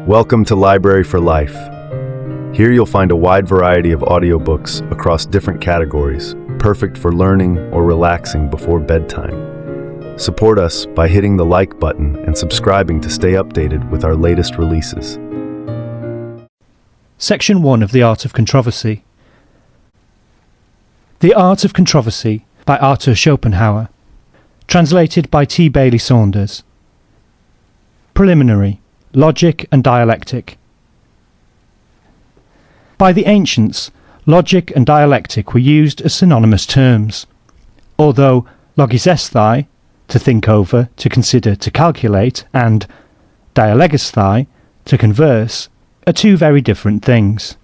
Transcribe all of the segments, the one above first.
Welcome to Library for Life. Here you'll find a wide variety of audiobooks across different categories, perfect for learning or relaxing before bedtime. Support us by hitting the like button and subscribing to stay updated with our latest releases. Section 1 of The Art of Controversy. The Art of Controversy by Arthur Schopenhauer. Translated by T. Bailey Saunders. Preliminary. Logic and dialectic. By the ancients, logic and dialectic were used as synonymous terms. Although logisesthai, to think over, to consider, to calculate, and dialegesthai, to converse, are two very different things.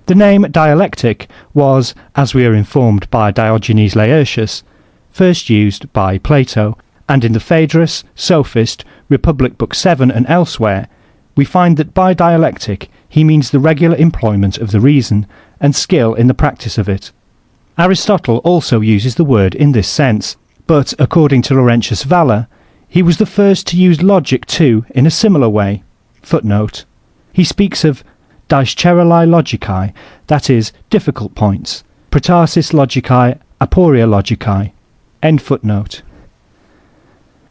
The name dialectic was, as we are informed by Diogenes Laertius, first used by Plato, and in the Phaedrus, Sophist, Republic Book 7 and elsewhere, we find that by dialectic he means the regular employment of the reason and skill in the practice of it. Aristotle also uses the word in this sense, but according to Laurentius Valla, he was the first to use logic too in a similar way. Footnote. He speaks of discerali logicae, that is, difficult points, protasis logicae, aporia logicae. End footnote.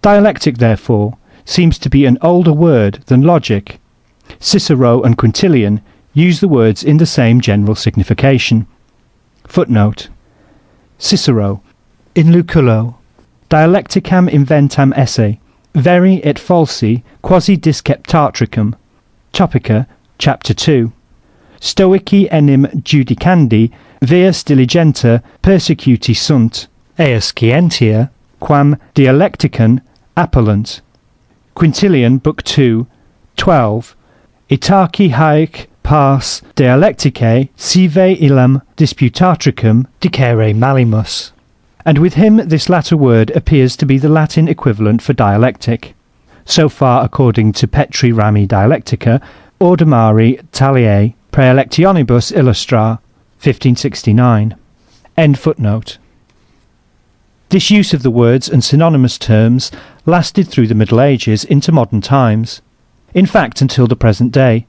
Dialectic, therefore, seems to be an older word than logic. Cicero and Quintilian use the words in the same general signification. Footnote. Cicero, in Lucullo, dialecticam inventam esse, veri et falsi quasi disceptatricum, Topica, chapter 2. Stoici enim judicandi vias diligenta persecuti sunt, eas scientia, quam dialecticam appellant. Quintilian, Book 2, 12. Itaci haec pars dialecticae sive illam disputatricum dicere malimus. And with him this latter word appears to be the Latin equivalent for dialectic. So far, according to Petri Rami Dialectica, Ordinari Taliae Praelectionibus Illustra, 1569. End footnote. This use of the words and synonymous terms lasted through the Middle Ages into modern times, in fact until the present day.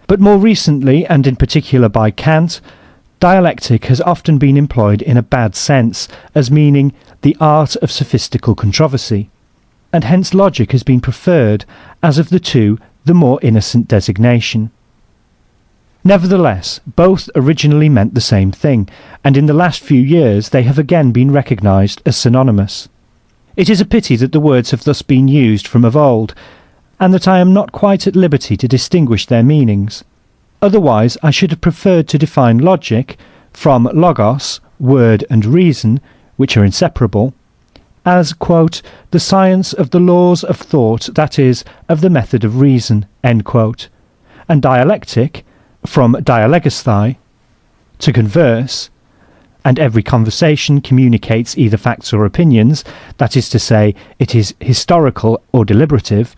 But more recently, and in particular by Kant, dialectic has often been employed in a bad sense as meaning the art of sophistical controversy, and hence logic has been preferred as of the two the more innocent designation. Nevertheless, both originally meant the same thing, and in the last few years they have again been recognised as synonymous. It is a pity that the words have thus been used from of old, and that I am not quite at liberty to distinguish their meanings. Otherwise I should have preferred to define logic, from logos, word and reason, which are inseparable, as, quote, the science of the laws of thought, that is, of the method of reason, end quote, and dialectic, from dialegesthai, to converse, and every conversation communicates either facts or opinions, that is to say, it is historical or deliberative,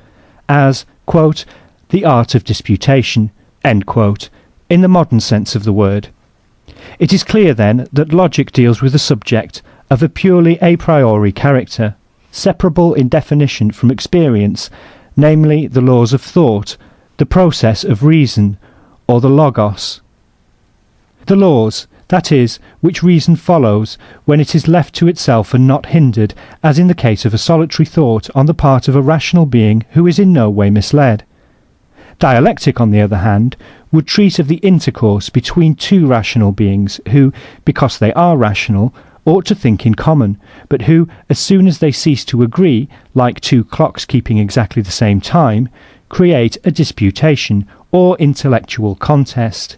as, quote, the art of disputation, end quote, in the modern sense of the word. It is clear then that logic deals with a subject of a purely a priori character, separable in definition from experience, namely the laws of thought, the process of reason, or the logos. The laws, that is, which reason follows when it is left to itself and not hindered, as in the case of a solitary thought on the part of a rational being who is in no way misled. Dialectic, on the other hand, would treat of the intercourse between two rational beings who, because they are rational, ought to think in common, but who, as soon as they cease to agree, like two clocks keeping exactly the same time, create a disputation or intellectual contest.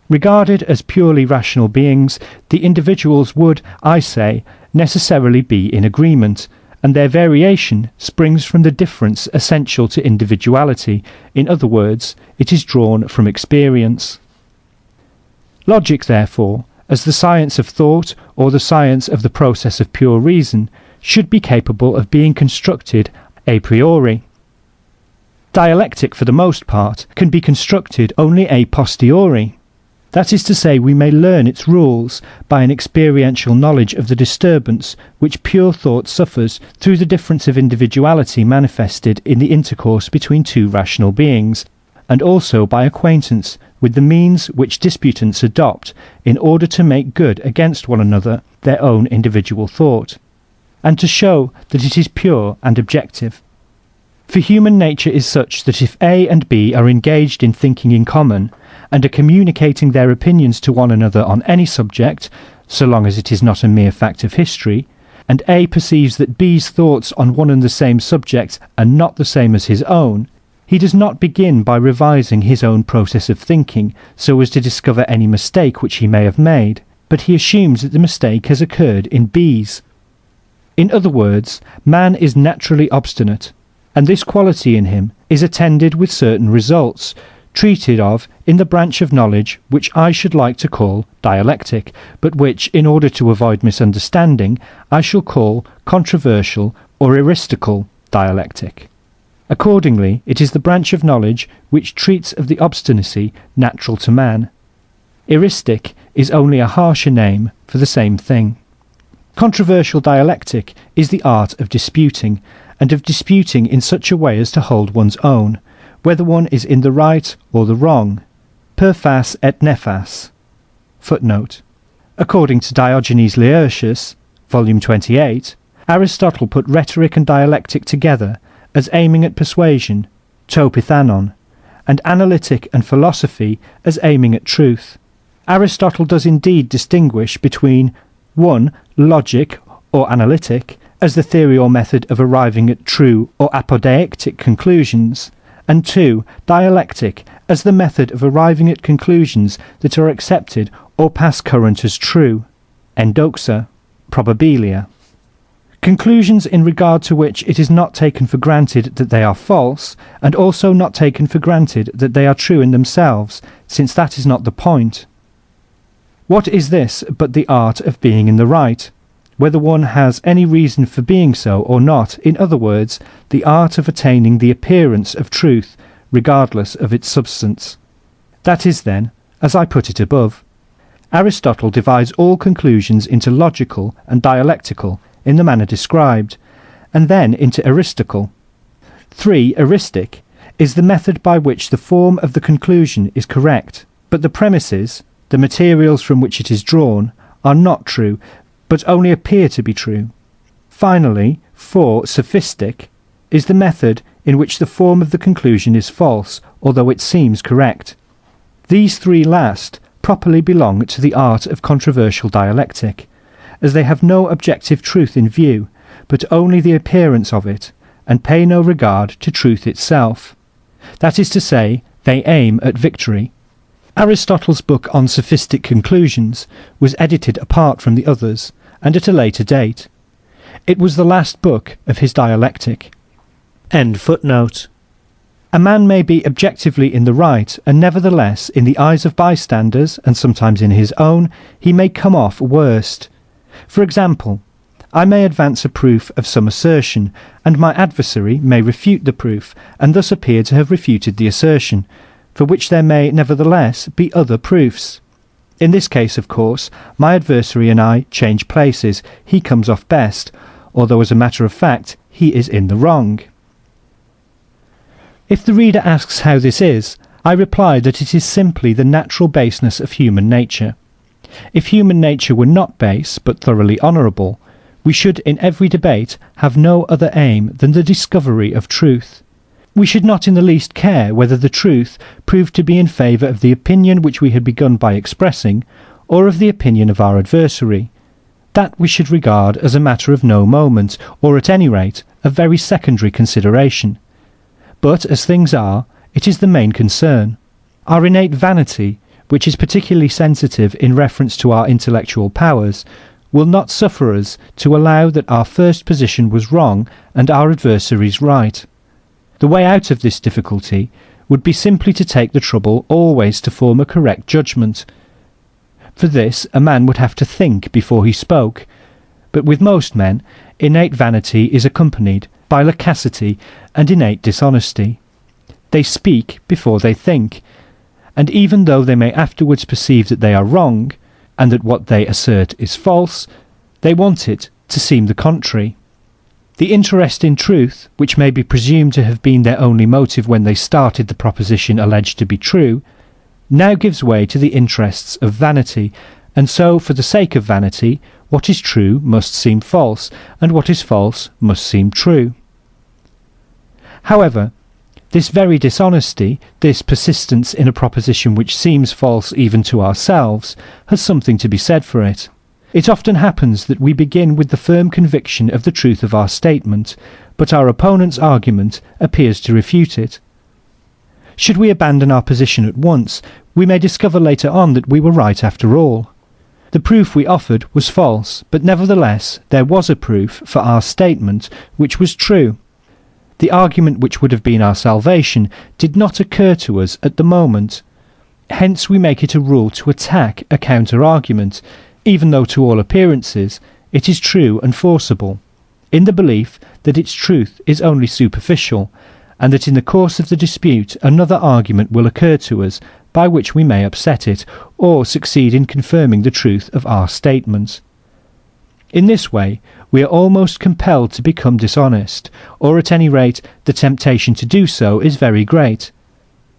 Regarded as purely rational beings, the individuals would, I say, necessarily be in agreement, and their variation springs from the difference essential to individuality. In other words, it is drawn from experience. Logic, therefore, as the science of thought or the science of the process of pure reason, should be capable of being constructed a priori. Dialectic, for the most part, can be constructed only a posteriori. That is to say, we may learn its rules by an experiential knowledge of the disturbance which pure thought suffers through the difference of individuality manifested in the intercourse between two rational beings, and also by acquaintance with the means which disputants adopt in order to make good against one another their own individual thought, and to show that it is pure and objective. For human nature is such that if A and B are engaged in thinking in common, and are communicating their opinions to one another on any subject, so long as it is not a mere fact of history, and A perceives that B's thoughts on one and the same subject are not the same as his own, he does not begin by revising his own process of thinking so as to discover any mistake which he may have made, but he assumes that the mistake has occurred in B's. In other words, man is naturally obstinate, and this quality in him is attended with certain results, treated of in the branch of knowledge which I should like to call dialectic, but which, in order to avoid misunderstanding, I shall call controversial or eristical dialectic. Accordingly, it is the branch of knowledge which treats of the obstinacy natural to man. Eristic is only a harsher name for the same thing. Controversial dialectic is the art of disputing, and of disputing in such a way as to hold one's own, whether one is in the right or the wrong. Per fas et nefas. Footnote. According to Diogenes Laertius, volume 28, Aristotle put rhetoric and dialectic together as aiming at persuasion, to pithanon, and analytic and philosophy as aiming at truth. Aristotle does indeed distinguish between 1. Logic or analytic, as the theory or method of arriving at true or apodeictic conclusions, and 2. Dialectic, as the method of arriving at conclusions that are accepted or pass current as true, endoxa, probabilia. Conclusions in regard to which it is not taken for granted that they are false, and also not taken for granted that they are true in themselves, since that is not the point. What is this but the art of being in the right, whether one has any reason for being so or not? In other words, the art of attaining the appearance of truth, regardless of its substance. That is, then, as I put it above. Aristotle divides all conclusions into logical and dialectical in the manner described, and then into eristical. 3. Eristic is the method by which the form of the conclusion is correct, but the premises, the materials from which it is drawn, are not true, but only appear to be true. Finally, 4. Sophistic is the method in which the form of the conclusion is false, although it seems correct. These three last properly belong to the art of controversial dialectic, as they have no objective truth in view, but only the appearance of it, and pay no regard to truth itself. That is to say, they aim at victory. Aristotle's book on sophistic conclusions was edited apart from the others, and at a later date. It was the last book of his dialectic. End footnote. A man may be objectively in the right, and nevertheless, in the eyes of bystanders, and sometimes in his own, he may come off worst. For example, I may advance a proof of some assertion, and my adversary may refute the proof, and thus appear to have refuted the assertion, for which there may nevertheless be other proofs. In this case, of course, my adversary and I change places. He comes off best, although as a matter of fact he is in the wrong. If the reader asks how this is, I reply that it is simply the natural baseness of human nature. If human nature were not base, but thoroughly honourable, we should in every debate have no other aim than the discovery of truth. We should not in the least care whether the truth proved to be in favour of the opinion which we had begun by expressing, or of the opinion of our adversary. That we should regard as a matter of no moment, or at any rate a very secondary consideration. But as things are, it is the main concern. Our innate vanity, which is particularly sensitive in reference to our intellectual powers, will not suffer us to allow that our first position was wrong and our adversary's right. The way out of this difficulty would be simply to take the trouble always to form a correct judgment. For this a man would have to think before he spoke, but with most men innate vanity is accompanied by loquacity and innate dishonesty. They speak before they think, and even though they may afterwards perceive that they are wrong, and that what they assert is false, they want it to seem the contrary. The interest in truth, which may be presumed to have been their only motive when they started the proposition alleged to be true, now gives way to the interests of vanity, and so, for the sake of vanity, what is true must seem false, and what is false must seem true. However, this very dishonesty, this persistence in a proposition which seems false even to ourselves, has something to be said for it. It often happens that we begin with the firm conviction of the truth of our statement, but our opponent's argument appears to refute it. Should we abandon our position at once, we may discover later on that we were right after all. The proof we offered was false, but nevertheless there was a proof for our statement which was true. The argument which would have been our salvation did not occur to us at the moment. Hence we make it a rule to attack a counter-argument, even though to all appearances it is true and forcible, in the belief that its truth is only superficial, and that in the course of the dispute another argument will occur to us by which we may upset it, or succeed in confirming the truth of our statement. In this way we are almost compelled to become dishonest, or at any rate the temptation to do so is very great.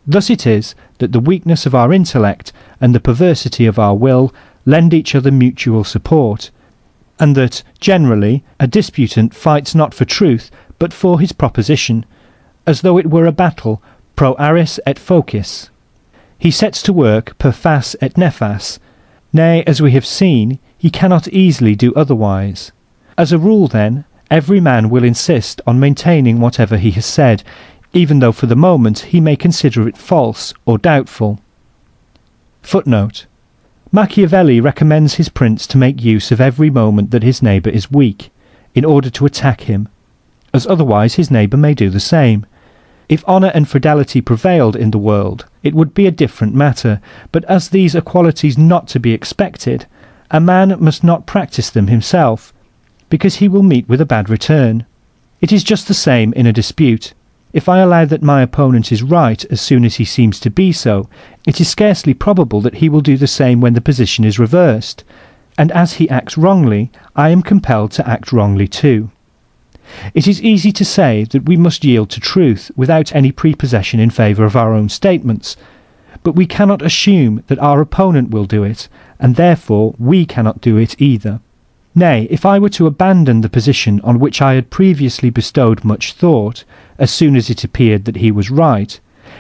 Thus it is that the weakness of our intellect and the perversity of our will lend each other mutual support, and that, generally, a disputant fights not for truth, but for his proposition, as though it were a battle pro aris et focis. He sets to work per fas et nefas. Nay, as we have seen, he cannot easily do otherwise. As a rule, then, every man will insist on maintaining whatever he has said, even though for the moment he may consider it false or doubtful. Footnote: Machiavelli recommends his prince to make use of every moment that his neighbour is weak, in order to attack him, as otherwise his neighbour may do the same. If honour and fidelity prevailed in the world, it would be a different matter, but as these are qualities not to be expected, a man must not practise them himself, because he will meet with a bad return. It is just the same in a dispute. If I allow that my opponent is right as soon as he seems to be so, it is scarcely probable that he will do the same when the position is reversed, and as he acts wrongly, I am compelled to act wrongly too. It is easy to say that we must yield to truth without any prepossession in favour of our own statements, but we cannot assume that our opponent will do it, and therefore we cannot do it either. Nay, if I were to abandon the position on which I had previously bestowed much thought, as soon as it appeared that he was right,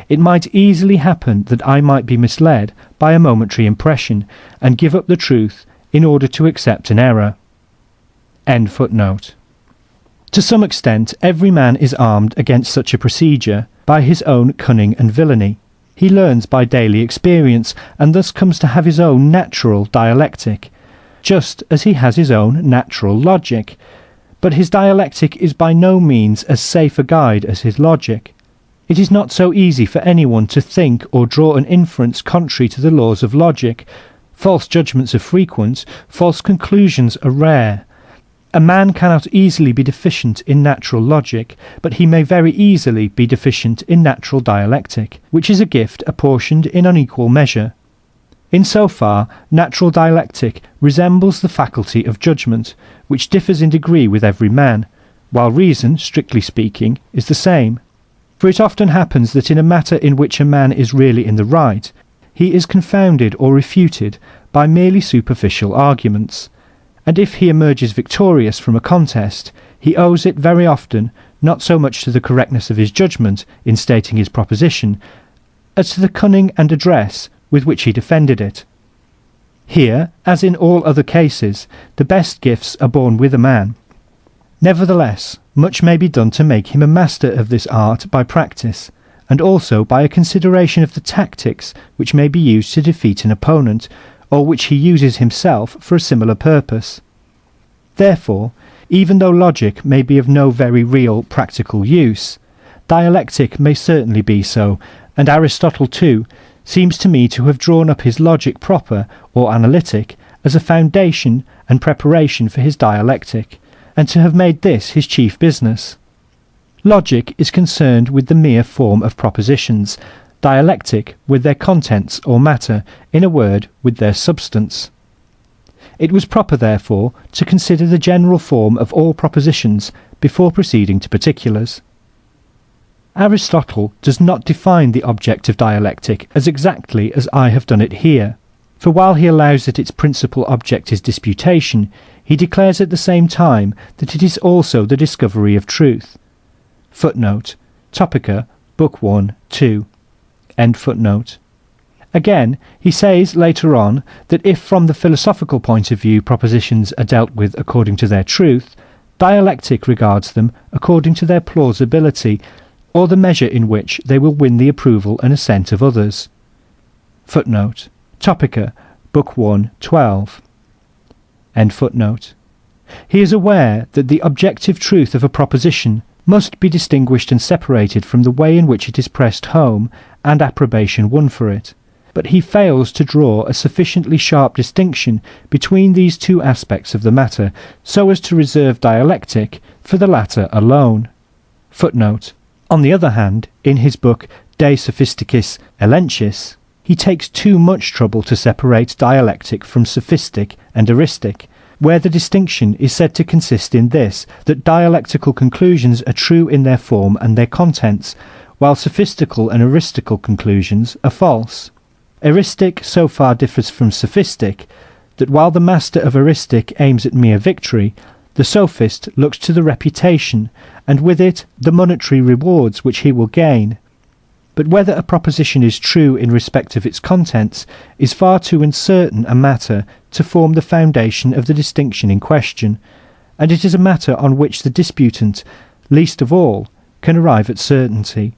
it might easily happen that I might be misled by a momentary impression, and give up the truth in order to accept an error. End footnote. To some extent, every man is armed against such a procedure by his own cunning and villainy. He learns by daily experience, and thus comes to have his own natural dialectic, just as he has his own natural logic. But his dialectic is by no means as safe a guide as his logic. It is not so easy for anyone to think or draw an inference contrary to the laws of logic. False judgments are frequent, false conclusions are rare. A man cannot easily be deficient in natural logic, but he may very easily be deficient in natural dialectic, which is a gift apportioned in unequal measure. In so far, natural dialectic resembles the faculty of judgment, which differs in degree with every man, while reason, strictly speaking, is the same. For it often happens that in a matter in which a man is really in the right, he is confounded or refuted by merely superficial arguments, and if he emerges victorious from a contest, he owes it very often not so much to the correctness of his judgment in stating his proposition, as to the cunning and address with which he defended it. Here, as in all other cases, the best gifts are born with a man. Nevertheless, much may be done to make him a master of this art by practice, and also by a consideration of the tactics which may be used to defeat an opponent, or which he uses himself for a similar purpose. Therefore, even though logic may be of no very real practical use, dialectic may certainly be so, and Aristotle too seems to me to have drawn up his logic proper, or analytic, as a foundation and preparation for his dialectic, and to have made this his chief business. Logic is concerned with the mere form of propositions, dialectic with their contents or matter, in a word, with their substance. It was proper, therefore, to consider the general form of all propositions before proceeding to particulars. Aristotle does not define the object of dialectic as exactly as I have done it here, for while he allows that its principal object is disputation, he declares at the same time that it is also the discovery of truth. Footnote: Topica, Book 1, 2. End footnote. Again, he says later on that if from the philosophical point of view propositions are dealt with according to their truth, dialectic regards them according to their plausibility, or the measure in which they will win the approval and assent of others. Footnote: Topica, Book 1, 12. End footnote. He is aware that the objective truth of a proposition must be distinguished and separated from the way in which it is pressed home and approbation won for it, but he fails to draw a sufficiently sharp distinction between these two aspects of the matter so as to reserve dialectic for the latter alone. Footnote: On the other hand, in his book De Sophisticis Elenchis, he takes too much trouble to separate dialectic from sophistic and eristic, where the distinction is said to consist in this, that dialectical conclusions are true in their form and their contents, while sophistical and eristical conclusions are false. Eristic so far differs from sophistic, that while the master of eristic aims at mere victory, the sophist looks to the reputation, and with it the monetary rewards which he will gain. But whether a proposition is true in respect of its contents is far too uncertain a matter to form the foundation of the distinction in question, and it is a matter on which the disputant, least of all, can arrive at certainty.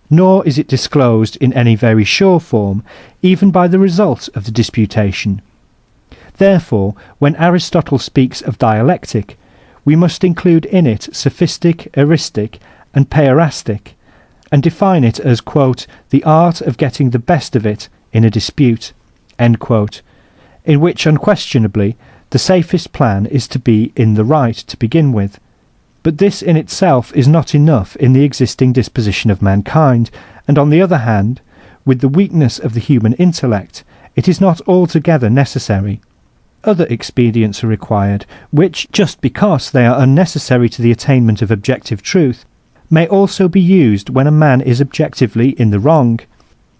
Nor is it disclosed in any very sure form, even by the result of the disputation. Therefore, when Aristotle speaks of dialectic, we must include in it sophistic, eristic, and peirastic, and define it as, quote, the art of getting the best of it in a dispute, end quote, in which unquestionably the safest plan is to be in the right to begin with. But this in itself is not enough in the existing disposition of mankind, and on the other hand, with the weakness of the human intellect, it is not altogether necessary. Other expedients are required, which, just because they are unnecessary to the attainment of objective truth, may also be used when a man is objectively in the wrong,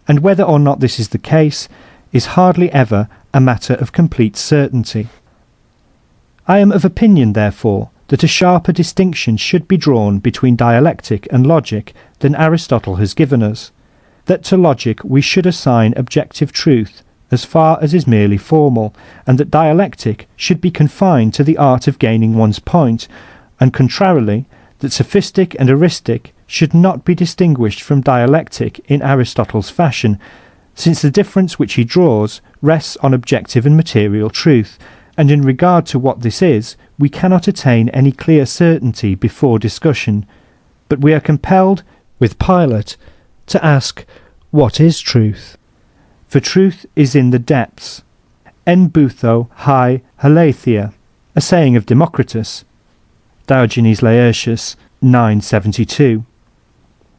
and whether or not this is the case is hardly ever a matter of complete certainty. I am of opinion, therefore, that a sharper distinction should be drawn between dialectic and logic than Aristotle has given us, that to logic we should assign objective truth as far as is merely formal, and that dialectic should be confined to the art of gaining one's point, and contrarily, that sophistic and eristic should not be distinguished from dialectic in Aristotle's fashion, since the difference which he draws rests on objective and material truth, and in regard to what this is, we cannot attain any clear certainty before discussion, but we are compelled, with Pilate, to ask, what is truth? For truth is in the depths. En butho hai haletheia, a saying of Democritus, Diogenes Laertius, 972.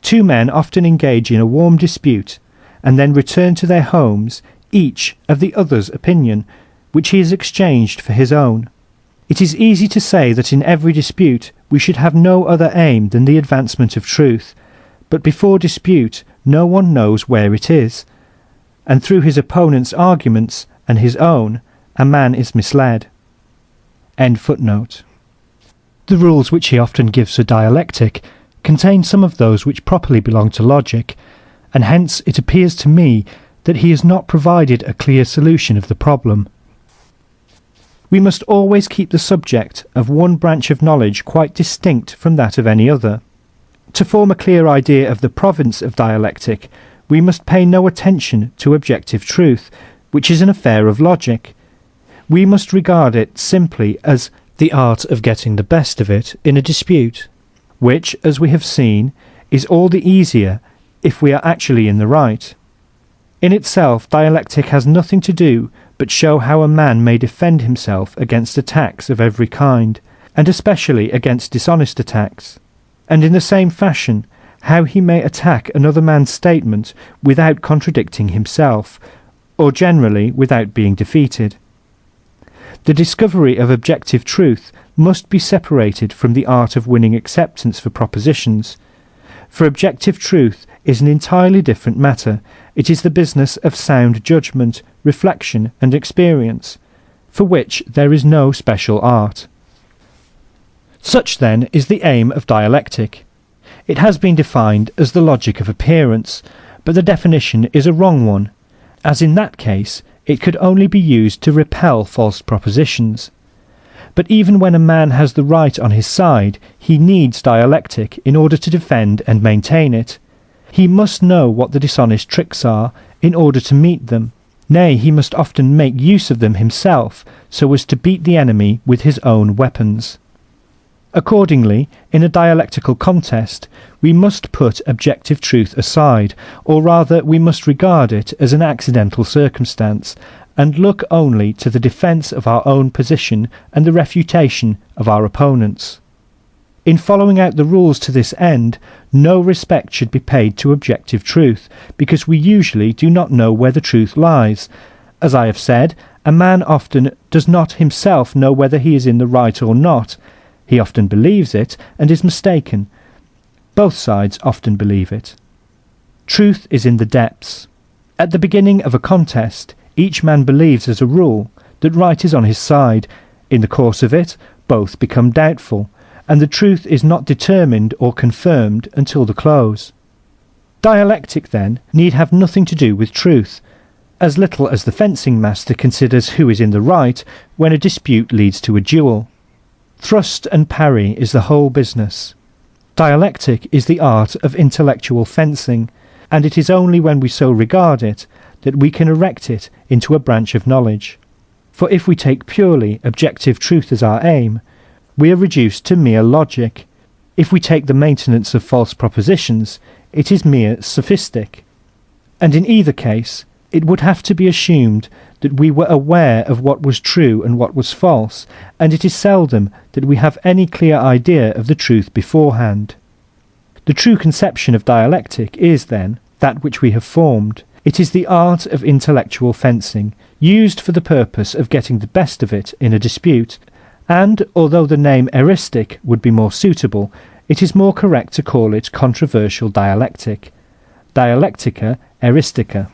Two men often engage in a warm dispute, and then return to their homes, each of the other's opinion, which he has exchanged for his own. It is easy to say that in every dispute we should have no other aim than the advancement of truth, but before dispute no one knows where it is, and through his opponent's arguments and his own, a man is misled. End footnote. The rules which he often gives for dialectic contain some of those which properly belong to logic, and hence it appears to me that he has not provided a clear solution of the problem. We must always keep the subject of one branch of knowledge quite distinct from that of any other. To form a clear idea of the province of dialectic, we must pay no attention to objective truth, which is an affair of logic. We must regard it simply as the art of getting the best of it in a dispute, which, as we have seen, is all the easier if we are actually in the right. In itself, dialectic has nothing to do but show how a man may defend himself against attacks of every kind, and especially against dishonest attacks, and in the same fashion, how he may attack another man's statement without contradicting himself, or generally without being defeated. The discovery of objective truth must be separated from the art of winning acceptance for propositions. For objective truth is an entirely different matter. It is the business of sound judgment, reflection, and experience, for which there is no special art. Such, then, is the aim of dialectic. It has been defined as the logic of appearance, but the definition is a wrong one, as in that case it could only be used to repel false propositions. But even when a man has the right on his side, he needs dialectic in order to defend and maintain it. He must know what the dishonest tricks are in order to meet them. Nay, he must often make use of them himself, so as to beat the enemy with his own weapons. Accordingly, in a dialectical contest, we must put objective truth aside, or rather we must regard it as an accidental circumstance, and look only to the defence of our own position and the refutation of our opponents. In following out the rules to this end, no respect should be paid to objective truth, because we usually do not know where the truth lies. As I have said, a man often does not himself know whether he is in the right or not. He often believes it and is mistaken. Both sides often believe it. Truth is in the depths. At the beginning of a contest, each man believes as a rule that right is on his side. In the course of it, both become doubtful, and the truth is not determined or confirmed until the close. Dialectic, then, need have nothing to do with truth, as little as the fencing master considers who is in the right when a dispute leads to a duel. Thrust and parry is the whole business. Dialectic is the art of intellectual fencing, and it is only when we so regard it that we can erect it into a branch of knowledge. For if we take purely objective truth as our aim, we are reduced to mere logic. If we take the maintenance of false propositions, it is mere sophistic. And in either case, it would have to be assumed that we were aware of what was true and what was false, and it is seldom that we have any clear idea of the truth beforehand. The true conception of dialectic is, then, that which we have formed. It is the art of intellectual fencing, used for the purpose of getting the best of it in a dispute, and, although the name eristic would be more suitable, it is more correct to call it controversial dialectic. Dialectica eristica.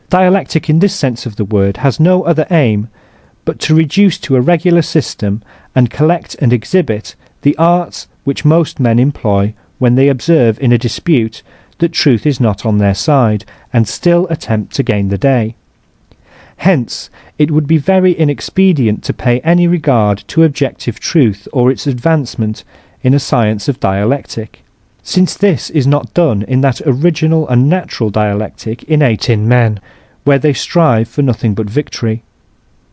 Dialectic in this sense of the word has no other aim but to reduce to a regular system and collect and exhibit the arts which most men employ when they observe in a dispute that truth is not on their side, and still attempt to gain the day. Hence, it would be very inexpedient to pay any regard to objective truth or its advancement in a science of dialectic, since this is not done in that original and natural dialectic innate in men, where they strive for nothing but victory.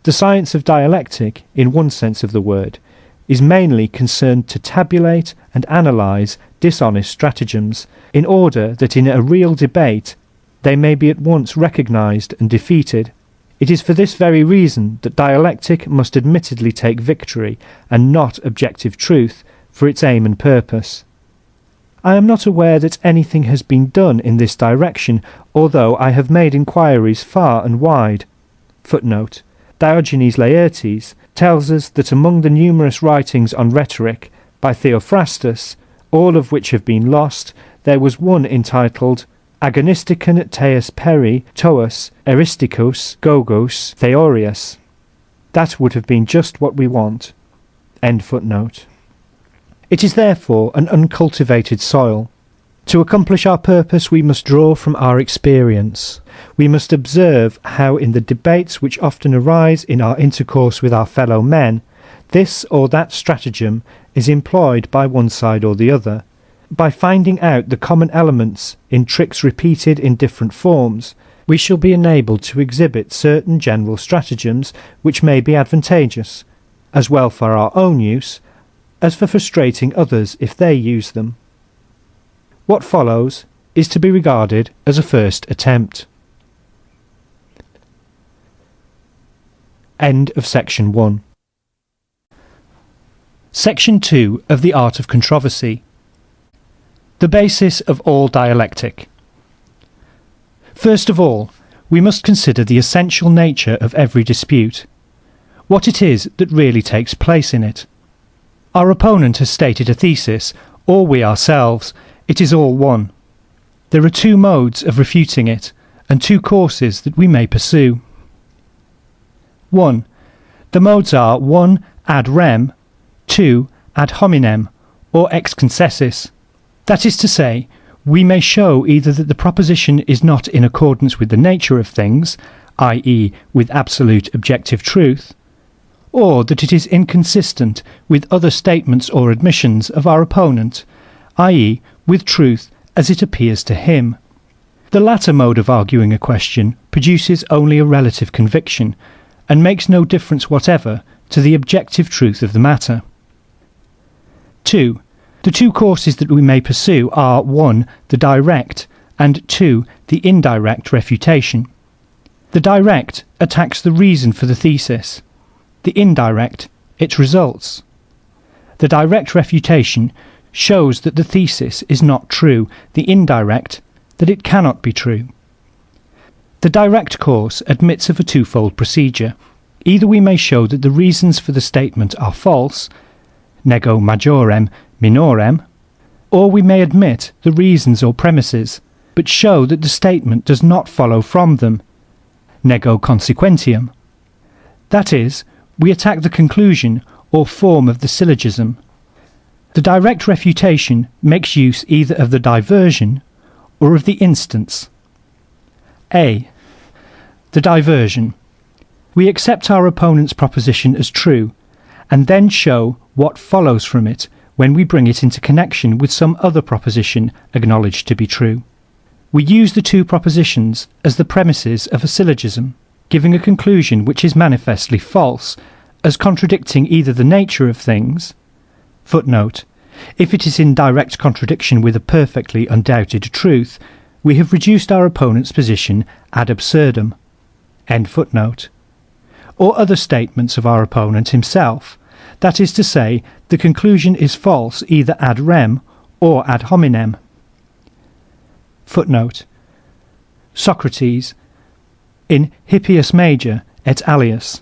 The science of dialectic, in one sense of the word, is mainly concerned to tabulate and analyse dishonest stratagems, in order that in a real debate they may be at once recognised and defeated. It is for this very reason that dialectic must admittedly take victory, and not objective truth, for its aim and purpose. I am not aware that anything has been done in this direction, although I have made inquiries far and wide. Footnote: Diogenes Laertes tells us that among the numerous writings on rhetoric by Theophrastus, all of which have been lost, there was one entitled Agonisticon teas peri toas eristicus gogos theorias. That would have been just what we want. End footnote. It is therefore an uncultivated soil. To accomplish our purpose we must draw from our experience. We must observe how in the debates which often arise in our intercourse with our fellow men, this or that stratagem is employed by one side or the other. By finding out the common elements in tricks repeated in different forms, we shall be enabled to exhibit certain general stratagems which may be advantageous, as well for our own use, as for frustrating others if they use them. What follows is to be regarded as a first attempt. End of Section 1. Section 2 of the Art of Controversy. The basis of all dialectic. First of all, we must consider the essential nature of every dispute, what it is that really takes place in it. Our opponent has stated a thesis, or we ourselves, it is all one. There are two modes of refuting it, and two courses that we may pursue. 1. The modes are 1. Ad rem, 2. Ad hominem, or ex concessis. That is to say, we may show either that the proposition is not in accordance with the nature of things, i.e. with absolute objective truth, or that it is inconsistent with other statements or admissions of our opponent, i.e. with truth as it appears to him. The latter mode of arguing a question produces only a relative conviction, and makes no difference whatever to the objective truth of the matter. 2. The two courses that we may pursue are 1. The direct, and 2. The indirect refutation. The direct attacks the reason for the thesis, the indirect its results. The direct refutation shows that the thesis is not true, the indirect that it cannot be true. The direct course admits of a twofold procedure. Either we may show that the reasons for the statement are false, nego majorem minorem, or we may admit the reasons or premises, but show that the statement does not follow from them, nego consequentiam. That is, we attack the conclusion or form of the syllogism. The direct refutation makes use either of the diversion or of the instance. A. The diversion. We accept our opponent's proposition as true, and then show what follows from it when we bring it into connection with some other proposition acknowledged to be true. We use the two propositions as the premises of a syllogism, giving a conclusion which is manifestly false, as contradicting either the nature of things, footnote, if it is in direct contradiction with a perfectly undoubted truth, we have reduced our opponent's position ad absurdum, end footnote, or other statements of our opponent himself, that is to say, the conclusion is false either ad rem or ad hominem. Footnote. Socrates, in Hippias Major et alias,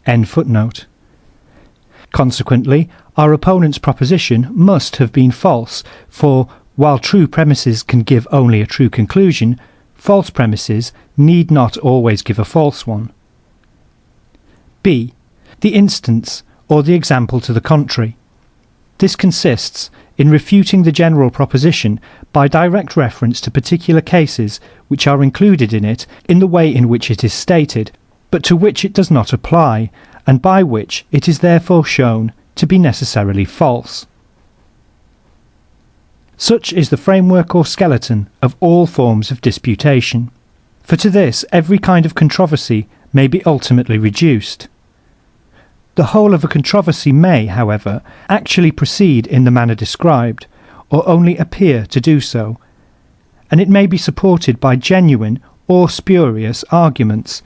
end footnote. Consequently, our opponent's proposition must have been false, for while true premises can give only a true conclusion, false premises need not always give a false one. B. The instance, or the example to the contrary. This consists in refuting the general proposition by direct reference to particular cases which are included in it in the way in which it is stated, but to which it does not apply, and by which it is therefore shown to be necessarily false. Such is the framework or skeleton of all forms of disputation, for to this every kind of controversy may be ultimately reduced. The whole of a controversy may, however, actually proceed in the manner described, or only appear to do so, and it may be supported by genuine or spurious arguments.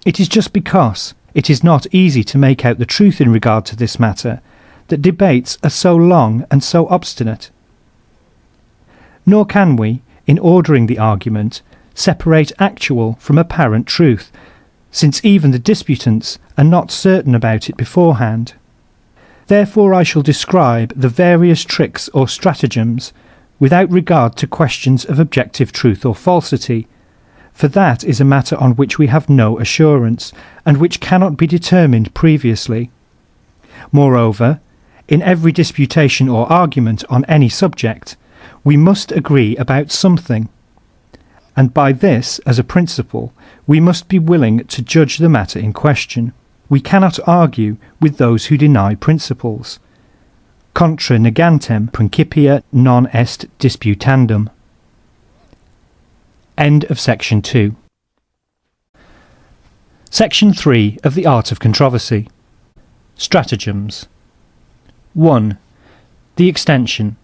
It is just because it is not easy to make out the truth in regard to this matter that debates are so long and so obstinate. Nor can we, in ordering the argument, separate actual from apparent truth, since even the disputants are not certain about it beforehand. Therefore I shall describe the various tricks or stratagems without regard to questions of objective truth or falsity, for that is a matter on which we have no assurance, and which cannot be determined previously. Moreover, in every disputation or argument on any subject, we must agree about something, and by this, as a principle, we must be willing to judge the matter in question. We cannot argue with those who deny principles. Contra negantem principia non est disputandum. End of section 2. Section 3 of the Art of Controversy. Stratagems. 1. The extension.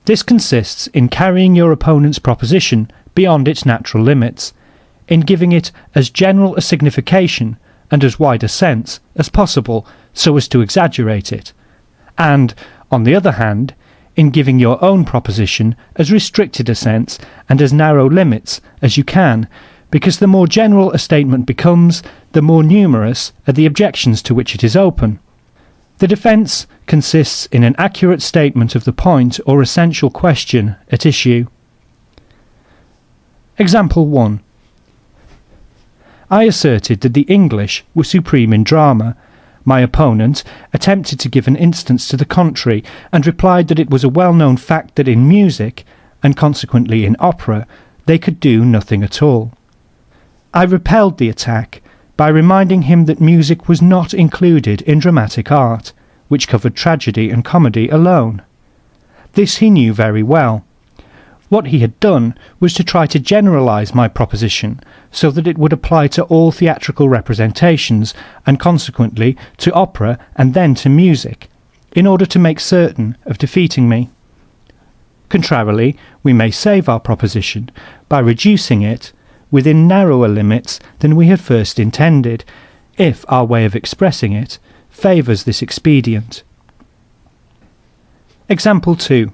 This consists in carrying your opponent's proposition beyond its natural limits, in giving it as general a signification and as wide a sense as possible so as to exaggerate it, and, on the other hand, in giving your own proposition as restricted a sense and as narrow limits as you can, because the more general a statement becomes, the more numerous are the objections to which it is open. The defence consists in an accurate statement of the point or essential question at issue. Example 1. I asserted that the English were supreme in drama. My opponent attempted to give an instance to the contrary, and replied that it was a well-known fact that in music, and consequently in opera, they could do nothing at all. I repelled the attack by reminding him that music was not included in dramatic art, which covered tragedy and comedy alone. This he knew very well. What he had done was to try to generalize my proposition so that it would apply to all theatrical representations, and consequently to opera and then to music, in order to make certain of defeating me. Contrarily, we may save our proposition by reducing it within narrower limits than we had first intended, if our way of expressing it favours this expedient. Example 2.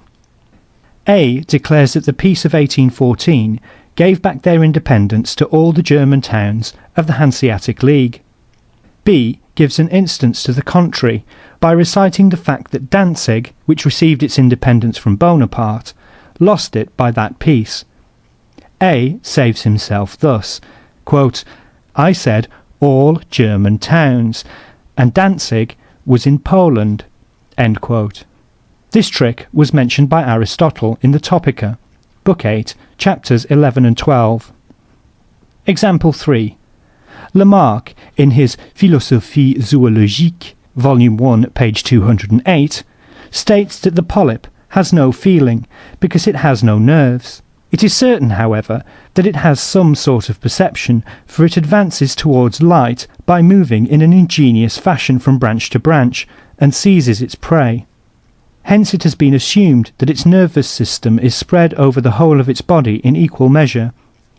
A declares that the Peace of 1814 gave back their independence to all the German towns of the Hanseatic League. B gives an instance to the contrary by reciting the fact that Danzig, which received its independence from Bonaparte, lost it by that peace. A saves himself thus, quote, I said all German towns, and Danzig was in Poland, end quote. This trick was mentioned by Aristotle in the Topica, Book 8, chapters 11 and 12. Example 3. Lamarck, in his Philosophie zoologique, Volume 1, page 208, states that the polyp has no feeling because it has no nerves. It is certain, however, that it has some sort of perception, for it advances towards light by moving in an ingenious fashion from branch to branch, and seizes its prey. Hence it has been assumed that its nervous system is spread over the whole of its body in equal measure,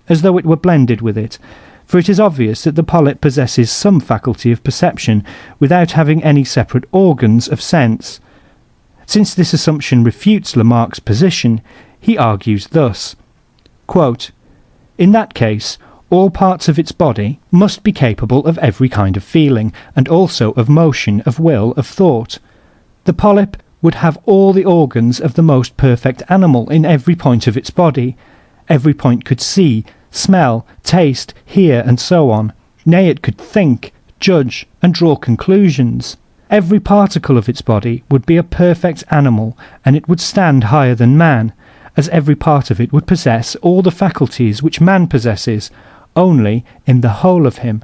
as though it were blended with it, for it is obvious that the polyp possesses some faculty of perception without having any separate organs of sense. Since this assumption refutes Lamarck's position, he argues thus, quote, in that case, all parts of its body must be capable of every kind of feeling, and also of motion, of will, of thought. The polyp would have all the organs of the most perfect animal in every point of its body. Every point could see, smell, taste, hear, and so on. Nay, it could think, judge, and draw conclusions. Every particle of its body would be a perfect animal, and it would stand higher than man, as every part of it would possess all the faculties which man possesses, only in the whole of him.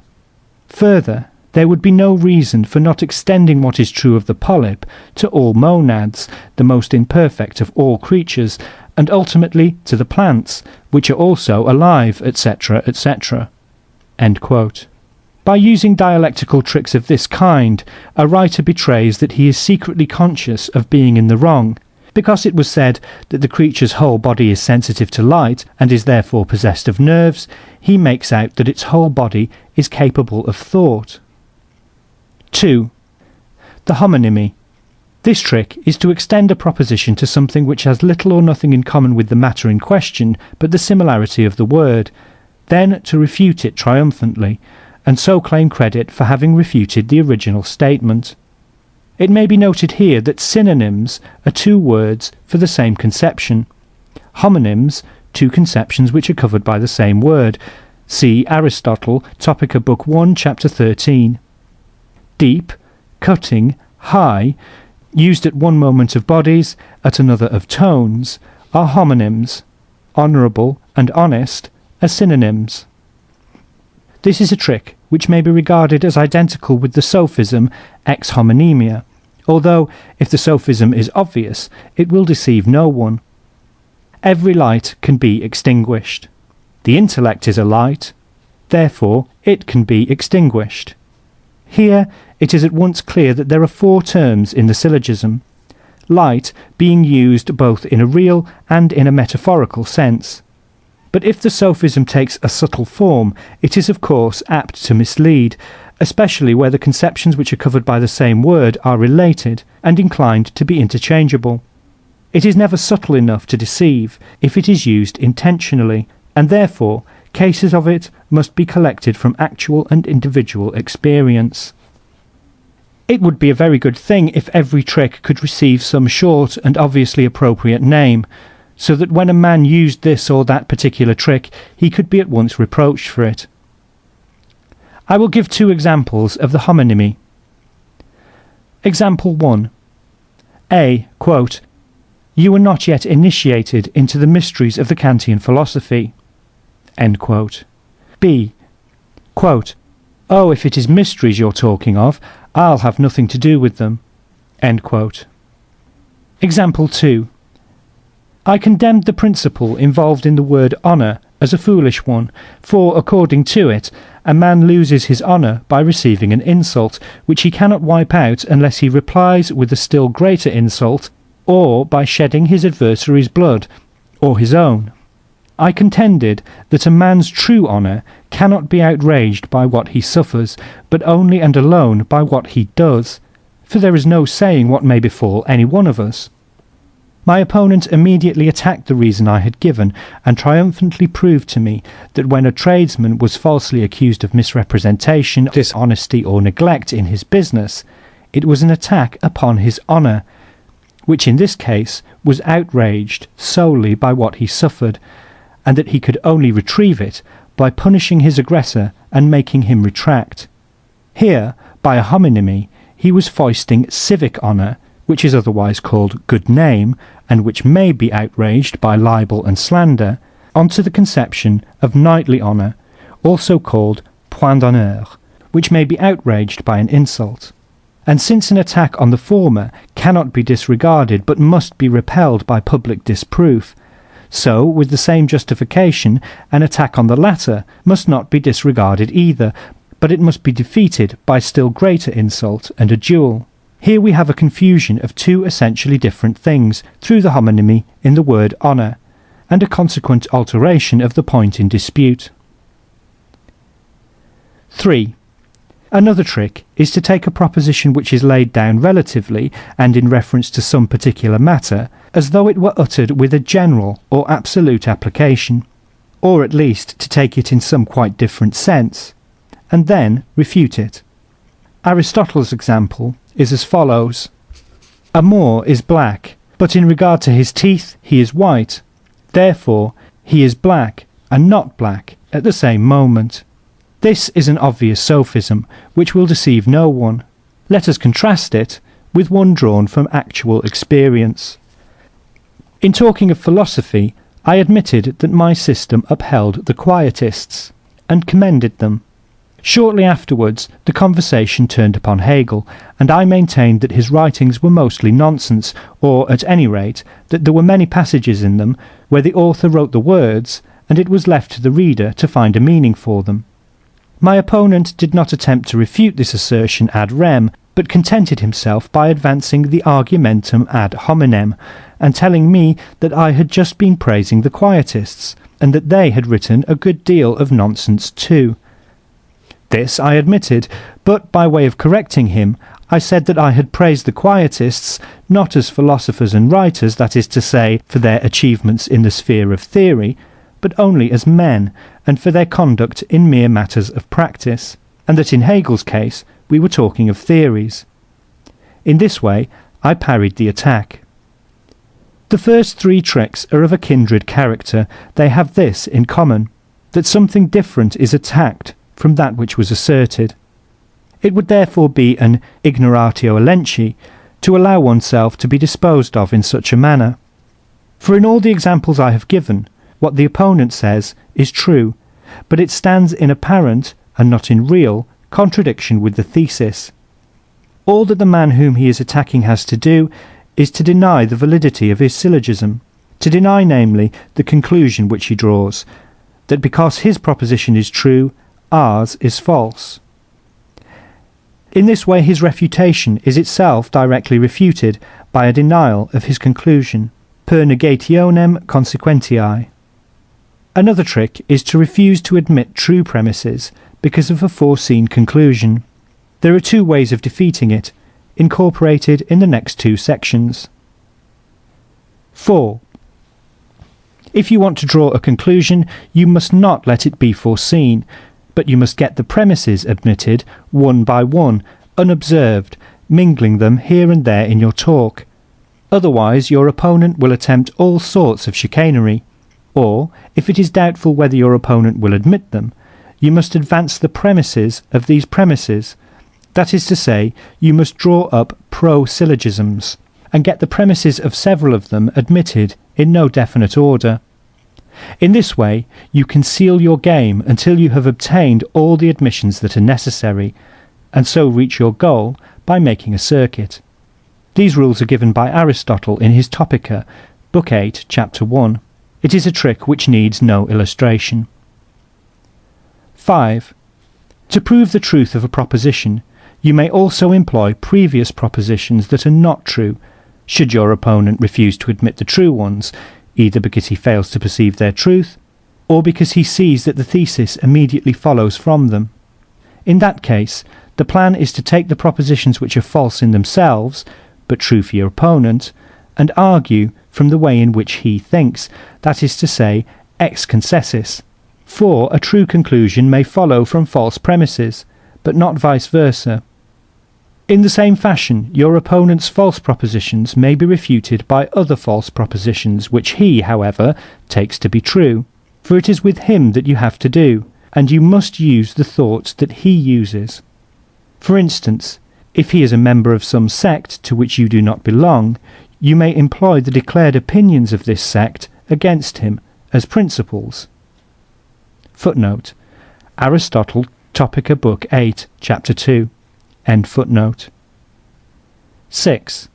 Further, there would be no reason for not extending what is true of the polyp to all monads, the most imperfect of all creatures, and ultimately to the plants, which are also alive, etc., etc. End quote. By using dialectical tricks of this kind, a writer betrays that he is secretly conscious of being in the wrong. Because it was said that the creature's whole body is sensitive to light, and is therefore possessed of nerves, he makes out that its whole body is capable of thought. 2. The homonymy. This trick is to extend a proposition to something which has little or nothing in common with the matter in question, but the similarity of the word, then to refute it triumphantly, and so claim credit for having refuted the original statement. It may be noted here that synonyms are two words for the same conception. Homonyms, two conceptions which are covered by the same word. See Aristotle, Topica, Book 1, chapter 13. Deep, cutting, high, used at one moment of bodies, at another of tones, are homonyms. Honourable and honest are synonyms. This is a trick which may be regarded as identical with the sophism ex homonymia, although, if the sophism is obvious, it will deceive no one. Every light can be extinguished. The intellect is a light, therefore it can be extinguished. Here it is at once clear that there are four terms in the syllogism, light being used both in a real and in a metaphorical sense. But if the sophism takes a subtle form, it is of course apt to mislead, especially where the conceptions which are covered by the same word are related and inclined to be interchangeable. It is never subtle enough to deceive if it is used intentionally, and therefore cases of it must be collected from actual and individual experience. It would be a very good thing if every trick could receive some short and obviously appropriate name, so that when a man used this or that particular trick, he could be at once reproached for it. I will give 2 examples of the homonymy. Example 1. A. Quote, "You are not yet initiated into the mysteries of the Kantian philosophy." End quote. B. Quote, "Oh, if it is mysteries you're talking of, I'll have nothing to do with them." End quote. Example 2. I condemned the principle involved in the word honour as a foolish one, for, according to it, a man loses his honour by receiving an insult, which he cannot wipe out unless he replies with a still greater insult, or by shedding his adversary's blood, or his own. I contended that a man's true honour cannot be outraged by what he suffers, but only and alone by what he does, for there is no saying what may befall any one of us. My opponent immediately attacked the reason I had given, and triumphantly proved to me that when a tradesman was falsely accused of misrepresentation, dishonesty, or neglect in his business, it was an attack upon his honour, which in this case was outraged solely by what he suffered, and that he could only retrieve it by punishing his aggressor and making him retract. Here, by a homonymy, he was foisting civic honour, which is otherwise called good name, and which may be outraged by libel and slander, onto the conception of knightly honour, also called point d'honneur, which may be outraged by an insult. And since an attack on the former cannot be disregarded but must be repelled by public disproof, so, with the same justification, an attack on the latter must not be disregarded either, but it must be defeated by still greater insult and a duel. Here we have a confusion of 2 essentially different things through the homonymy in the word honour, and a consequent alteration of the point in dispute. 3. Another trick is to take a proposition which is laid down relatively and in reference to some particular matter, as though it were uttered with a general or absolute application, or at least to take it in some quite different sense, and then refute it. Aristotle's example is as follows. A Moor is black, but in regard to his teeth he is white. Therefore he is black and not black at the same moment. This is an obvious sophism, which will deceive no one. Let us contrast it with one drawn from actual experience. In talking of philosophy, I admitted that my system upheld the Quietists, and commended them. Shortly afterwards, the conversation turned upon Hegel, and I maintained that his writings were mostly nonsense, or, at any rate, that there were many passages in them where the author wrote the words, and it was left to the reader to find a meaning for them. My opponent did not attempt to refute this assertion ad rem, but contented himself by advancing the argumentum ad hominem, and telling me that I had just been praising the Quietists, and that they had written a good deal of nonsense too. This I admitted, but by way of correcting him, I said that I had praised the Quietists not as philosophers and writers, that is to say, for their achievements in the sphere of theory, but only as men, and for their conduct in mere matters of practice, and that in Hegel's case we were talking of theories. In this way I parried the attack. The first 3 tricks are of a kindred character. They have this in common, that something different is attacked from that which was asserted. It would therefore be an ignoratio elenchi to allow oneself to be disposed of in such a manner. For in all the examples I have given, what the opponent says is true, but it stands in apparent, and not in real, contradiction with the thesis. All that the man whom he is attacking has to do is to deny the validity of his syllogism, to deny, namely, the conclusion which he draws, that because his proposition is true, ours is false. In this way his refutation is itself directly refuted by a denial of his conclusion, per negationem consequentiae. Another trick is to refuse to admit true premises because of a foreseen conclusion. There are 2 ways of defeating it, incorporated in the next 2 sections. 4. If you want to draw a conclusion, you must not let it be foreseen, but you must get the premises admitted one by one, unobserved, mingling them here and there in your talk. Otherwise your opponent will attempt all sorts of chicanery, or, if it is doubtful whether your opponent will admit them, you must advance the premises of these premises. That is to say, you must draw up pro-syllogisms, and get the premises of several of them admitted in no definite order. In this way you conceal your game until you have obtained all the admissions that are necessary, and so reach your goal by making a circuit. These rules are given by Aristotle in his Topica, Book 8, Chapter 1. It is a trick which needs no illustration. 5. To prove the truth of a proposition, you may also employ previous propositions that are not true, should your opponent refuse to admit the true ones, either because he fails to perceive their truth, or because he sees that the thesis immediately follows from them. In that case, the plan is to take the propositions which are false in themselves, but true for your opponent, and argue from the way in which he thinks, that is to say, ex concessis. For a true conclusion may follow from false premises, but not vice versa. In the same fashion, your opponent's false propositions may be refuted by other false propositions which he, however, takes to be true, for it is with him that you have to do, and you must use the thoughts that he uses. For instance, if he is a member of some sect to which you do not belong, you may employ the declared opinions of this sect against him as principles. Footnote: Aristotle, Topica, Book 8, Chapter 2. End footnote. 6.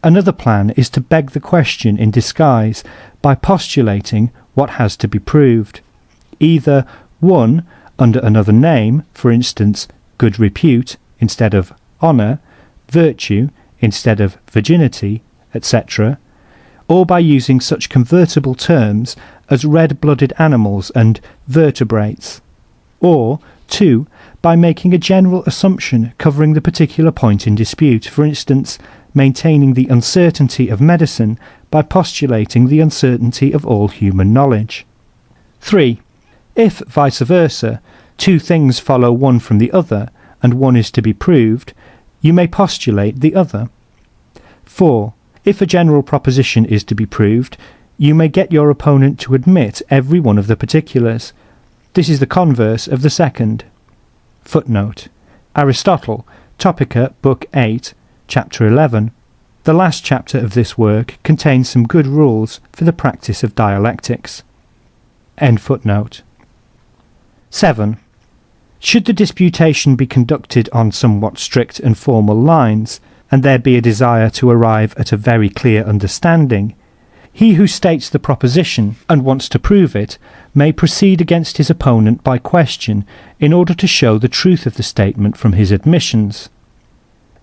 Another plan is to beg the question in disguise by postulating what has to be proved, either 1. Under another name, for instance, good repute instead of honour, virtue instead of virginity, etc., or by using such convertible terms as red-blooded animals and vertebrates, or 2. By making a general assumption covering the particular point in dispute, for instance, maintaining the uncertainty of medicine by postulating the uncertainty of all human knowledge. 3. If, vice versa, two things follow one from the other, and one is to be proved, you may postulate the other. 4. If a general proposition is to be proved, you may get your opponent to admit every one of the particulars. This is the converse of the second. Footnote: Aristotle, Topica, Book 8, Chapter 11. The last chapter of this work contains some good rules for the practice of dialectics. End footnote. 7. Should the disputation be conducted on somewhat strict and formal lines, and there be a desire to arrive at a very clear understanding, he who states the proposition and wants to prove it may proceed against his opponent by question in order to show the truth of the statement from his admissions.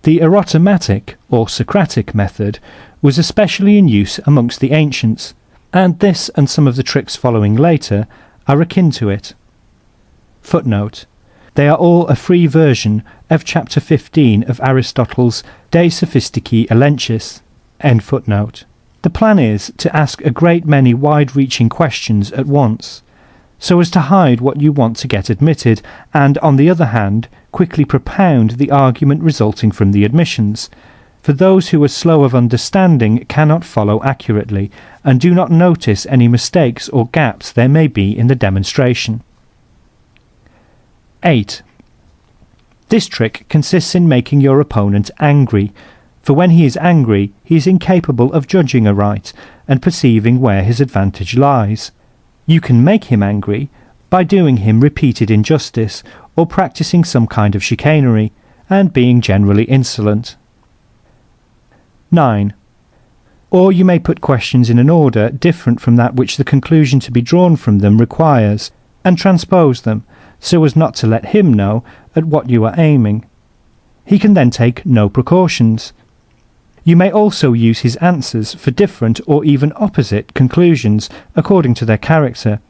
The erotomatic or Socratic method was especially in use amongst the ancients, and this and some of the tricks following later are akin to it. Footnote: They are all a free version of Chapter 15 of Aristotle's De Sophistici Elenchis. End footnote. The plan is to ask a great many wide-reaching questions at once, so as to hide what you want to get admitted, and, on the other hand, quickly propound the argument resulting from the admissions, for those who are slow of understanding cannot follow accurately, and do not notice any mistakes or gaps there may be in the demonstration. 8. This trick consists in making your opponent angry, for when he is angry he is incapable of judging aright and perceiving where his advantage lies. You can make him angry by doing him repeated injustice or practising some kind of chicanery, and being generally insolent. 9. Or you may put questions in an order different from that which the conclusion to be drawn from them requires, and transpose them, so as not to let him know at what you are aiming. He can then take no precautions. You may also use his answers for different or even opposite conclusions according to their character.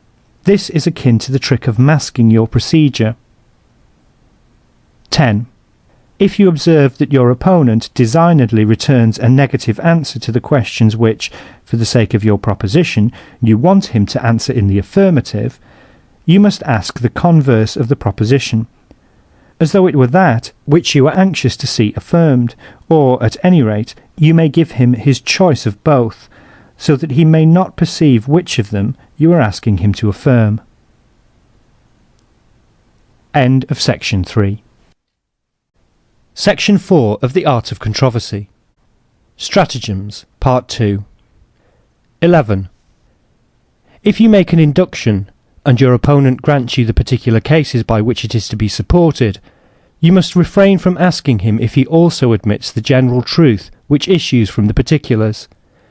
This is akin to the trick of masking your procedure. 10. If you observe that your opponent designedly returns a negative answer to the questions which, for the sake of your proposition, you want him to answer in the affirmative, you must ask the converse of the proposition, as though it were that which you are anxious to see affirmed, or, at any rate, you may give him his choice of both, so that he may not perceive which of them you are asking him to affirm. End of Section 3. Section 4 of The Art of Controversy. Stratagems, Part 2. 11. If you make an induction, and your opponent grants you the particular cases by which it is to be supported, you must refrain from asking him if he also admits the general truth which issues from the particulars,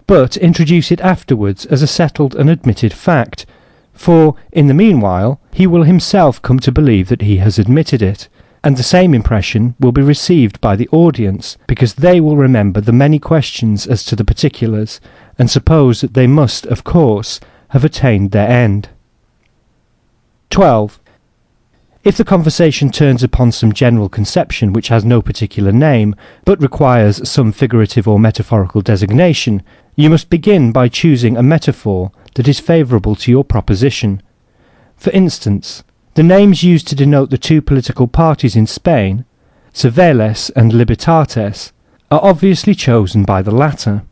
but introduce it afterwards as a settled and admitted fact, for, in the meanwhile, he will himself come to believe that he has admitted it, and the same impression will be received by the audience, because they will remember the many questions as to the particulars, and suppose that they must, of course, have attained their end. 12. If the conversation turns upon some general conception which has no particular name, but requires some figurative or metaphorical designation, you must begin by choosing a metaphor that is favourable to your proposition. For instance, the names used to denote the two political parties in Spain, Civiles and Libertates, are obviously chosen by the latter.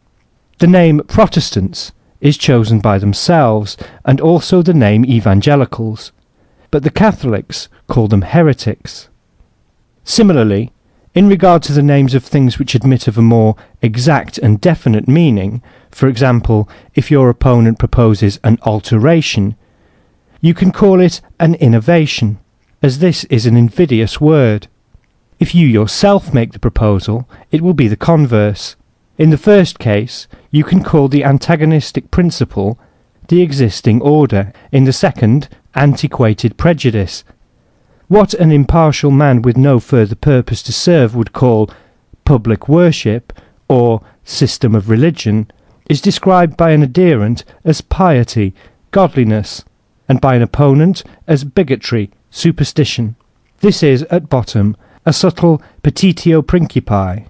The name Protestants is chosen by themselves, and also the name Evangelicals, but the Catholics call them heretics. Similarly, in regard to the names of things which admit of a more exact and definite meaning, for example, if your opponent proposes an alteration, you can call it an innovation, as this is an invidious word. If you yourself make the proposal, it will be the converse. In the first case, you can call the antagonistic principle the existing order, in the second, antiquated prejudice. What an impartial man with no further purpose to serve would call public worship, or system of religion, is described by an adherent as piety, godliness, and by an opponent as bigotry, superstition. This is, at bottom, a subtle petitio principii.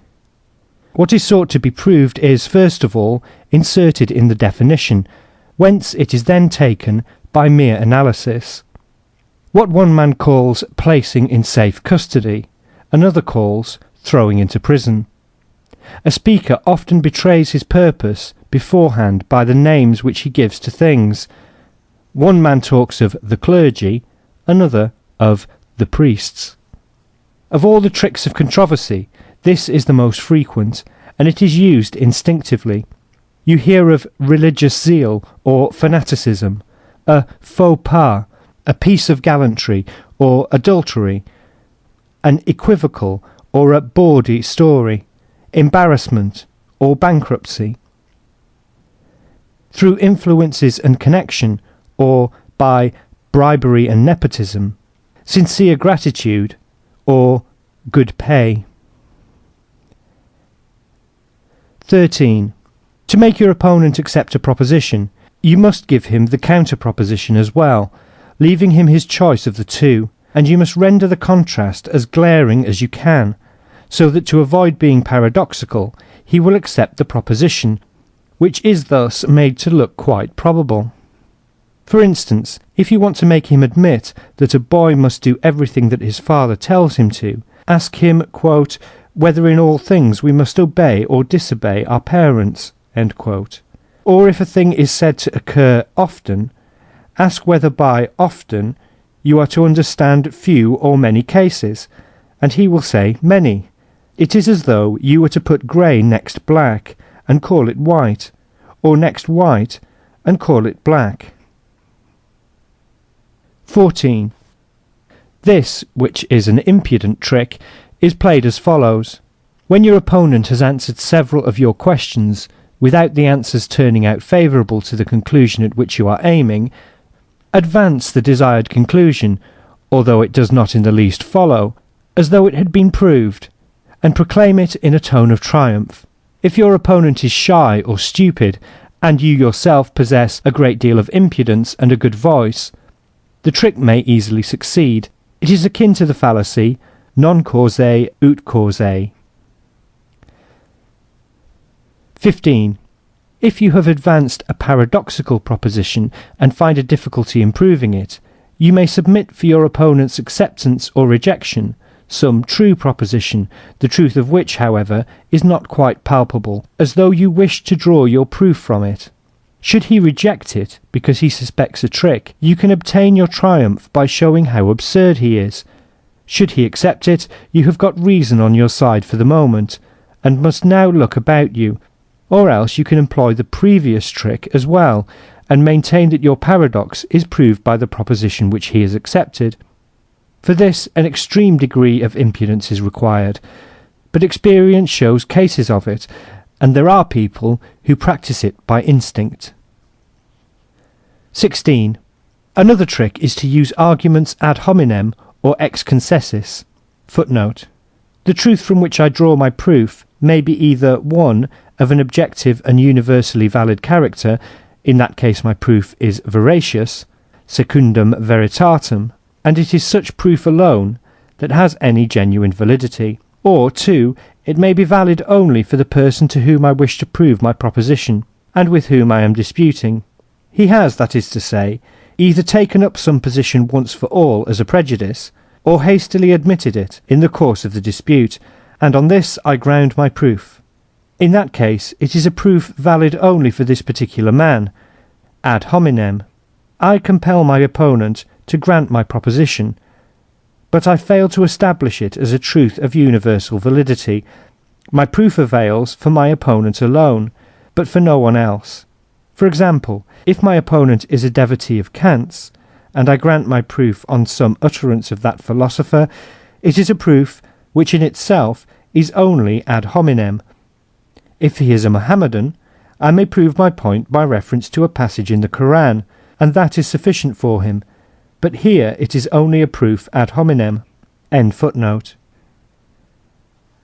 What is sought to be proved is, first of all, inserted in the definition, whence it is then taken by mere analysis. What one man calls placing in safe custody, another calls throwing into prison. A speaker often betrays his purpose beforehand by the names which he gives to things. One man talks of the clergy, another of the priests. Of all the tricks of controversy, this is the most frequent, and it is used instinctively. You hear of religious zeal or fanaticism, a faux pas, a piece of gallantry or adultery, an equivocal or a bawdy story, embarrassment or bankruptcy. Through influences and connection, or by bribery and nepotism, sincere gratitude, or good pay. 13. To make your opponent accept a proposition, you must give him the counter-proposition as well, leaving him his choice of the two, and you must render the contrast as glaring as you can, so that to avoid being paradoxical, he will accept the proposition, which is thus made to look quite probable. For instance, if you want to make him admit that a boy must do everything that his father tells him to, ask him, quote, whether in all things we must obey or disobey our parents, end quote. Or if a thing is said to occur often, ask whether by often you are to understand few or many cases, and he will say many. It is as though you were to put grey next black and call it white, or next white and call it black. 14. This, which is an impudent trick, is played as follows. When your opponent has answered several of your questions, without the answers turning out favourable to the conclusion at which you are aiming, advance the desired conclusion, although it does not in the least follow, as though it had been proved, and proclaim it in a tone of triumph. If your opponent is shy or stupid, and you yourself possess a great deal of impudence and a good voice, the trick may easily succeed. It is akin to the fallacy, non causae ut causae. 15. If you have advanced a paradoxical proposition and find a difficulty in proving it, you may submit for your opponent's acceptance or rejection some true proposition, the truth of which, however, is not quite palpable, as though you wished to draw your proof from it. Should he reject it because he suspects a trick, you can obtain your triumph by showing how absurd he is. Should he accept it, you have got reason on your side for the moment, and must now look about you, or else you can employ the previous trick as well, and maintain that your paradox is proved by the proposition which he has accepted. For this an extreme degree of impudence is required, but experience shows cases of it, and there are people who practice it by instinct. 16. Another trick is to use arguments ad hominem or ex concessis. Footnote. The truth from which I draw my proof may be either 1. Of an objective and universally valid character, in that case my proof is veracious, secundum veritatem, and it is such proof alone that has any genuine validity, or 2. It may be valid only for the person to whom I wish to prove my proposition, and with whom I am disputing. He has, that is to say, either taken up some position once for all as a prejudice, or hastily admitted it in the course of the dispute, and on this I ground my proof. In that case, it is a proof valid only for this particular man, ad hominem. I compel my opponent to grant my proposition, but I fail to establish it as a truth of universal validity. My proof avails for my opponent alone, but for no one else. For example, if my opponent is a devotee of Kant's, and I grant my proof on some utterance of that philosopher, it is a proof which in itself is only ad hominem. If he is a Mohammedan, I may prove my point by reference to a passage in the Quran, and that is sufficient for him, but here it is only a proof ad hominem. End footnote.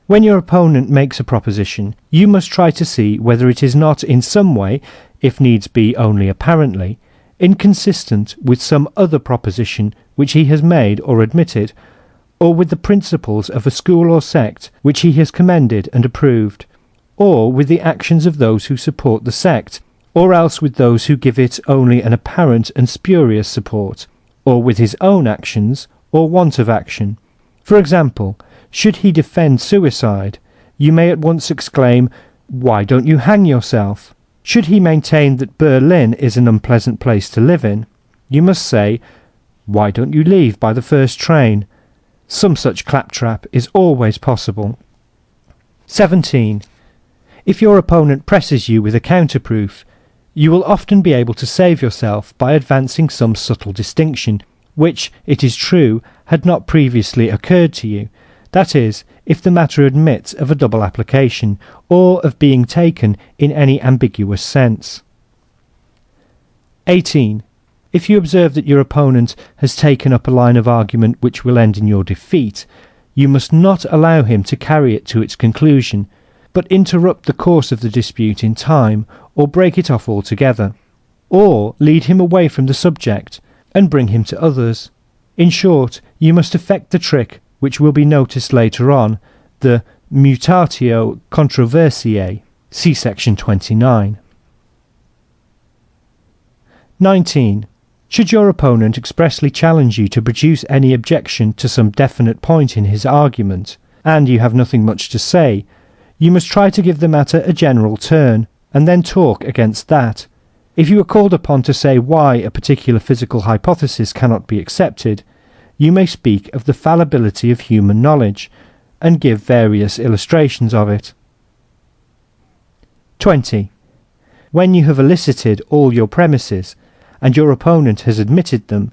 When your opponent makes a proposition, you must try to see whether it is not in some way, if needs be only apparently, inconsistent with some other proposition which he has made or admitted, or with the principles of a school or sect which he has commended and approved, or with the actions of those who support the sect, or else with those who give it only an apparent and spurious support, or with his own actions or want of action. For example, should he defend suicide, you may at once exclaim, "Why don't you hang yourself?" Should he maintain that Berlin is an unpleasant place to live in, you must say, "Why don't you leave by the first train?" Some such claptrap is always possible. 17. If your opponent presses you with a counterproof, you will often be able to save yourself by advancing some subtle distinction, which, it is true, had not previously occurred to you, that is, if the matter admits of a double application, or of being taken in any ambiguous sense. 18. If you observe that your opponent has taken up a line of argument which will end in your defeat, you must not allow him to carry it to its conclusion, but interrupt the course of the dispute in time, or break it off altogether, or lead him away from the subject, and bring him to others. In short, you must effect the trick which will be noticed later on, the mutatio controversiae. See section 29. 19. Should your opponent expressly challenge you to produce any objection to some definite point in his argument, and you have nothing much to say, you must try to give the matter a general turn, and then talk against that. If you are called upon to say why a particular physical hypothesis cannot be accepted, you may speak of the fallibility of human knowledge, and give various illustrations of it. 20. When you have elicited all your premises, and your opponent has admitted them,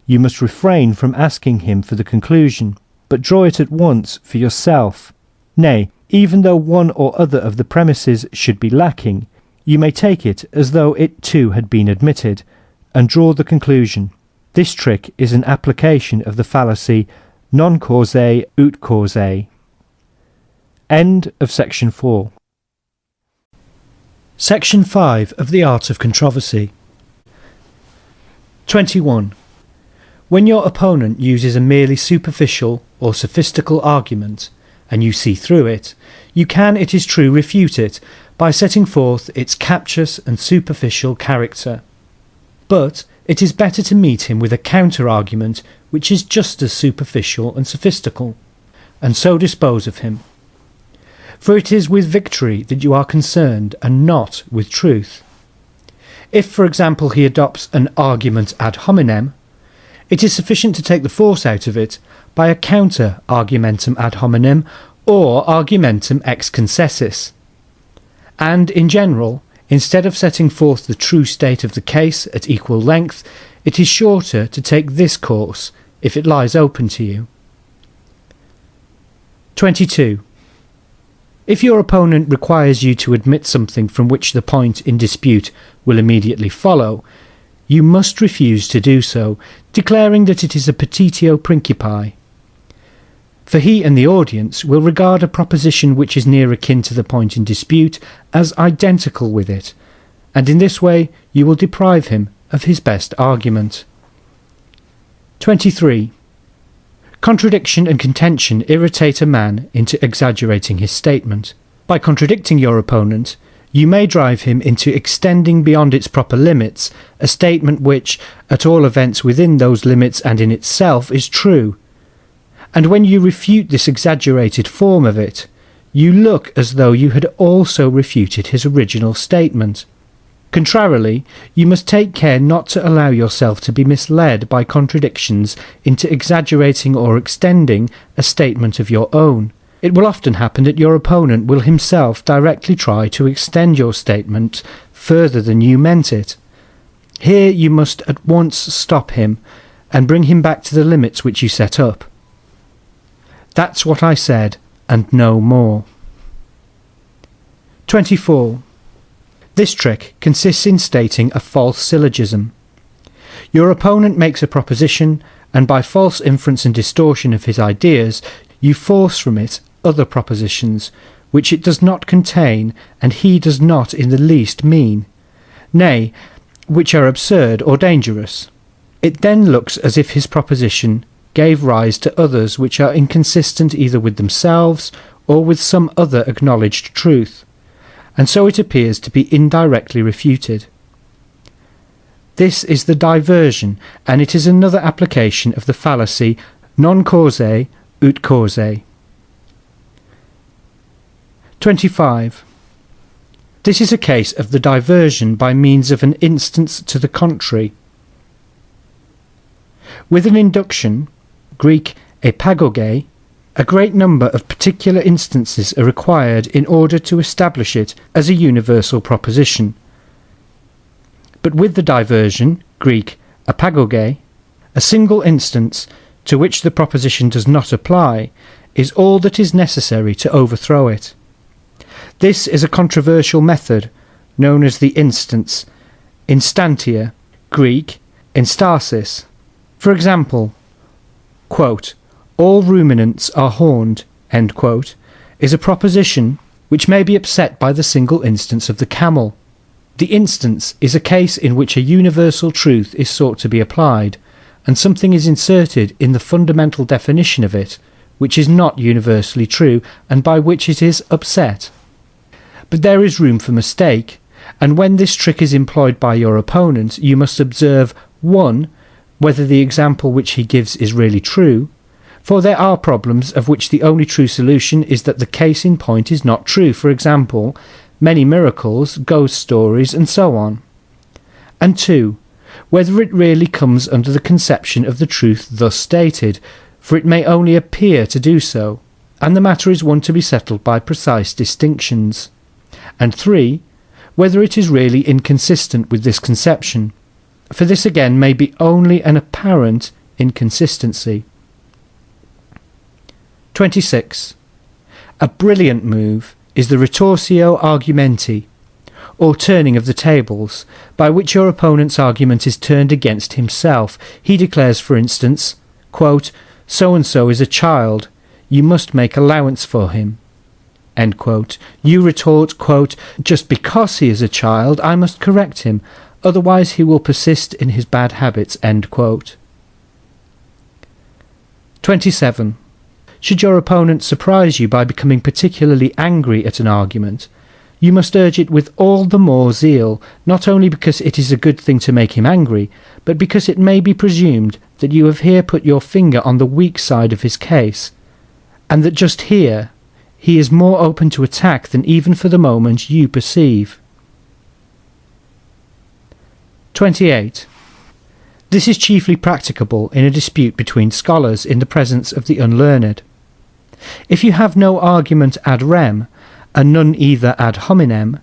you must refrain from asking him for the conclusion, but draw it at once for yourself. Nay, even though one or other of the premises should be lacking, you may take it as though it too had been admitted, and draw the conclusion. This trick is an application of the fallacy non causae ut causae. End of section 4. Section 5 of the Art of Controversy. 21. When your opponent uses a merely superficial or sophistical argument, and you see through it, you can, it is true, refute it by setting forth its captious and superficial character. But it is better to meet him with a counter-argument which is just as superficial and sophistical, and so dispose of him. For it is with victory that you are concerned, and not with truth. If, for example, he adopts an argument ad hominem, it is sufficient to take the force out of it by a counter-argumentum ad hominem or argumentum ex concessis. And, in general, instead of setting forth the true state of the case at equal length, it is shorter to take this course, if it lies open to you. 22. If your opponent requires you to admit something from which the point in dispute will immediately follow, you must refuse to do so, declaring that it is a petitio principii. For he and the audience will regard a proposition which is near akin to the point in dispute as identical with it, and in this way you will deprive him of his best argument. 23. Contradiction and contention irritate a man into exaggerating his statement. By contradicting your opponent, you may drive him into extending beyond its proper limits a statement which, at all events within those limits and in itself, is true. And when you refute this exaggerated form of it, you look as though you had also refuted his original statement. Contrarily, you must take care not to allow yourself to be misled by contradictions into exaggerating or extending a statement of your own. It will often happen that your opponent will himself directly try to extend your statement further than you meant it. Here you must at once stop him and bring him back to the limits which you set up. That's what I said, and no more. 24. This trick consists in stating a false syllogism. Your opponent makes a proposition, and by false inference and distortion of his ideas, you force from it other propositions, which it does not contain, and he does not in the least mean, nay, which are absurd or dangerous. It then looks as if his proposition gave rise to others which are inconsistent either with themselves or with some other acknowledged truth, and so it appears to be indirectly refuted. This is the diversion, and it is another application of the fallacy non causae ut causae. 25. This is a case of the diversion by means of an instance to the contrary. With an induction, Greek epagoge, a great number of particular instances are required in order to establish it as a universal proposition. But with the diversion, Greek apagoge, a single instance to which the proposition does not apply is all that is necessary to overthrow it. This is a controversial method known as the instance, instantia, Greek instasis. For example, quote, all ruminants are horned, end quote, is a proposition which may be upset by the single instance of the camel. The instance is a case in which a universal truth is sought to be applied, and something is inserted in the fundamental definition of it, which is not universally true, and by which it is upset. But there is room for mistake, and when this trick is employed by your opponent, you must observe 1. Whether the example which he gives is really true, for there are problems of which the only true solution is that the case in point is not true, for example, many miracles, ghost stories, and so on. And 2. Whether it really comes under the conception of the truth thus stated, for it may only appear to do so, and the matter is one to be settled by precise distinctions. And 3. Whether it is really inconsistent with this conception, for this again may be only an apparent inconsistency. 26. A brilliant move is the retorsio argumenti, or turning of the tables, by which your opponent's argument is turned against himself. He declares, for instance, quote, so-and-so is a child, you must make allowance for him. End quote. You retort, quote, just because he is a child, I must correct him, otherwise he will persist in his bad habits. End quote. 27. Should your opponent surprise you by becoming particularly angry at an argument, you must urge it with all the more zeal, not only because it is a good thing to make him angry, but because it may be presumed that you have here put your finger on the weak side of his case, and that just here he is more open to attack than even for the moment you perceive. 28. This is chiefly practicable in a dispute between scholars in the presence of the unlearned. If you have no argument ad rem, and none either ad hominem,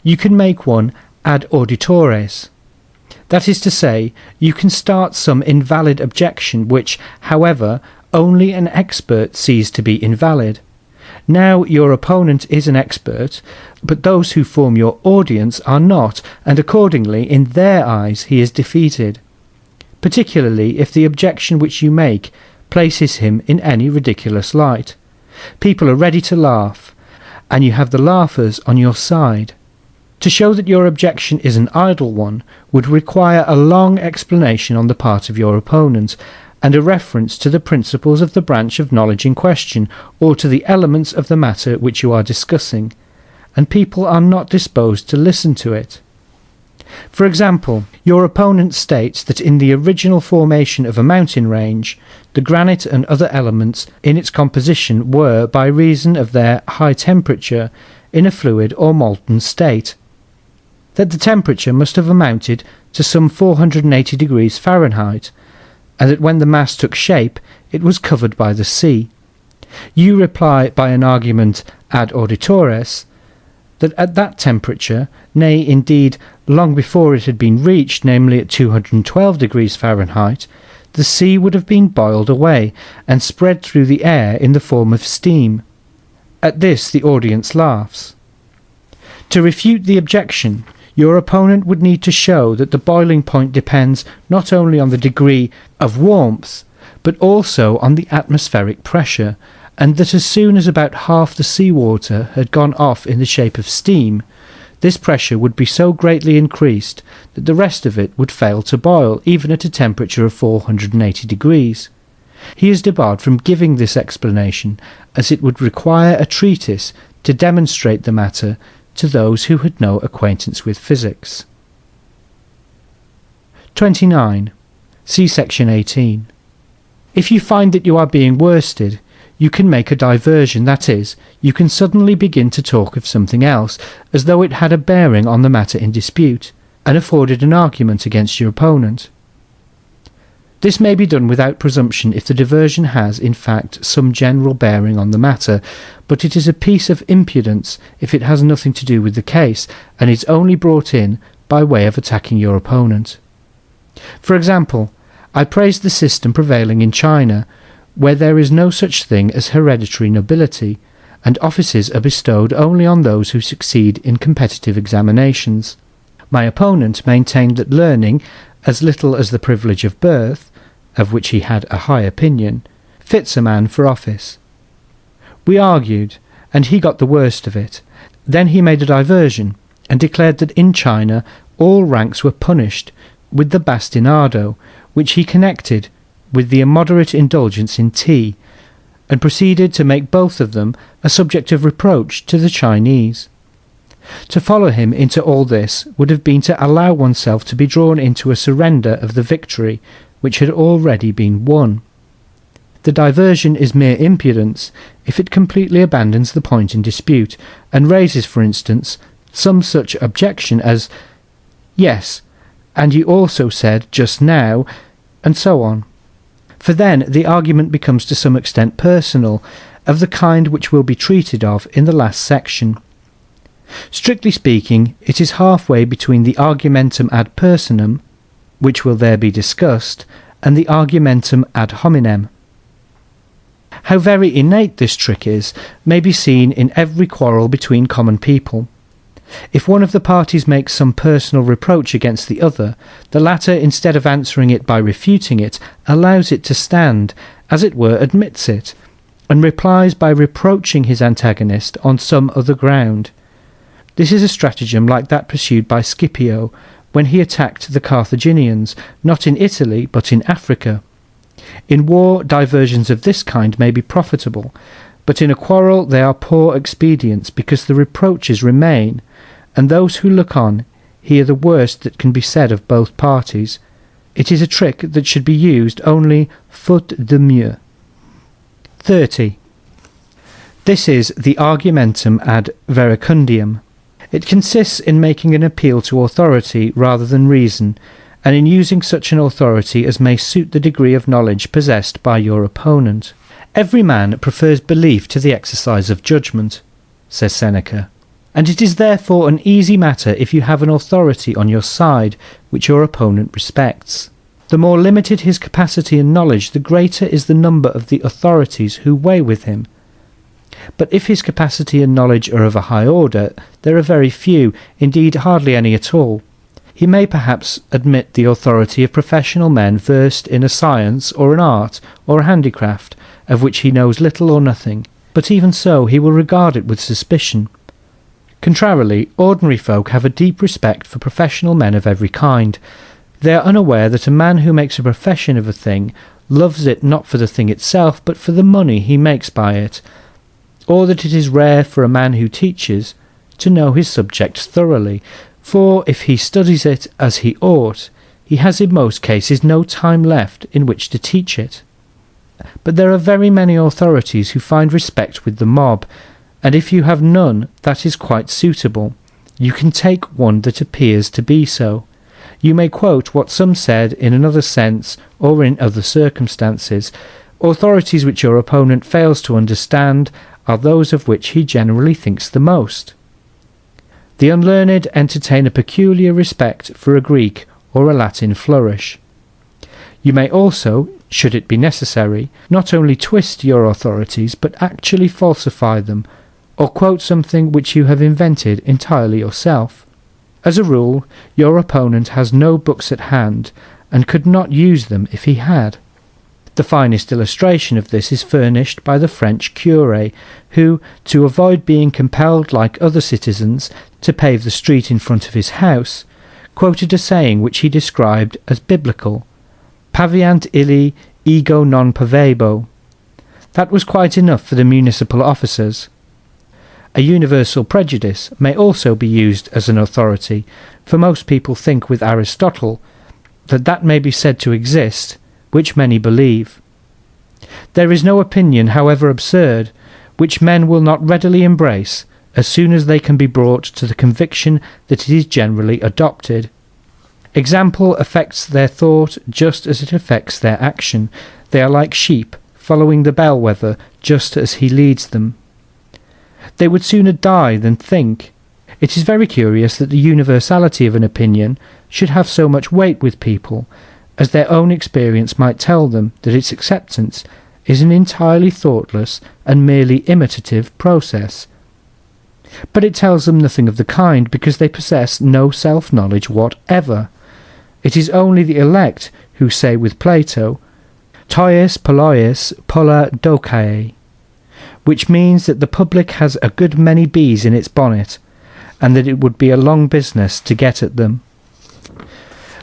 you can make one ad auditores. That is to say, you can start some invalid objection which, however, only an expert sees to be invalid. Now your opponent is an expert, but those who form your audience are not, and accordingly in their eyes he is defeated, particularly if the objection which you make places him in any ridiculous light. People are ready to laugh, and you have the laughers on your side. To show that your objection is an idle one would require a long explanation on the part of your opponent, and a reference to the principles of the branch of knowledge in question, or to the elements of the matter which you are discussing, and people are not disposed to listen to it. For example, your opponent states that in the original formation of a mountain range, the granite and other elements in its composition were, by reason of their high temperature, in a fluid or molten state, that the temperature must have amounted to some 480 degrees Fahrenheit, and that when the mass took shape it was covered by the sea. You reply by an argument ad auditores that at that temperature, nay indeed long before it had been reached, namely at 212 degrees Fahrenheit, the sea would have been boiled away and spread through the air in the form of steam. At this the audience laughs. To refute the objection, your opponent would need to show that the boiling point depends not only on the degree of warmth, but also on the atmospheric pressure, and that as soon as about half the seawater had gone off in the shape of steam, this pressure would be so greatly increased that the rest of it would fail to boil, even at a temperature of 480 degrees. He is debarred from giving this explanation, as it would require a treatise to demonstrate the matter to those who had no acquaintance with physics. 29. See section 18. If you find that you are being worsted, you can make a diversion, that is, you can suddenly begin to talk of something else, as though it had a bearing on the matter in dispute, and afforded an argument against your opponent. This may be done without presumption if the diversion has, in fact, some general bearing on the matter, but it is a piece of impudence if it has nothing to do with the case, and is only brought in by way of attacking your opponent. For example, I praised the system prevailing in China, where there is no such thing as hereditary nobility, and offices are bestowed only on those who succeed in competitive examinations. My opponent maintained that learning, as little as the privilege of birth, of which he had a high opinion, fits a man for office. We argued, and he got the worst of it. Then he made a diversion, and declared that in China all ranks were punished with the bastinado, which he connected with the immoderate indulgence in tea, and proceeded to make both of them a subject of reproach to the Chinese. To follow him into all this would have been to allow oneself to be drawn into a surrender of the victory which had already been won. The diversion is mere impudence if it completely abandons the point in dispute, and raises, for instance, some such objection as, "Yes, and you also said just now," and so on. For then the argument becomes to some extent personal, of the kind which will be treated of in the last section. Strictly speaking, it is halfway between the argumentum ad personam, which will there be discussed, and the argumentum ad hominem. How very innate this trick is may be seen in every quarrel between common people. If one of the parties makes some personal reproach against the other, the latter, instead of answering it by refuting it, allows it to stand, as it were admits it, and replies by reproaching his antagonist on some other ground. This is a stratagem like that pursued by Scipio when he attacked the Carthaginians, not in Italy but in Africa. In war, diversions of this kind may be profitable, but in a quarrel they are poor expedients, because the reproaches remain, and those who look on hear the worst that can be said of both parties. It is a trick that should be used only faute de mieux. 30. This is the argumentum ad verecundiam. It consists in making an appeal to authority rather than reason, and in using such an authority as may suit the degree of knowledge possessed by your opponent. Every man prefers belief to the exercise of judgment, says Seneca, and it is therefore an easy matter if you have an authority on your side which your opponent respects. The more limited his capacity and knowledge, the greater is the number of the authorities who weigh with him. But if his capacity and knowledge are of a high order, there are very few, indeed hardly any at all. He may perhaps admit the authority of professional men versed in a science or an art or a handicraft of which he knows little or nothing, but even so he will regard it with suspicion. Contrarily, ordinary folk have a deep respect for professional men of every kind. They are unaware that a man who makes a profession of a thing loves it not for the thing itself, but for the money he makes by it, or that it is rare for a man who teaches to know his subject thoroughly, for if he studies it as he ought, he has in most cases no time left in which to teach it. But there are very many authorities who find respect with the mob, and if you have none, that is quite suitable. You can take one that appears to be so. You may quote what some said in another sense or in other circumstances. Authorities which your opponent fails to understand are those of which he generally thinks the most. The unlearned entertain a peculiar respect for a Greek or a Latin flourish. You may also, should it be necessary, not only twist your authorities, but actually falsify them, or quote something which you have invented entirely yourself. As a rule, your opponent has no books at hand, and could not use them if he had. The finest illustration of this is furnished by the French curé, who, to avoid being compelled like other citizens to pave the street in front of his house, quoted a saying which he described as biblical, "Paviant illi ego non pavebo." That was quite enough for the municipal officers. A universal prejudice may also be used as an authority, for most people think with Aristotle that may be said to exist, which many believe. There is no opinion, however absurd, which men will not readily embrace as soon as they can be brought to the conviction that it is generally adopted. Example affects their thought just as it affects their action. They are like sheep, following the bellwether just as he leads them. They would sooner die than think. It is very curious that the universality of an opinion should have so much weight with people, as their own experience might tell them that its acceptance is an entirely thoughtless and merely imitative process. But it tells them nothing of the kind, because they possess no self-knowledge whatever. It is only the elect who say with Plato, tois polois pola dokae, which means that the public has a good many bees in its bonnet, and that it would be a long business to get at them.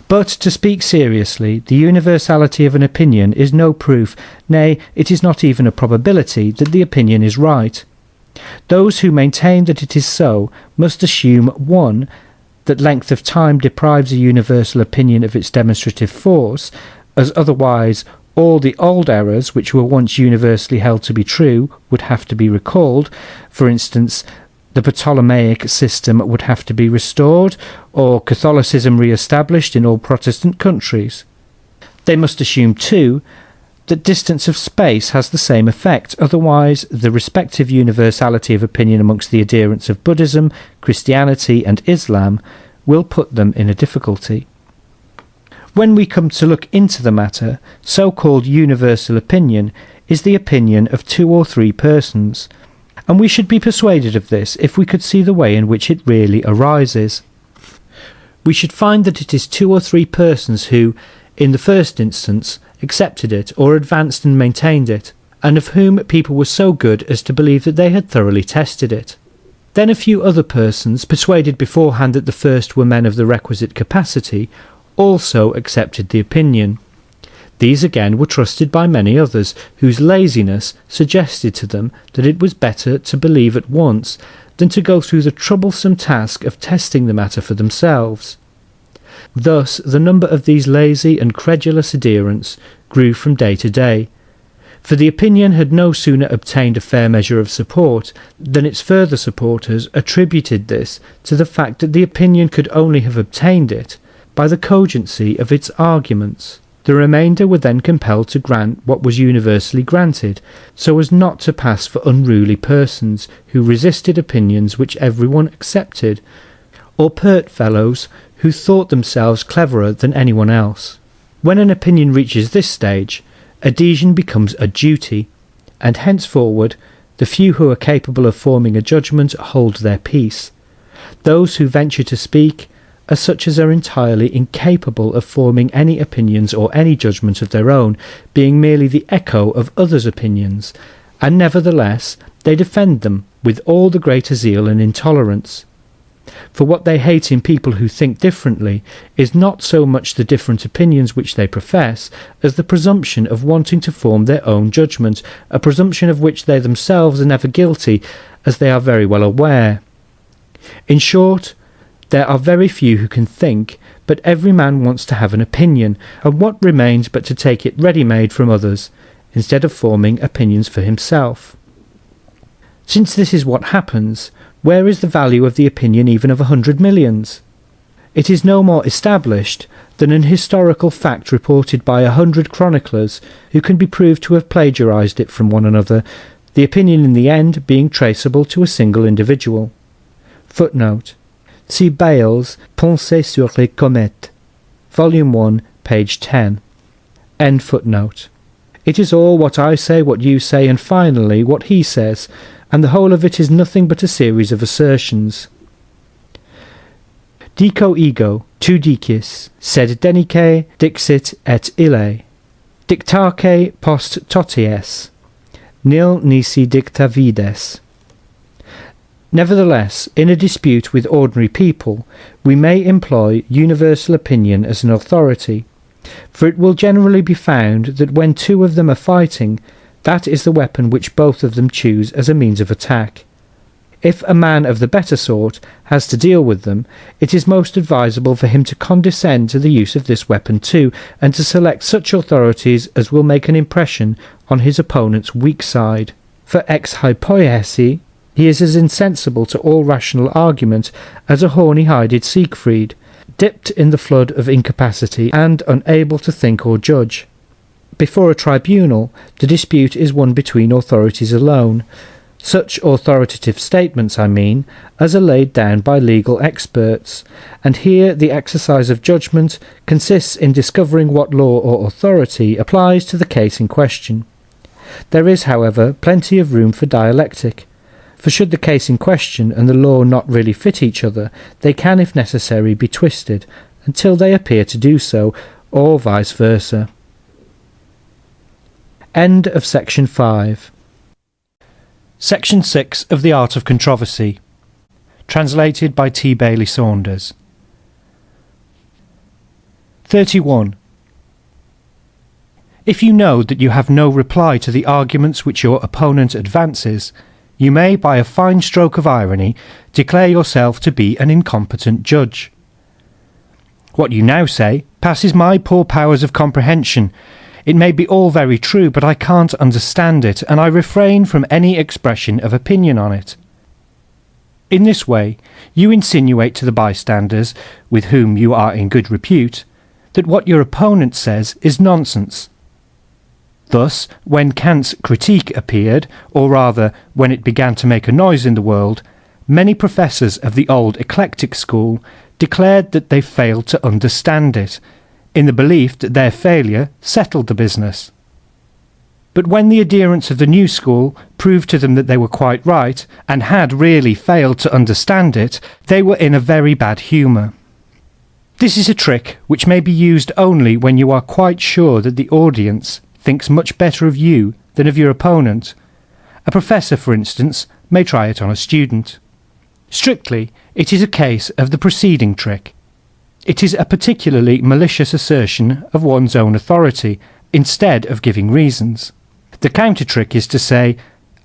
But, to speak seriously, the universality of an opinion is no proof, nay, it is not even a probability, that the opinion is right. Those who maintain that it is so must assume 1. That length of time deprives a universal opinion of its demonstrative force, as otherwise all the old errors which were once universally held to be true would have to be recalled. For instance, the Ptolemaic system would have to be restored, or Catholicism re-established in all Protestant countries. They must assume, 2, that distance of space has the same effect, otherwise the respective universality of opinion amongst the adherents of Buddhism, Christianity and Islam will put them in a difficulty. When we come to look into the matter, so-called universal opinion is the opinion of 2 or 3 persons, and we should be persuaded of this if we could see the way in which it really arises. We should find that it is 2 or 3 persons who, in the first instance, accepted it or advanced and maintained it, and of whom people were so good as to believe that they had thoroughly tested it. Then a few other persons, persuaded beforehand that the first were men of the requisite capacity, also accepted the opinion. These again were trusted by many others, whose laziness suggested to them that it was better to believe at once than to go through the troublesome task of testing the matter for themselves. Thus the number of these lazy and credulous adherents grew from day to day, for the opinion had no sooner obtained a fair measure of support than its further supporters attributed this to the fact that the opinion could only have obtained it by the cogency of its arguments. The remainder were then compelled to grant what was universally granted, so as not to pass for unruly persons who resisted opinions which everyone accepted, or pert fellows who thought themselves cleverer than anyone else. When an opinion reaches this stage, adhesion becomes a duty, and henceforward the few who are capable of forming a judgment hold their peace. Those who venture to speak are such as are entirely incapable of forming any opinions or any judgment of their own, being merely the echo of others' opinions, and nevertheless they defend them with all the greater zeal and intolerance. For what they hate in people who think differently is not so much the different opinions which they profess, as the presumption of wanting to form their own judgment, a presumption of which they themselves are never guilty, as they are very well aware. In short, there are very few who can think, but every man wants to have an opinion, and what remains but to take it ready-made from others, instead of forming opinions for himself? Since this is what happens, where is the value of the opinion even of 100 millions? It is no more established than an historical fact reported by 100 chroniclers who can be proved to have plagiarized it from one another, the opinion in the end being traceable to a single individual. Footnote. See Bayle's Pensées sur les comètes, Volume 1, page 10. End footnote. It is all what I say, what you say, and finally what he says, and the whole of it is nothing but a series of assertions. Dico ego, tu dicis, sed denique dixit et ille. Dictaque post toties, nil nisi dicta vides. Nevertheless, in a dispute with ordinary people, we may employ universal opinion as an authority, for it will generally be found that when two of them are fighting, that is the weapon which both of them choose as a means of attack. If a man of the better sort has to deal with them, it is most advisable for him to condescend to the use of this weapon too, and to select such authorities as will make an impression on his opponent's weak side. For ex hypoiesi, he is as insensible to all rational argument as a horny-hided Siegfried, dipped in the flood of incapacity and unable to think or judge. Before a tribunal, the dispute is one between authorities alone. Such authoritative statements, I mean, as are laid down by legal experts, and here the exercise of judgment consists in discovering what law or authority applies to the case in question. There is, however, plenty of room for dialectic, for should the case in question and the law not really fit each other, they can, if necessary, be twisted, until they appear to do so, or vice versa. End of section 5. Section 6 of The Art of Controversy. Translated by T. Bailey Saunders. 31. If you know that you have no reply to the arguments which your opponent advances, you may, by a fine stroke of irony, declare yourself to be an incompetent judge. What you now say passes my poor powers of comprehension. It may be all very true, but I can't understand it, and I refrain from any expression of opinion on it. In this way, you insinuate to the bystanders, with whom you are in good repute, that what your opponent says is nonsense. Thus, when Kant's Critique appeared, or rather, when it began to make a noise in the world, many professors of the old eclectic school declared that they failed to understand it, in the belief that their failure settled the business. But when the adherents of the new school proved to them that they were quite right, and had really failed to understand it, they were in a very bad humour. This is a trick which may be used only when you are quite sure that the audience thinks much better of you than of your opponent. A professor, for instance, may try it on a student. Strictly, it is a case of the preceding trick. It is a particularly malicious assertion of one's own authority, instead of giving reasons. The counter-trick is to say,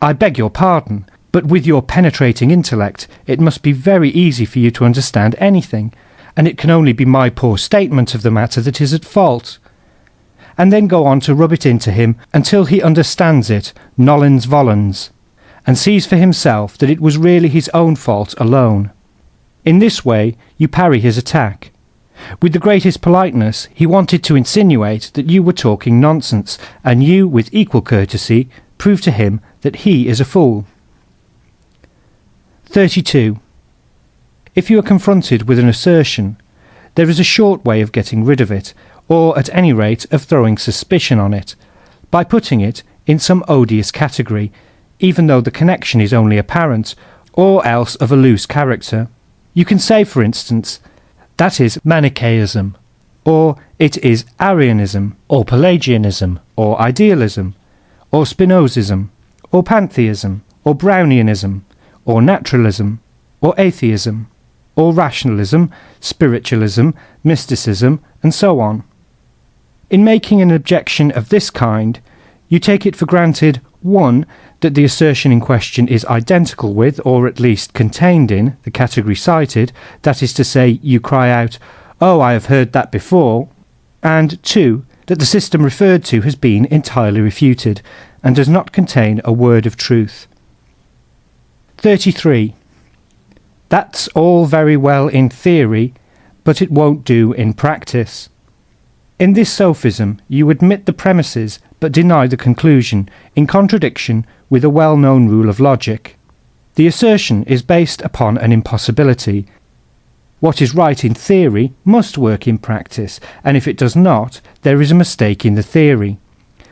"I beg your pardon, but with your penetrating intellect, it must be very easy for you to understand anything, and it can only be my poor statement of the matter that is at fault," and then go on to rub it into him until he understands it nolens volens, and sees for himself that it was really his own fault alone. In this way you parry his attack. With the greatest politeness he wanted to insinuate that you were talking nonsense, and you, with equal courtesy, prove to him that he is a fool. 32. If you are confronted with an assertion, there is a short way of getting rid of it, or at any rate of throwing suspicion on it, by putting it in some odious category, even though the connection is only apparent, or else of a loose character. You can say, for instance, "That is Manichaeism," or "It is Arianism," or Pelagianism, or Idealism, or Spinozism, or Pantheism, or Brownianism, or Naturalism, or Atheism, or Rationalism, Spiritualism, Mysticism, and so on. In making an objection of this kind, you take it for granted, 1. That the assertion in question is identical with, or at least contained in, the category cited, that is to say, you cry out, "Oh, I have heard that before," and 2. That the system referred to has been entirely refuted, and does not contain a word of truth. 33. That's all very well in theory, but it won't do in practice. In this sophism you admit the premises but deny the conclusion, in contradiction with a well-known rule of logic. The assertion is based upon an impossibility. What is right in theory must work in practice, and if it does not, there is a mistake in the theory.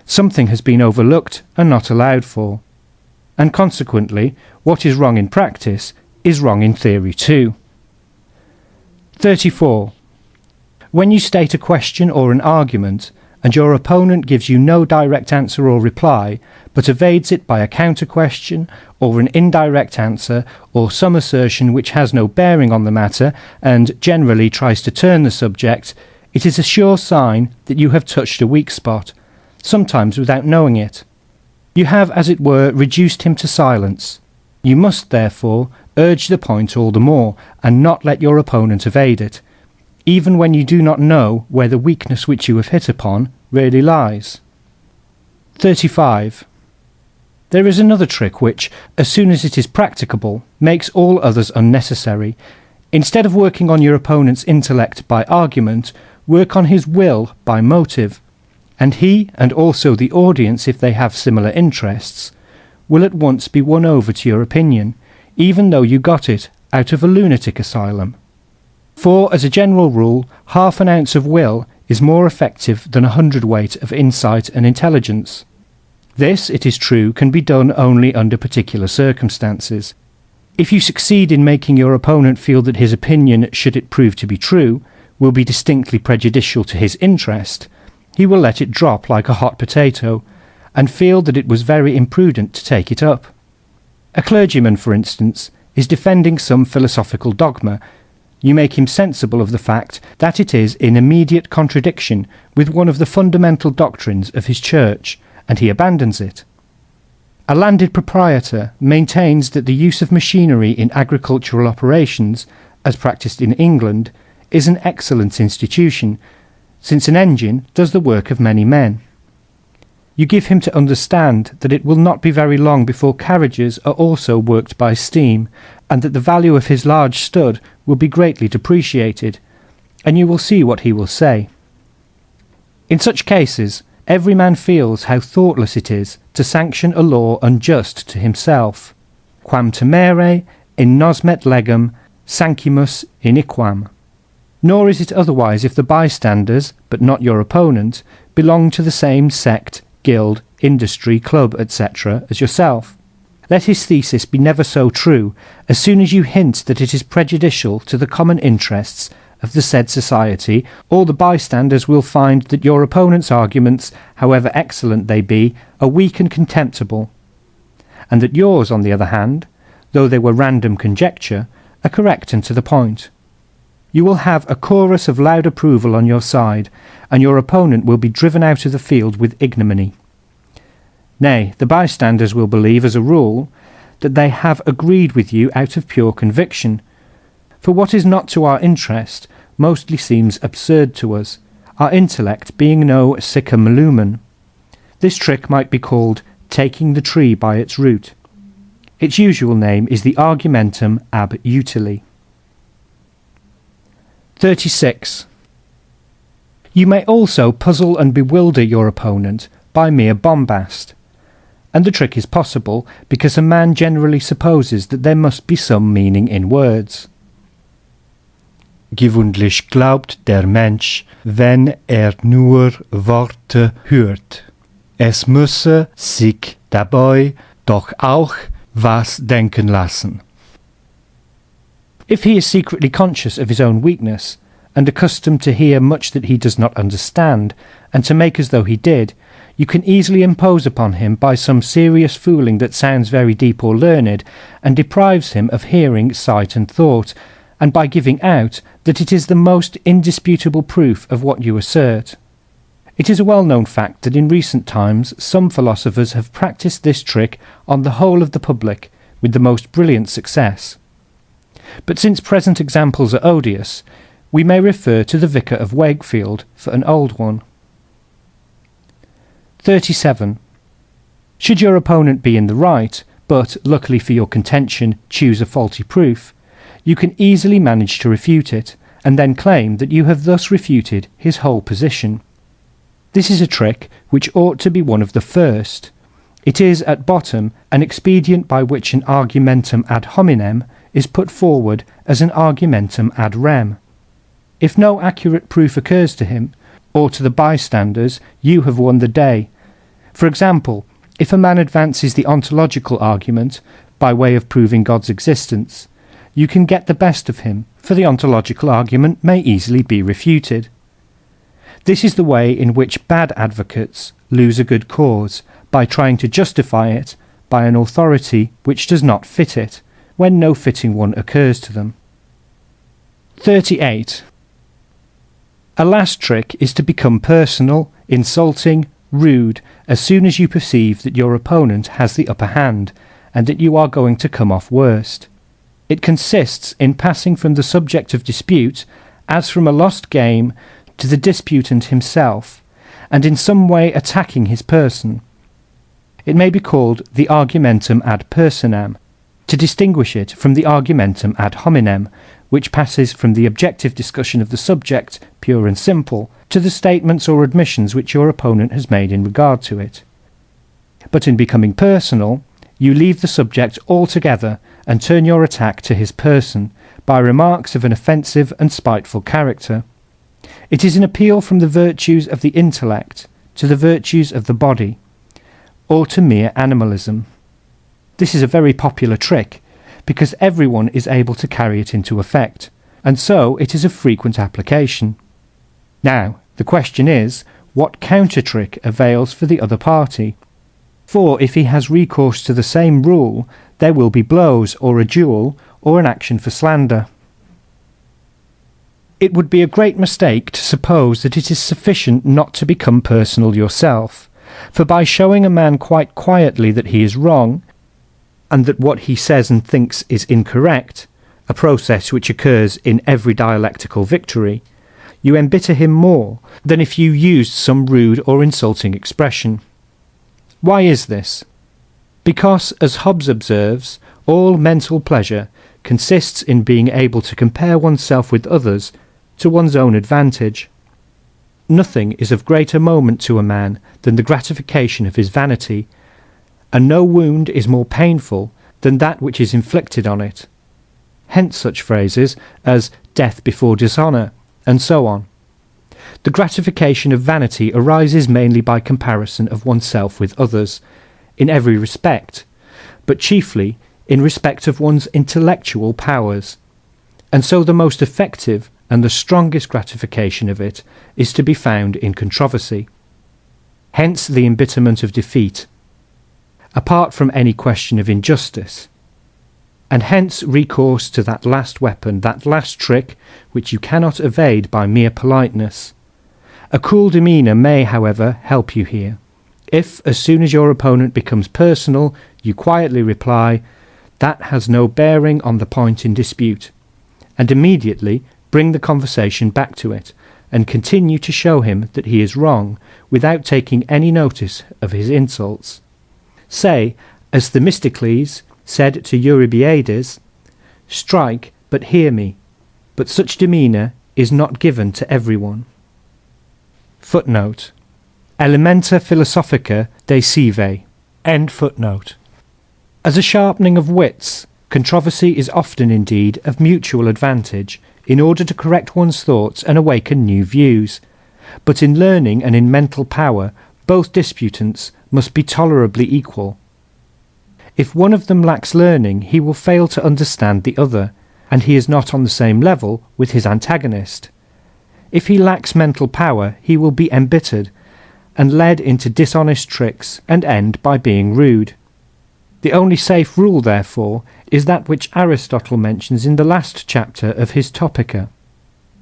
Something has been overlooked and not allowed for. And consequently, what is wrong in practice is wrong in theory too. 34. When you state a question or an argument, and your opponent gives you no direct answer or reply, but evades it by a counter-question, or an indirect answer, or some assertion which has no bearing on the matter, and generally tries to turn the subject, it is a sure sign that you have touched a weak spot, sometimes without knowing it. You have, as it were, reduced him to silence. You must, therefore, urge the point all the more, and not let your opponent evade it, even when you do not know where the weakness which you have hit upon really lies. 35. There is another trick which, as soon as it is practicable, makes all others unnecessary. Instead of working on your opponent's intellect by argument, work on his will by motive, and he, and also the audience if they have similar interests, will at once be won over to your opinion, even though you got it out of a lunatic asylum. For, as a general rule, half an ounce of will is more effective than 100 weight of insight and intelligence. This, it is true, can be done only under particular circumstances. If you succeed in making your opponent feel that his opinion, should it prove to be true, will be distinctly prejudicial to his interest, he will let it drop like a hot potato, and feel that it was very imprudent to take it up. A clergyman, for instance, is defending some philosophical dogma. You make him sensible of the fact that it is in immediate contradiction with one of the fundamental doctrines of his church, and he abandons it. A landed proprietor maintains that the use of machinery in agricultural operations, as practiced in England, is an excellent institution, since an engine does the work of many men. You give him to understand that it will not be very long before carriages are also worked by steam, and that the value of his large stud will be greatly depreciated, and you will see what he will say. In such cases, every man feels how thoughtless it is to sanction a law unjust to himself. Quam temere in nosmet legum sancimus iniquam. Nor is it otherwise if the bystanders, but not your opponent, belong to the same sect, guild, industry, club, etc. as yourself. Let his thesis be never so true, as soon as you hint that it is prejudicial to the common interests of the said society, all the bystanders will find that your opponent's arguments, however excellent they be, are weak and contemptible, and that yours, on the other hand, though they were random conjecture, are correct and to the point. You will have a chorus of loud approval on your side, and your opponent will be driven out of the field with ignominy. Nay, the bystanders will believe, as a rule, that they have agreed with you out of pure conviction, for what is not to our interest mostly seems absurd to us, our intellect being no siccum lumen. This trick might be called taking the tree by its root. Its usual name is the argumentum ab utile. 36. You may also puzzle and bewilder your opponent by mere bombast, and the trick is possible because a man generally supposes that there must be some meaning in words. Gewöhnlich glaubt der Mensch, wenn nur Worte hört. Es müsse sich dabei doch auch was denken lassen. If he is secretly conscious of his own weakness, and accustomed to hear much that he does not understand, and to make as though he did, you can easily impose upon him by some serious fooling that sounds very deep or learned, and deprives him of hearing, sight, and thought, and by giving out that it is the most indisputable proof of what you assert. It is a well-known fact that in recent times some philosophers have practised this trick on the whole of the public with the most brilliant success. But since present examples are odious, we may refer to the Vicar of Wakefield for an old one. 37. Should your opponent be in the right, but, luckily for your contention, choose a faulty proof, you can easily manage to refute it, and then claim that you have thus refuted his whole position. This is a trick which ought to be one of the first. It is, at bottom, an expedient by which an argumentum ad hominem is put forward as an argumentum ad rem. If no accurate proof occurs to him, or to the bystanders, you have won the day. For example, if a man advances the ontological argument, by way of proving God's existence, you can get the best of him, for the ontological argument may easily be refuted. This is the way in which bad advocates lose a good cause, by trying to justify it by an authority which does not fit it, when no fitting one occurs to them. 38. A last trick is to become personal, insulting, rude, as soon as you perceive that your opponent has the upper hand, and that you are going to come off worst. It consists in passing from the subject of dispute, as from a lost game, to the disputant himself, and in some way attacking his person. It may be called the argumentum ad personam, to distinguish it from the argumentum ad hominem, which passes from the objective discussion of the subject, pure and simple, to the statements or admissions which your opponent has made in regard to it. But in becoming personal, you leave the subject altogether and turn your attack to his person, by remarks of an offensive and spiteful character. It is an appeal from the virtues of the intellect to the virtues of the body, or to mere animalism. This is a very popular trick, because everyone is able to carry it into effect, and so it is of frequent application. Now, the question is, what counter-trick avails for the other party? For if he has recourse to the same rule, there will be blows, or a duel, or an action for slander. It would be a great mistake to suppose that it is sufficient not to become personal yourself, for by showing a man quite quietly that he is wrong, and that what he says and thinks is incorrect, a process which occurs in every dialectical victory, you embitter him more than if you used some rude or insulting expression. Why is this? Because, as Hobbes observes, all mental pleasure consists in being able to compare oneself with others to one's own advantage. Nothing is of greater moment to a man than the gratification of his vanity, and no wound is more painful than that which is inflicted on it. Hence such phrases as death before dishonour, and so on. The gratification of vanity arises mainly by comparison of oneself with others, in every respect, but chiefly in respect of one's intellectual powers, and so the most effective and the strongest gratification of it is to be found in controversy. Hence the embitterment of defeat, apart from any question of injustice. and hence recourse to that last weapon, that last trick, which you cannot evade by mere politeness. A cool demeanour may, however, help you here. If, as soon as your opponent becomes personal, you quietly reply, "That has no bearing on the point in dispute," and immediately bring the conversation back to it, and continue to show him that he is wrong, without taking any notice of his insults. Say, as Themistocles said to Eurybiades, "Strike, but hear me," but such demeanour is not given to everyone. Footnote: Elementa philosophica de sive. End footnote. As a sharpening of wits, controversy is often indeed of mutual advantage, in order to correct one's thoughts and awaken new views. But in learning and in mental power, both disputants must be tolerably equal. If one of them lacks learning, he will fail to understand the other, and he is not on the same level with his antagonist. If he lacks mental power, he will be embittered, and led into dishonest tricks, and end by being rude. The only safe rule, therefore, is that which Aristotle mentions in the last chapter of his Topica: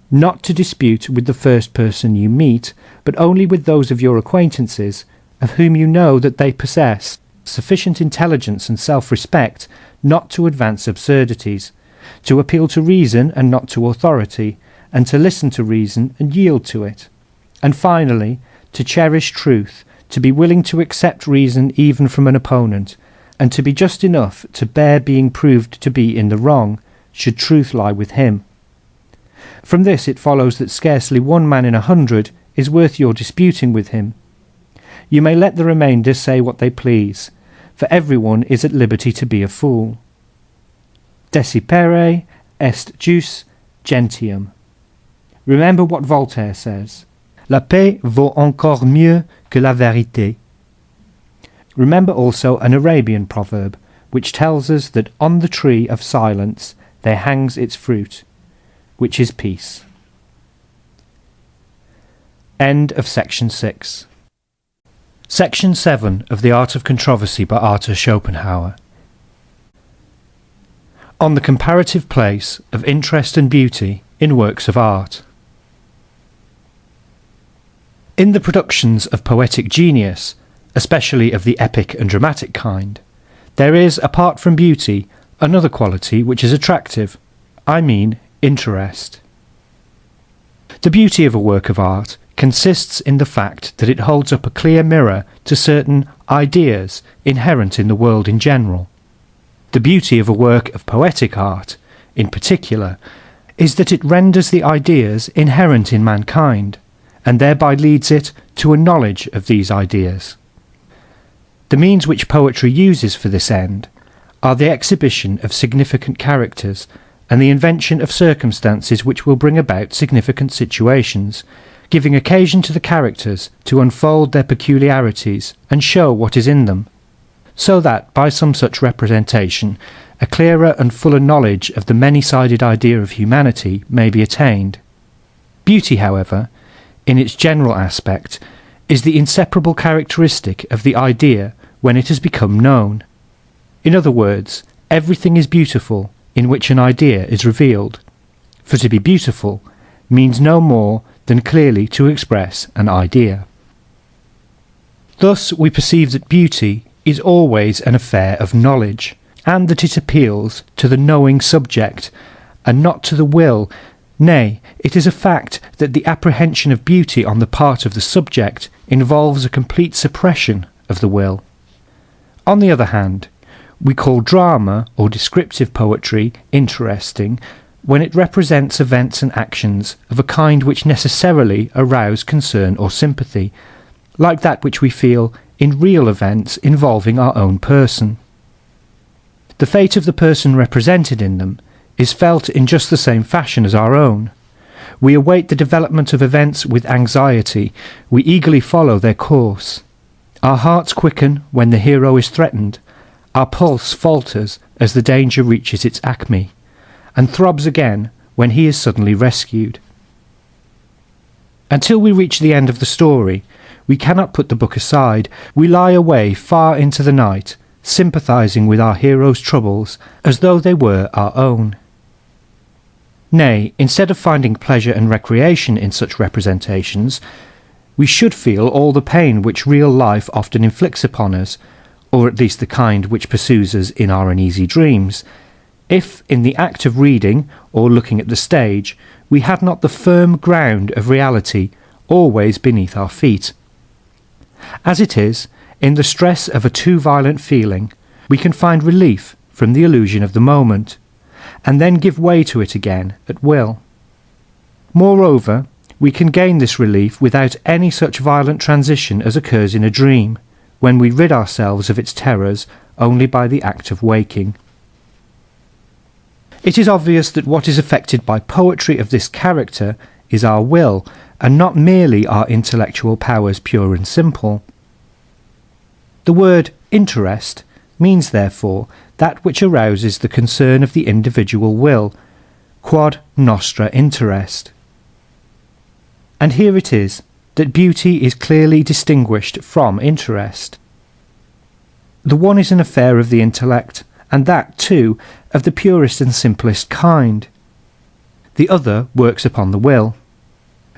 not to dispute with the first person you meet, but only with those of your acquaintances, of whom you know that they possess sufficient intelligence and self-respect not to advance absurdities, to appeal to reason and not to authority, and to listen to reason and yield to it, and finally, to cherish truth, to be willing to accept reason even from an opponent, and to be just enough to bear being proved to be in the wrong, should truth lie with him. From this it follows that scarcely one man in 100 is worth your disputing with him. You may let the remainder say what they please, for everyone is at liberty to be a fool. Desipere est jus gentium. Remember what Voltaire says: La paix vaut encore mieux que la vérité. Remember also an Arabian proverb, which tells us that on the tree of silence there hangs its fruit, which is peace. End of section 6. Section 7 of The Art of Controversy by Arthur Schopenhauer. On the comparative place of interest and beauty in works of art. In the productions of poetic genius, especially of the epic and dramatic kind, there is, apart from beauty, another quality which is attractive. I mean interest. The beauty of a work of art consists in the fact that it holds up a clear mirror to certain ideas inherent in the world in general. The beauty of a work of poetic art, in particular, is that it renders the ideas inherent in mankind, and thereby leads it to a knowledge of these ideas. The means which poetry uses for this end are the exhibition of significant characters and the invention of circumstances which will bring about significant situations, giving occasion to the characters to unfold their peculiarities and show what is in them, so that by some such representation a clearer and fuller knowledge of the many-sided idea of humanity may be attained. Beauty, however, in its general aspect, is the inseparable characteristic of the idea when it has become known. In other words, everything is beautiful in which an idea is revealed, for to be beautiful means no more than clearly to express an idea. Thus we perceive that beauty is always an affair of knowledge, and that it appeals to the knowing subject, and not to the will. Nay, it is a fact that the apprehension of beauty on the part of the subject involves a complete suppression of the will. On the other hand, we call drama or descriptive poetry interesting when it represents events and actions of a kind which necessarily arouse concern or sympathy, like that which we feel in real events involving our own person. The fate of the person represented in them is felt in just the same fashion as our own. We await the development of events with anxiety. We eagerly follow their course. Our hearts quicken when the hero is threatened. Our pulse falters as the danger reaches its acme, and throbs again when he is suddenly rescued. Until we reach the end of the story, we cannot put the book aside. We lie away far into the night, sympathising with our hero's troubles as though they were our own. Nay, instead of finding pleasure and recreation in such representations, we should feel all the pain which real life often inflicts upon us, or at least the kind which pursues us in our uneasy dreams, if, in the act of reading or looking at the stage, we had not the firm ground of reality always beneath our feet. As it is, in the stress of a too violent feeling, we can find relief from the illusion of the moment, and then give way to it again at will. Moreover, we can gain this relief without any such violent transition as occurs in a dream, when we rid ourselves of its terrors only by the act of waking. It is obvious that what is affected by poetry of this character is our will, and not merely our intellectual powers pure and simple. The word interest means, therefore, that which arouses the concern of the individual will, quod nostra interest. And here it is that beauty is clearly distinguished from interest. The one is an affair of the intellect, and that, too, of the purest and simplest kind. The other works upon the will.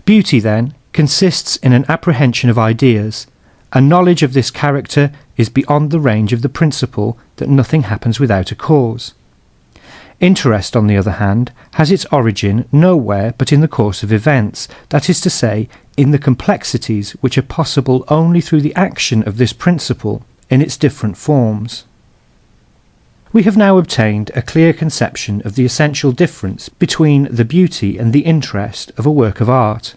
Beauty, then, consists in an apprehension of ideas, and knowledge of this character is beyond the range of the principle that nothing happens without a cause. Interest, on the other hand, has its origin nowhere but in the course of events, that is to say, in the complexities which are possible only through the action of this principle in its different forms. We have now obtained a clear conception of the essential difference between the beauty and the interest of a work of art.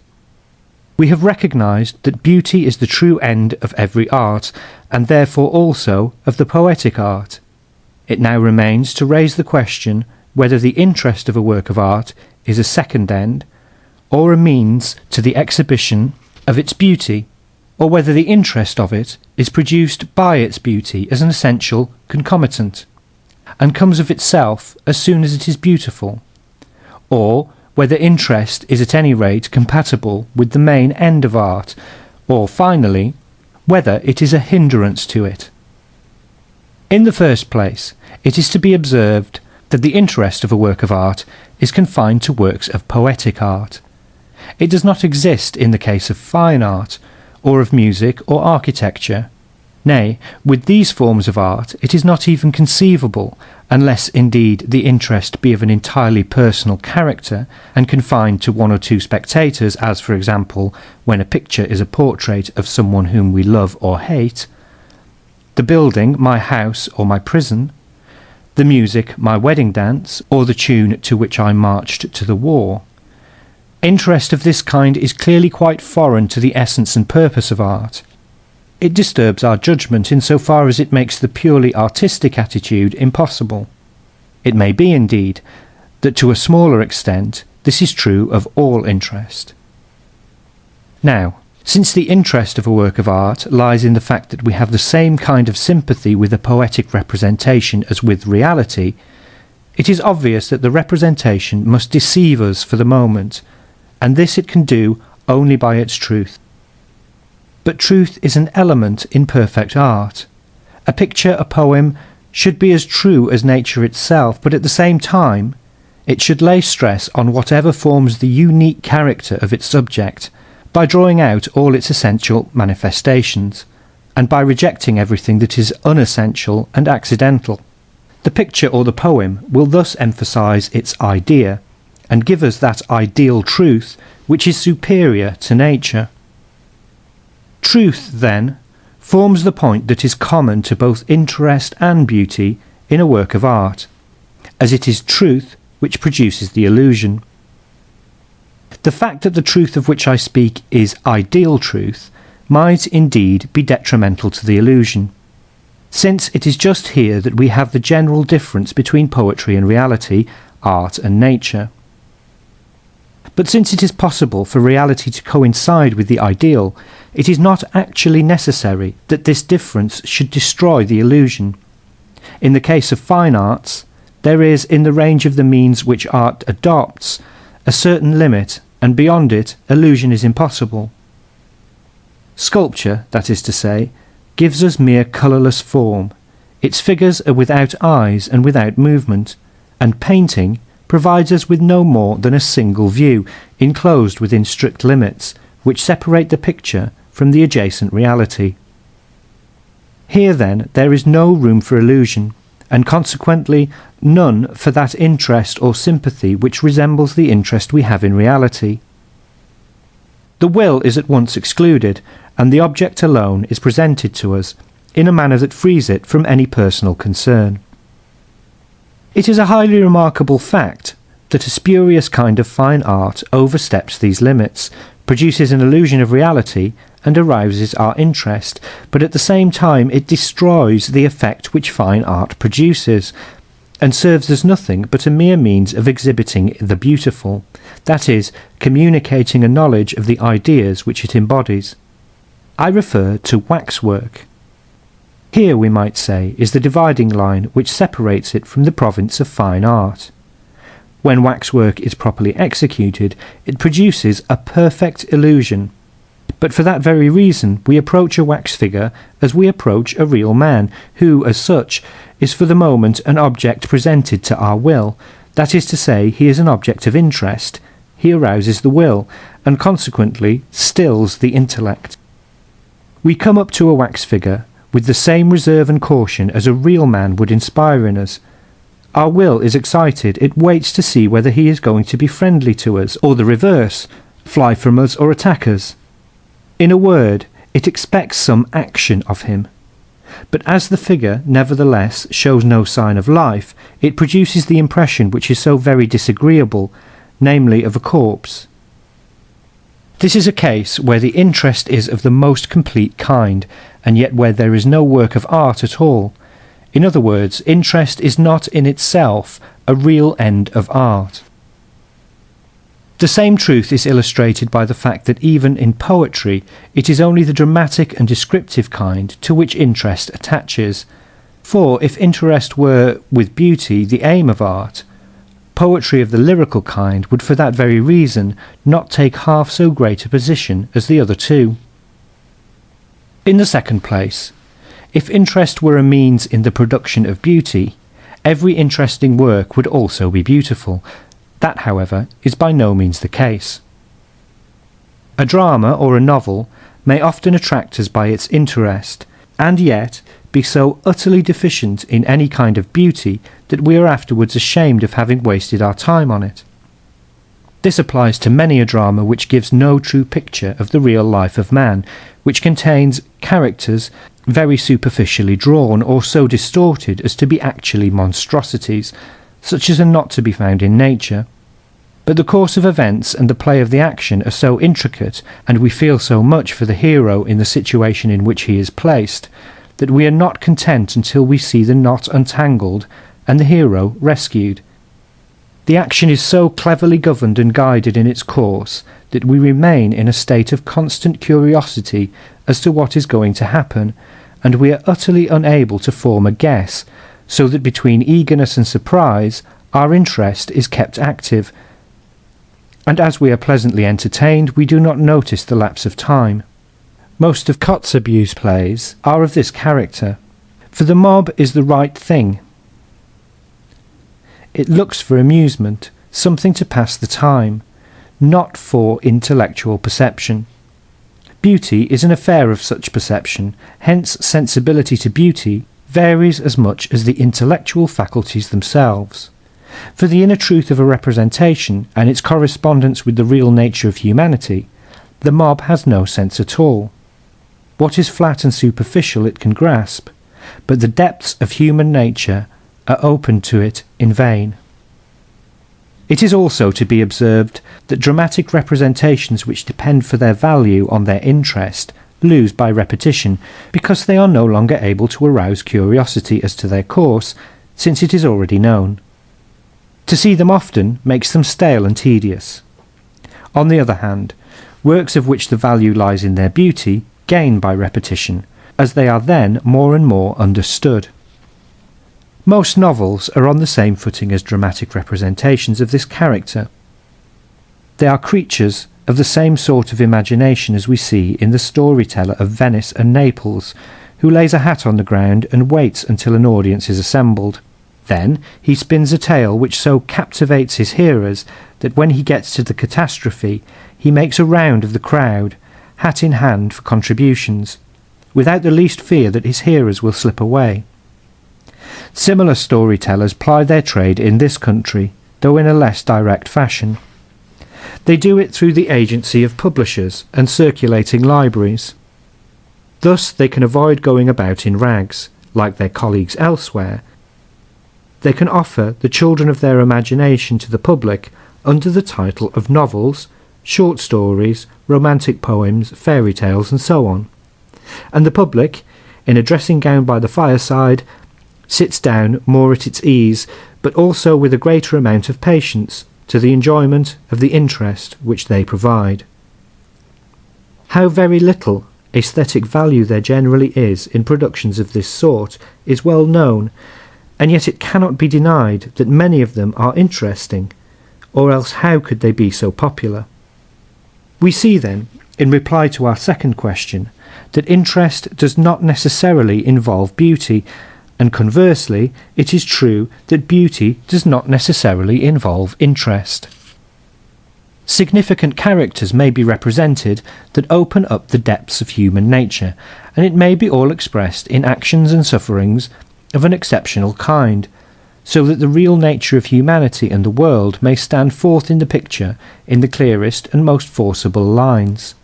We have recognized that beauty is the true end of every art, and therefore also of the poetic art. It now remains to raise the question whether the interest of a work of art is a second end, or a means to the exhibition of its beauty, or whether the interest of it is produced by its beauty as an essential concomitant, and comes of itself as soon as it is beautiful, or whether interest is at any rate compatible with the main end of art, or finally, whether it is a hindrance to it. In the first place, it is to be observed that the interest of a work of art is confined to works of poetic art. It does not exist in the case of fine art, or of music or architecture. Nay, with these forms of art it is not even conceivable, unless indeed the interest be of an entirely personal character, and confined to one or two spectators, as for example when a picture is a portrait of someone whom we love or hate, the building my house or my prison, the music my wedding dance, or the tune to which I marched to the war. Interest of this kind is clearly quite foreign to the essence and purpose of art. It disturbs our judgment in so far as it makes the purely artistic attitude impossible. It may be, indeed, that to a smaller extent this is true of all interest. Now, since the interest of a work of art lies in the fact that we have the same kind of sympathy with a poetic representation as with reality, it is obvious that the representation must deceive us for the moment, and this it can do only by its truth. But truth is an element in perfect art. A picture, a poem, should be as true as nature itself, but at the same time it should lay stress on whatever forms the unique character of its subject, by drawing out all its essential manifestations, and by rejecting everything that is unessential and accidental. The picture or the poem will thus emphasize its idea, and give us that ideal truth which is superior to nature. Truth, then, forms the point that is common to both interest and beauty in a work of art, as it is truth which produces the illusion. The fact that the truth of which I speak is ideal truth might indeed be detrimental to the illusion, since it is just here that we have the general difference between poetry and reality, art and nature. But since it is possible for reality to coincide with the ideal, it is not actually necessary that this difference should destroy the illusion. In the case of fine arts, there is, in the range of the means which art adopts, a certain limit, and beyond it illusion is impossible. Sculpture, that is to say, gives us mere colourless form. Its figures are without eyes and without movement, and painting provides us with no more than a single view, enclosed within strict limits, which separate the picture from the adjacent reality. Here, then, there is no room for illusion, and consequently none for that interest or sympathy which resembles the interest we have in reality. The will is at once excluded, and the object alone is presented to us in a manner that frees it from any personal concern. It is a highly remarkable fact that a spurious kind of fine art oversteps these limits, produces an illusion of reality, and arouses our interest, but at the same time it destroys the effect which fine art produces, and serves as nothing but a mere means of exhibiting the beautiful, that is, communicating a knowledge of the ideas which it embodies. I refer to waxwork. Here, we might say, is the dividing line which separates it from the province of fine art. When waxwork is properly executed, it produces a perfect illusion. But for that very reason we approach a wax figure as we approach a real man, who, as such, is for the moment an object presented to our will. That is to say, he is an object of interest, he arouses the will, and consequently stills the intellect. We come up to a wax figure with the same reserve and caution as a real man would inspire in us. Our will is excited, it waits to see whether he is going to be friendly to us, or the reverse, fly from us or attack us. In a word, it expects some action of him. But as the figure, nevertheless, shows no sign of life, it produces the impression which is so very disagreeable, namely of a corpse. This is a case where the interest is of the most complete kind, and yet where there is no work of art at all. In other words, interest is not in itself a real end of art. The same truth is illustrated by the fact that even in poetry it is only the dramatic and descriptive kind to which interest attaches. For if interest were, with beauty, the aim of art, poetry of the lyrical kind would for that very reason not take half so great a position as the other two. In the second place, if interest were a means in the production of beauty, every interesting work would also be beautiful. That, however, is by no means the case. A drama or a novel may often attract us by its interest, and yet be so utterly deficient in any kind of beauty that we are afterwards ashamed of having wasted our time on it. This applies to many a drama which gives no true picture of the real life of man, which contains characters very superficially drawn, or so distorted as to be actually monstrosities, such as are not to be found in nature. But the course of events and the play of the action are so intricate, and we feel so much for the hero in the situation in which he is placed, that we are not content until we see the knot untangled and the hero rescued. The action is so cleverly governed and guided in its course that we remain in a state of constant curiosity as to what is going to happen, and we are utterly unable to form a guess, so that between eagerness and surprise our interest is kept active, and as we are pleasantly entertained we do not notice the lapse of time. Most of Kotzebue's plays are of this character, for the mob is the right thing. It looks for amusement, something to pass the time, not for intellectual perception. Beauty is an affair of such perception, hence sensibility to beauty varies as much as the intellectual faculties themselves. For the inner truth of a representation and its correspondence with the real nature of humanity, the mob has no sense at all. What is flat and superficial it can grasp, but the depths of human nature are open to it in vain. It is also to be observed that dramatic representations which depend for their value on their interest lose by repetition, because they are no longer able to arouse curiosity as to their course, since it is already known. To see them often makes them stale and tedious. On the other hand, works of which the value lies in their beauty gain by repetition, as they are then more and more understood. Most novels are on the same footing as dramatic representations of this character. They are creatures of the same sort of imagination as we see in the storyteller of Venice and Naples, who lays a hat on the ground and waits until an audience is assembled. Then he spins a tale which so captivates his hearers that when he gets to the catastrophe, he makes a round of the crowd, hat in hand for contributions, without the least fear that his hearers will slip away. Similar storytellers ply their trade in this country, though in a less direct fashion. They do it through the agency of publishers and circulating libraries. Thus they can avoid going about in rags, like their colleagues elsewhere. They can offer the children of their imagination to the public under the title of novels, short stories, romantic poems, fairy tales, and so on. And the public, in a dressing gown by the fireside, sits down more at its ease, but also with a greater amount of patience, to the enjoyment of the interest which they provide. How very little aesthetic value there generally is in productions of this sort is well known, and yet it cannot be denied that many of them are interesting, or else how could they be so popular? We see then, in reply to our second question, that interest does not necessarily involve beauty, and conversely, it is true that beauty does not necessarily involve interest. Significant characters may be represented that open up the depths of human nature, and it may be all expressed in actions and sufferings of an exceptional kind, so that the real nature of humanity and the world may stand forth in the picture in the clearest and most forcible lines.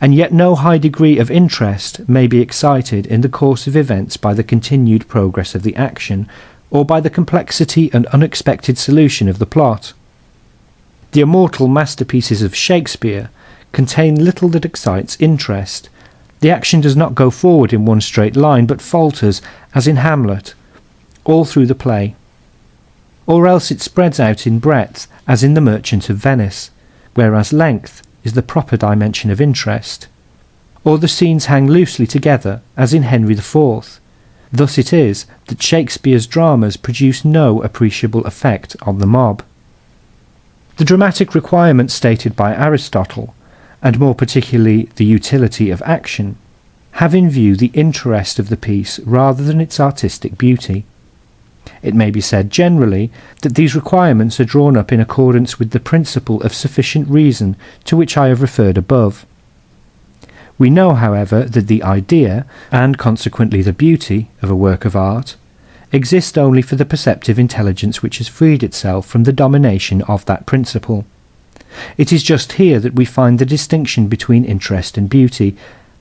And yet no high degree of interest may be excited in the course of events by the continued progress of the action, or by the complexity and unexpected solution of the plot. The immortal masterpieces of Shakespeare contain little that excites interest. The action does not go forward in one straight line, but falters, as in Hamlet, all through the play. Or else it spreads out in breadth, as in The Merchant of Venice, whereas length is the proper dimension of interest. Or the scenes hang loosely together, as in Henry IV. Thus it is that Shakespeare's dramas produce no appreciable effect on the mob. The dramatic requirements stated by Aristotle, and more particularly the utility of action, have in view the interest of the piece rather than its artistic beauty. It may be said generally that these requirements are drawn up in accordance with the principle of sufficient reason to which I have referred above. We know, however, that the idea, and consequently the beauty, of a work of art, exist only for the perceptive intelligence which has freed itself from the domination of that principle. It is just here that we find the distinction between interest and beauty,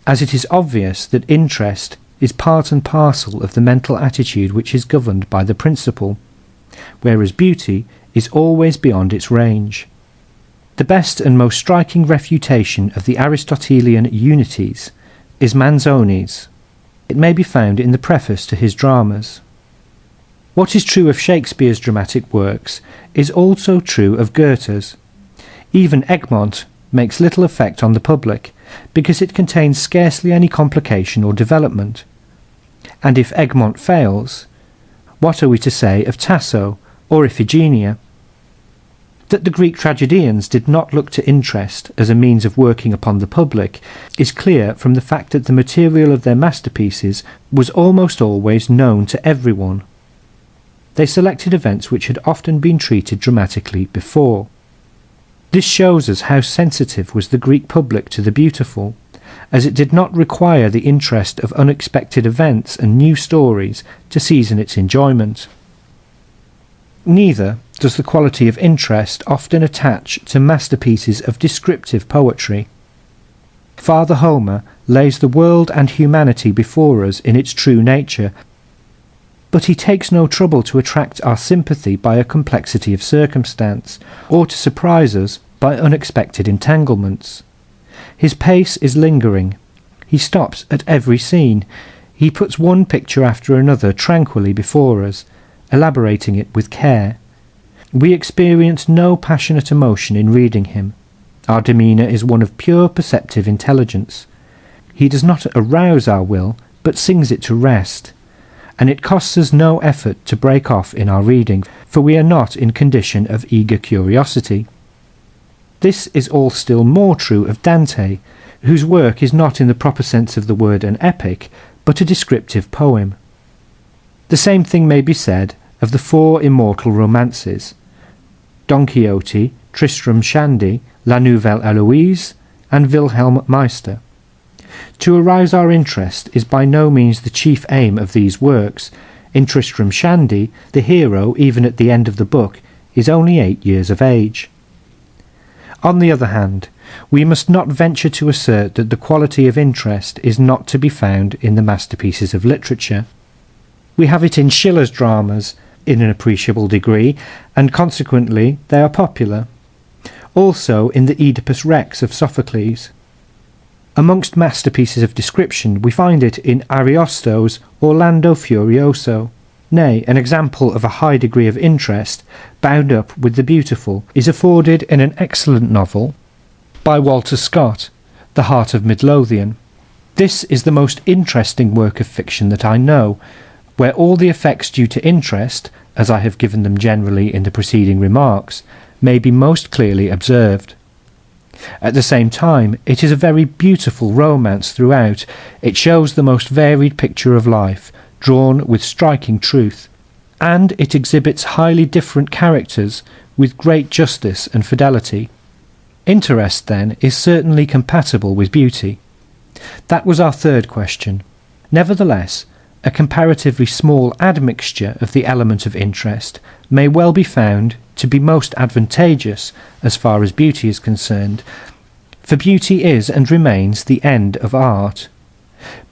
as it is obvious that interest is part and parcel of the mental attitude which is governed by the principle, whereas beauty is always beyond its range. The best and most striking refutation of the Aristotelian unities is Manzoni's. It may be found in the preface to his dramas. What is true of Shakespeare's dramatic works is also true of Goethe's. Even Egmont makes little effect on the public, because it contains scarcely any complication or development. And if Egmont fails, what are we to say of Tasso or Iphigenia? That the Greek tragedians did not look to interest as a means of working upon the public is clear from the fact that the material of their masterpieces was almost always known to everyone. They selected events which had often been treated dramatically before. This shows us how sensitive was the Greek public to the beautiful, as it did not require the interest of unexpected events and new stories to season its enjoyment. Neither does the quality of interest often attach to masterpieces of descriptive poetry. Father Homer lays the world and humanity before us in its true nature, but he takes no trouble to attract our sympathy by a complexity of circumstance, or to surprise us by unexpected entanglements. His pace is lingering. He stops at every scene. He puts one picture after another tranquilly before us, elaborating it with care. We experience no passionate emotion in reading him. Our demeanour is one of pure perceptive intelligence. He does not arouse our will, but sings it to rest. And it costs us no effort to break off in our reading, for we are not in condition of eager curiosity. This is all still more true of Dante, whose work is not in the proper sense of the word an epic, but but a descriptive poem. The same thing may be said of the four immortal romances: Don Quixote, Tristram Shandy, La Nouvelle Eloise, and Wilhelm Meister. To arouse our interest is by no means the chief aim of these works. In Tristram Shandy, the hero, even at the end of the book, is only 8 years of age. On the other hand, we must not venture to assert that the quality of interest is not to be found in the masterpieces of literature. We have it in Schiller's dramas in an appreciable degree, and consequently they are popular. Also in the Oedipus Rex of Sophocles. Amongst masterpieces of description we find it in Ariosto's Orlando Furioso. Nay, an example of a high degree of interest, bound up with the beautiful, is afforded in an excellent novel by Walter Scott, The Heart of Midlothian. This is the most interesting work of fiction that I know, where all the effects due to interest, as I have given them generally in the preceding remarks, may be most clearly observed. At the same time, it is a very beautiful romance throughout. It shows the most varied picture of life, drawn with striking truth, and it exhibits highly different characters with great justice and fidelity. Interest, then, is certainly compatible with beauty. That was our third question. Nevertheless, a comparatively small admixture of the element of interest may well be found to be most advantageous as far as beauty is concerned, for beauty is and remains the end of art.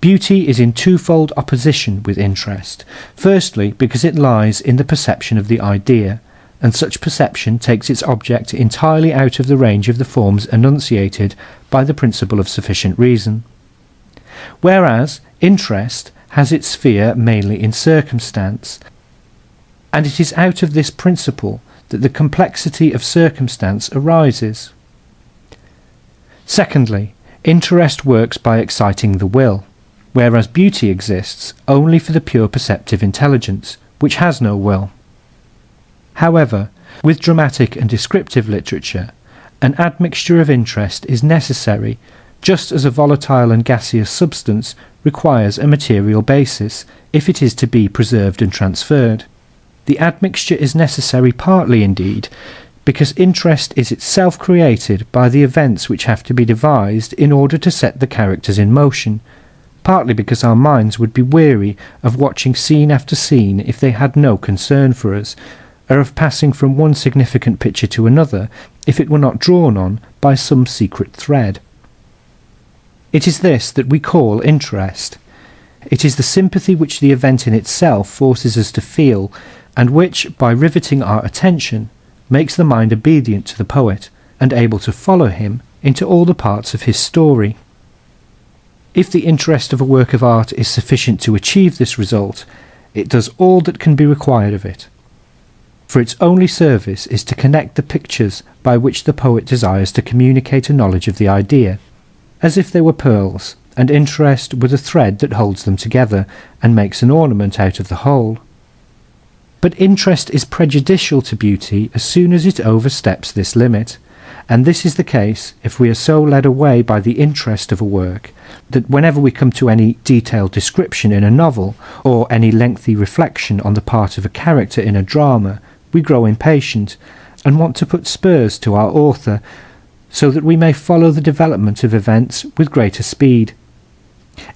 Beauty is in twofold opposition with interest. Firstly, because it lies in the perception of the idea, and such perception takes its object entirely out of the range of the forms enunciated by the principle of sufficient reason. Whereas interest has its sphere mainly in circumstance, and it is out of this principle that the complexity of circumstance arises. Secondly, interest works by exciting the will, whereas beauty exists only for the pure perceptive intelligence, which has no will. However, with dramatic and descriptive literature, an admixture of interest is necessary, just as a volatile and gaseous substance requires a material basis if it is to be preserved and transferred. The admixture is necessary partly, indeed, because interest is itself created by the events which have to be devised in order to set the characters in motion, partly because our minds would be weary of watching scene after scene if they had no concern for us, or of passing from one significant picture to another if it were not drawn on by some secret thread. It is this that we call interest. It is the sympathy which the event in itself forces us to feel, and which, by riveting our attention, makes the mind obedient to the poet, and able to follow him into all the parts of his story. If the interest of a work of art is sufficient to achieve this result, it does all that can be required of it. For its only service is to connect the pictures by which the poet desires to communicate a knowledge of the idea, as if they were pearls, and interest were the thread that holds them together and makes an ornament out of the whole. But interest is prejudicial to beauty as soon as it oversteps this limit, and this is the case if we are so led away by the interest of a work that whenever we come to any detailed description in a novel, or any lengthy reflection on the part of a character in a drama, we grow impatient, and want to put spurs to our author, so that we may follow the development of events with greater speed.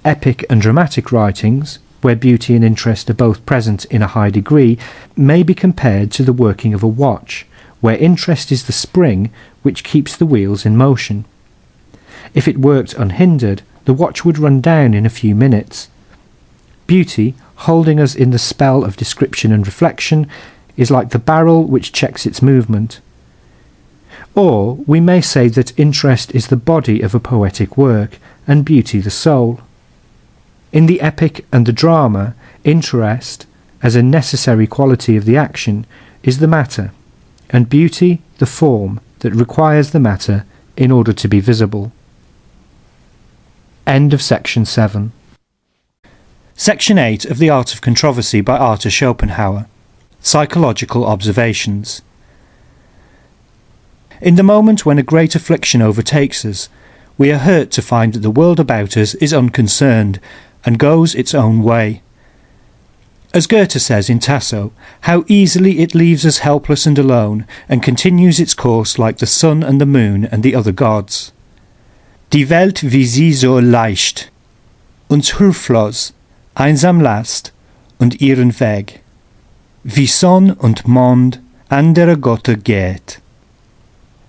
Epic and dramatic writings, where beauty and interest are both present in a high degree, may be compared to the working of a watch, where interest is the spring which keeps the wheels in motion. If it worked unhindered, the watch would run down in a few minutes. Beauty, holding us in the spell of description and reflection, is like the barrel which checks its movement. Or we may say that interest is the body of a poetic work, and beauty the soul. In the epic and the drama, interest, as a necessary quality of the action, is the matter, and beauty the form that requires the matter in order to be visible. End of section 7. Section 8 of The Art of Controversy by Arthur Schopenhauer. Psychological Observations. In the moment when a great affliction overtakes us, we are hurt to find that the world about us is unconcerned, and goes its own way. As Goethe says in Tasso, how easily it leaves us helpless and alone, and continues its course like the sun and the moon and the other gods. Die Welt wie sie so leicht, uns hilflos, einsam lasst, und ihren Weg, wie Sonn und Mond andere Götter geht.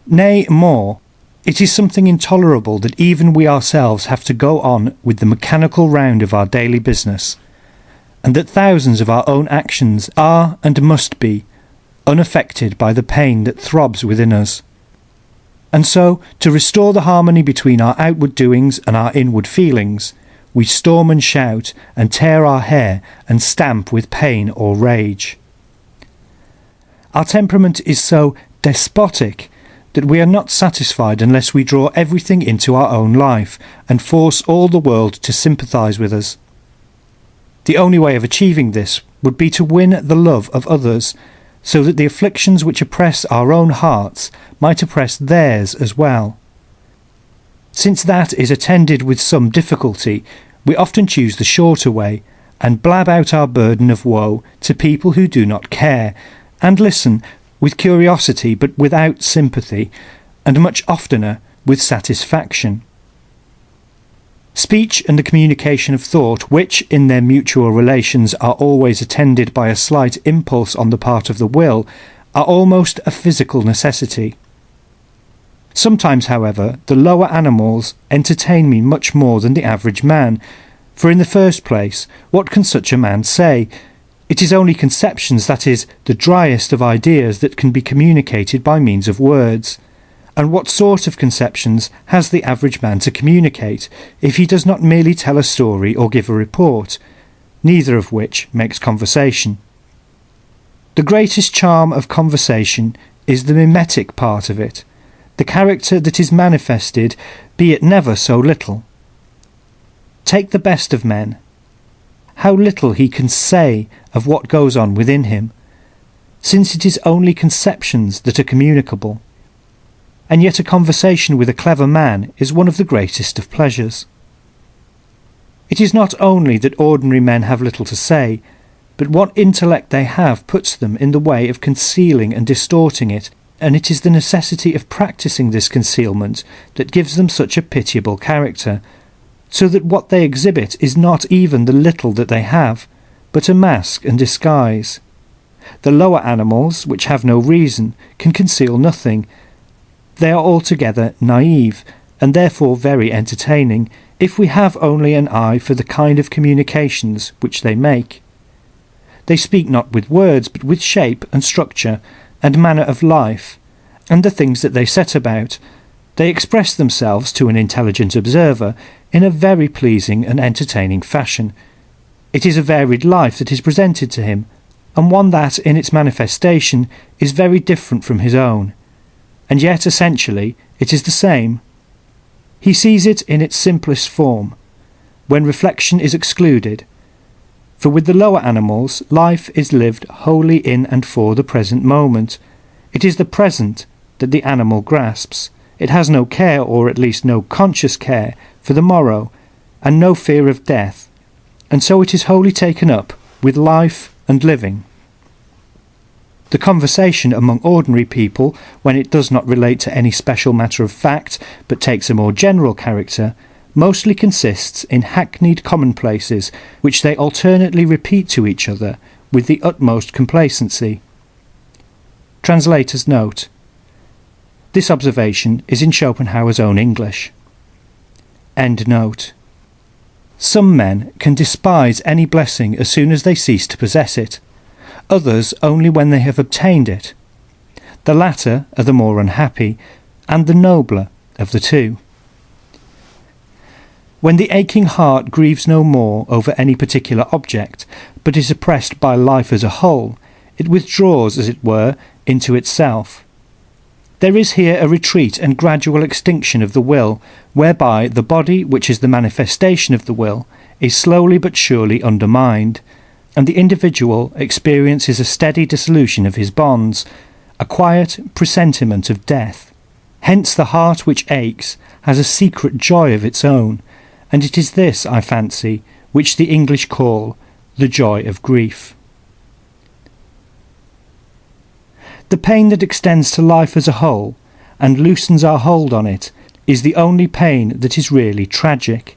Nay, more, it is something intolerable that even we ourselves have to go on with the mechanical round of our daily business, and that thousands of our own actions are and must be unaffected by the pain that throbs within us. And so, to restore the harmony between our outward doings and our inward feelings, we storm and shout and tear our hair and stamp with pain or rage. Our temperament is so despotic that we are not satisfied unless we draw everything into our own life and force all the world to sympathise with us. The only way of achieving this would be to win the love of others, so that the afflictions which oppress our own hearts might oppress theirs as well. Since that is attended with some difficulty, we often choose the shorter way, and blab out our burden of woe to people who do not care, and listen with curiosity but without sympathy, and much oftener with satisfaction. Speech and the communication of thought, which in their mutual relations are always attended by a slight impulse on the part of the will, are almost a physical necessity. Sometimes, however, the lower animals entertain me much more than the average man, for in the first place, what can such a man say? It is only conceptions, that is, the driest of ideas, that can be communicated by means of words. And what sort of conceptions has the average man to communicate, if he does not merely tell a story or give a report, neither of which makes conversation? The greatest charm of conversation is the mimetic part of it, the character that is manifested, be it never so little. Take the best of men. How little he can say of what goes on within him, since it is only conceptions that are communicable. And yet a conversation with a clever man is one of the greatest of pleasures. It is not only that ordinary men have little to say, but what intellect they have puts them in the way of concealing and distorting it, and it is the necessity of practising this concealment that gives them such a pitiable character, so that what they exhibit is not even the little that they have, but a mask and disguise. The lower animals, which have no reason, can conceal nothing. They are altogether naive, and therefore very entertaining, if we have only an eye for the kind of communications which they make. They speak not with words, but with shape and structure, and manner of life, and the things that they set about. They express themselves to an intelligent observer in a very pleasing and entertaining fashion. It is a varied life that is presented to him, and one that, in its manifestation, is very different from his own. And yet, essentially, it is the same. He sees it in its simplest form, when reflection is excluded. For with the lower animals, life is lived wholly in and for the present moment. It is the present that the animal grasps. It has no care, or at least no conscious care, for the morrow, and no fear of death, and so it is wholly taken up with life and living. The conversation among ordinary people, when it does not relate to any special matter of fact, but takes a more general character, mostly consists in hackneyed commonplaces, which they alternately repeat to each other with the utmost complacency. Translator's note. This observation is in Schopenhauer's own English. End note. Some men can despise any blessing as soon as they cease to possess it, others only when they have obtained it. The latter are the more unhappy, and the nobler of the two. When the aching heart grieves no more over any particular object, but is oppressed by life as a whole, it withdraws, as it were, into itself. There is here a retreat and gradual extinction of the will, whereby the body, which is the manifestation of the will, is slowly but surely undermined, and the individual experiences a steady dissolution of his bonds, a quiet presentiment of death. Hence the heart which aches has a secret joy of its own, and it is this, I fancy, which the English call the joy of grief. The pain that extends to life as a whole and loosens our hold on it is the only pain that is really tragic.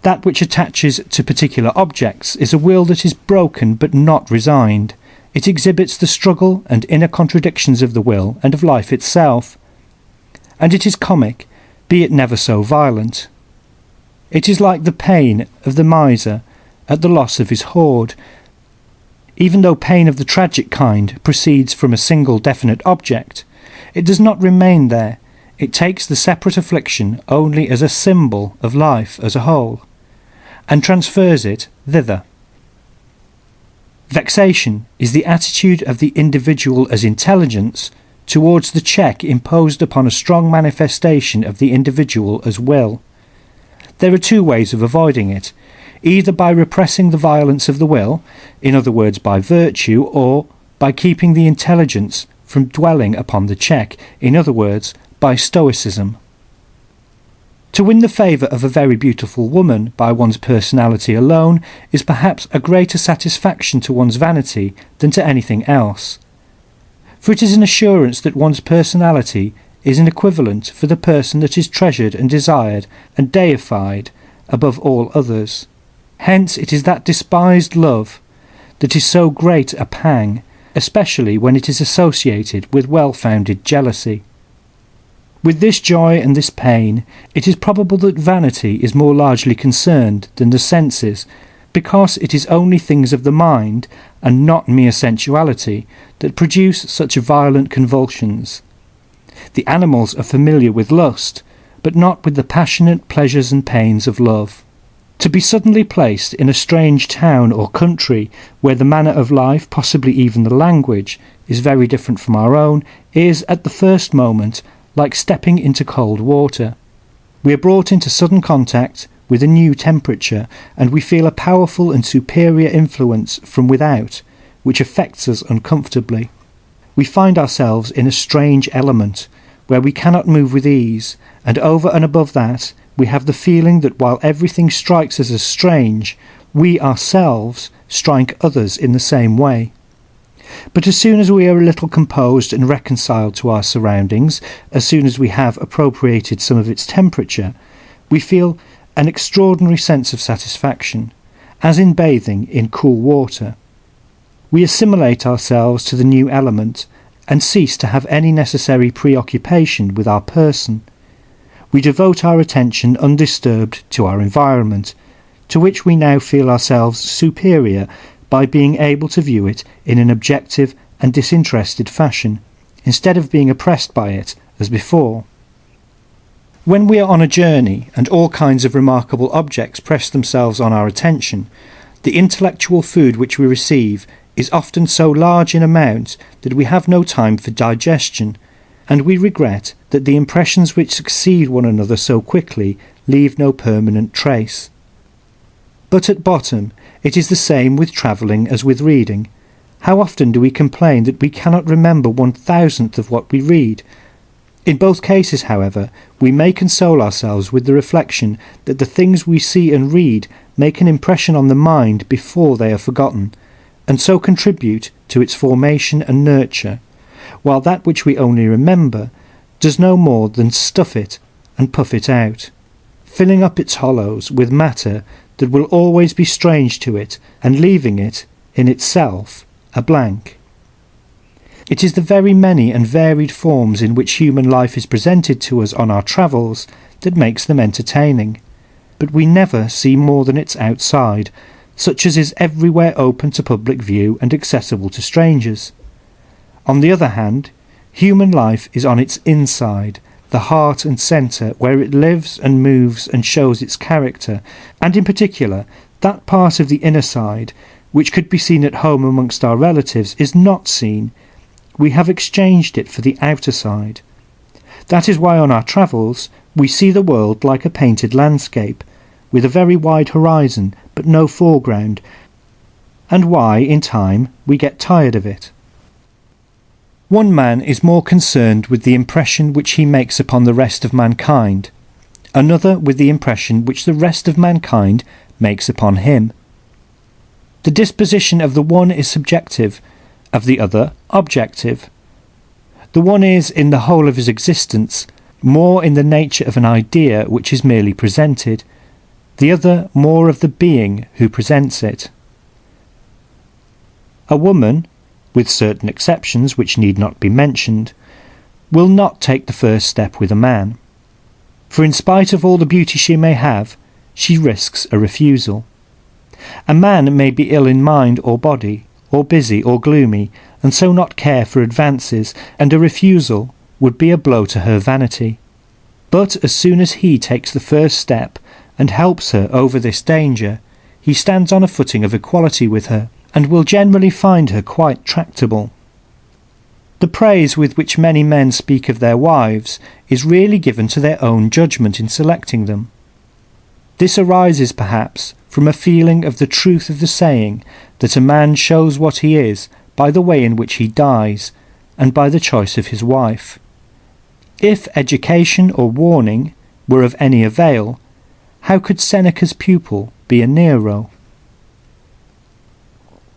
That which attaches to particular objects is a will that is broken but not resigned. It exhibits the struggle and inner contradictions of the will and of life itself. And it is comic, be it never so violent. It is like the pain of the miser at the loss of his hoard. Even though pain of the tragic kind proceeds from a single definite object, it does not remain there. It takes the separate affliction only as a symbol of life as a whole, and transfers it thither. Vexation is the attitude of the individual as intelligence towards the check imposed upon a strong manifestation of the individual as will. There are two ways of avoiding it, either by repressing the violence of the will, in other words by virtue, or by keeping the intelligence from dwelling upon the check, in other words by stoicism. To win the favour of a very beautiful woman by one's personality alone is perhaps a greater satisfaction to one's vanity than to anything else. For it is an assurance that one's personality is an equivalent for the person that is treasured and desired and deified above all others. Hence it is that despised love that is so great a pang, especially when it is associated with well-founded jealousy. With this joy and this pain, it is probable that vanity is more largely concerned than the senses, because it is only things of the mind, and not mere sensuality, that produce such violent convulsions. The animals are familiar with lust, but not with the passionate pleasures and pains of love. To be suddenly placed in a strange town or country, where the manner of life, possibly even the language, is very different from our own, is, at the first moment, like stepping into cold water. We are brought into sudden contact with a new temperature, and we feel a powerful and superior influence from without, which affects us uncomfortably. We find ourselves in a strange element, where we cannot move with ease, and over and above that, we have the feeling that while everything strikes us as strange, we ourselves strike others in the same way. But as soon as we are a little composed and reconciled to our surroundings, as soon as we have appropriated some of its temperature, we feel an extraordinary sense of satisfaction, as in bathing in cool water. We assimilate ourselves to the new element, and cease to have any necessary preoccupation with our person. We devote our attention undisturbed to our environment, to which we now feel ourselves superior by being able to view it in an objective and disinterested fashion, instead of being oppressed by it as before. When we are on a journey and all kinds of remarkable objects press themselves on our attention, the intellectual food which we receive is often so large in amount that we have no time for digestion, and we regret that the impressions which succeed one another so quickly leave no permanent trace. But at bottom, it is the same with travelling as with reading. How often do we complain that we cannot remember 1/1000th of what we read? In both cases, however, we may console ourselves with the reflection that the things we see and read make an impression on the mind before they are forgotten, and so contribute to its formation and nurture, while that which we only remember does no more than stuff it and puff it out, filling up its hollows with matter that will always be strange to it, and leaving it, in itself, a blank. It is the very many and varied forms in which human life is presented to us on our travels that makes them entertaining, but we never see more than its outside, such as is everywhere open to public view and accessible to strangers. On the other hand, human life is on its inside, the heart and centre, where it lives and moves and shows its character, and in particular, that part of the inner side, which could be seen at home amongst our relatives, is not seen. We have exchanged it for the outer side. That is why on our travels we see the world like a painted landscape, with a very wide horizon but no foreground, and why, in time, we get tired of it. One man is more concerned with the impression which he makes upon the rest of mankind, another with the impression which the rest of mankind makes upon him. The disposition of the one is subjective, of the other objective. The one is, in the whole of his existence, more in the nature of an idea which is merely presented, the other more of the being who presents it. A woman, with certain exceptions which need not be mentioned, will not take the first step with a man, for in spite of all the beauty she may have, she risks a refusal. A man may be ill in mind or body, or busy or gloomy, and so not care for advances, and a refusal would be a blow to her vanity. But as soon as he takes the first step and helps her over this danger, he stands on a footing of equality with her, and will generally find her quite tractable. The praise with which many men speak of their wives is really given to their own judgment in selecting them. This arises, perhaps, from a feeling of the truth of the saying that a man shows what he is by the way in which he dies, and by the choice of his wife. If education or warning were of any avail, how could Seneca's pupil be a Nero?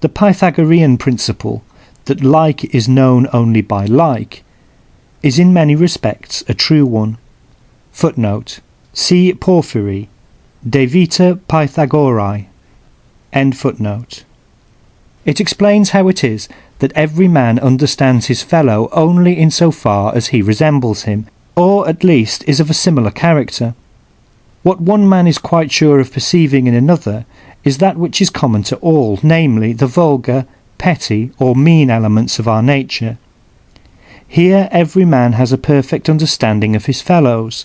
The Pythagorean principle that like is known only by like is in many respects a true one. Footnote: see Porphyry, De Vita Pythagorae. End footnote. It explains how it is that every man understands his fellow only in so far as he resembles him, or at least is of a similar character. What one man is quite sure of perceiving in another is that which is common to all, namely the vulgar, petty, or mean elements of our nature. Here every man has a perfect understanding of his fellows,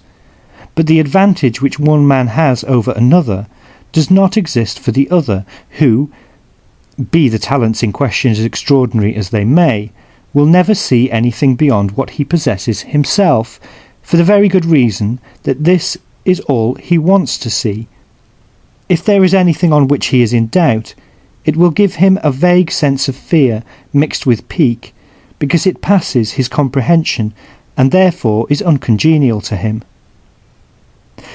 but the advantage which one man has over another does not exist for the other, who, be the talents in question as extraordinary as they may, will never see anything beyond what he possesses himself, for the very good reason that this is all he wants to see. If there is anything on which he is in doubt, it will give him a vague sense of fear mixed with pique, because it passes his comprehension, and therefore is uncongenial to him.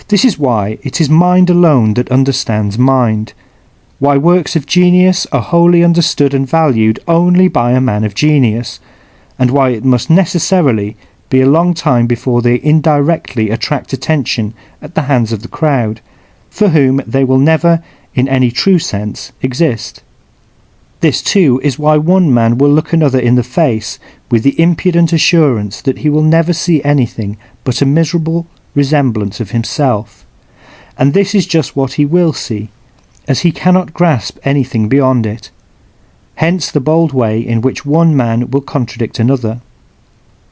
This is why it is mind alone that understands mind, why works of genius are wholly understood and valued only by a man of genius, and why it must necessarily be a long time before they indirectly attract attention at the hands of the crowd, for whom they will never, in any true sense, exist. This, too, is why one man will look another in the face with the impudent assurance that he will never see anything but a miserable resemblance of himself, and this is just what he will see, as he cannot grasp anything beyond it. Hence the bold way in which one man will contradict another.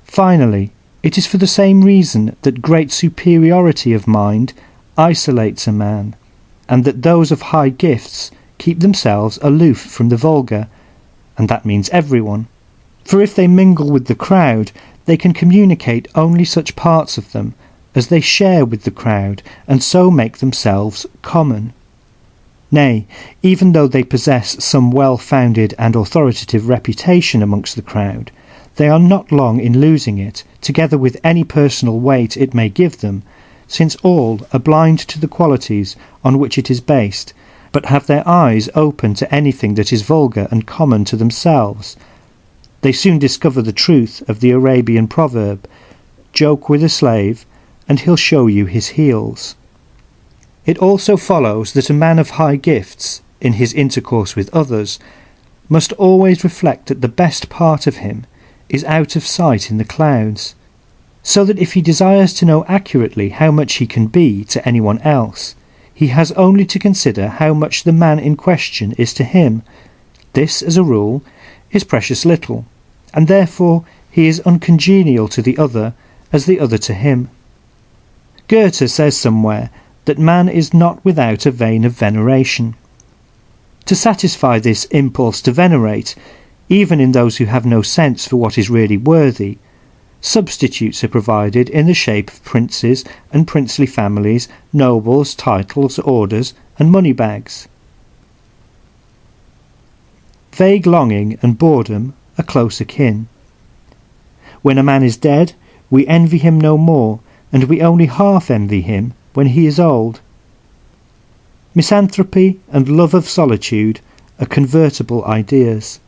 Finally, it is for the same reason that great superiority of mind isolates a man, and that those of high gifts keep themselves aloof from the vulgar, and that means everyone. For if they mingle with the crowd, they can communicate only such parts of them as they share with the crowd, and so make themselves common. Nay, even though they possess some well-founded and authoritative reputation amongst the crowd, they are not long in losing it, together with any personal weight it may give them, since all are blind to the qualities on which it is based, but have their eyes open to anything that is vulgar and common to themselves. They soon discover the truth of the Arabian proverb, "Joke with a slave, and he'll show you his heels." It also follows that a man of high gifts, in his intercourse with others, must always reflect that the best part of him is out of sight in the clouds, so that if he desires to know accurately how much he can be to anyone else, he has only to consider how much the man in question is to him. This, as a rule, is precious little, and therefore he is uncongenial to the other as the other to him. Goethe says somewhere that man is not without a vein of veneration. To satisfy this impulse to venerate, even in those who have no sense for what is really worthy, substitutes are provided in the shape of princes and princely families, nobles, titles, orders, and money bags. Vague longing and boredom are close akin. When a man is dead, we envy him no more, and we only half envy him when he is old. Misanthropy and love of solitude are convertible ideas.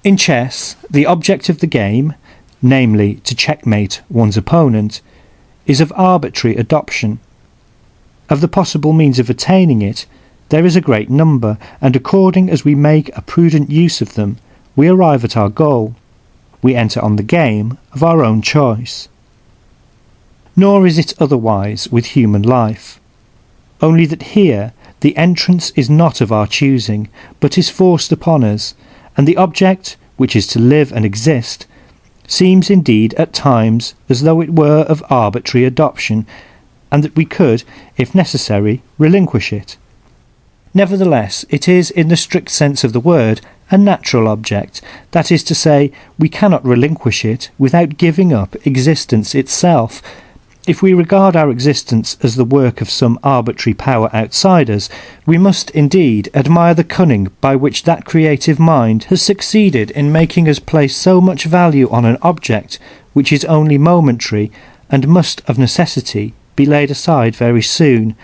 In chess, the object of the game, namely to checkmate one's opponent, is of arbitrary adoption. Of the possible means of attaining it, there is a great number, and according as we make a prudent use of them, we arrive at our goal. We enter on the game of our own choice. Nor is it otherwise with human life, only that here the entrance is not of our choosing, but is forced upon us, and the object, which is to live and exist, seems indeed at times as though it were of arbitrary adoption, and that we could, if necessary, relinquish it. Nevertheless, it is, in the strict sense of the word, a natural object, that is to say, we cannot relinquish it without giving up existence itself. If we regard our existence as the work of some arbitrary power outside us, we must indeed admire the cunning by which that creative mind has succeeded in making us place so much value on an object which is only momentary and must of necessity be laid aside very soon,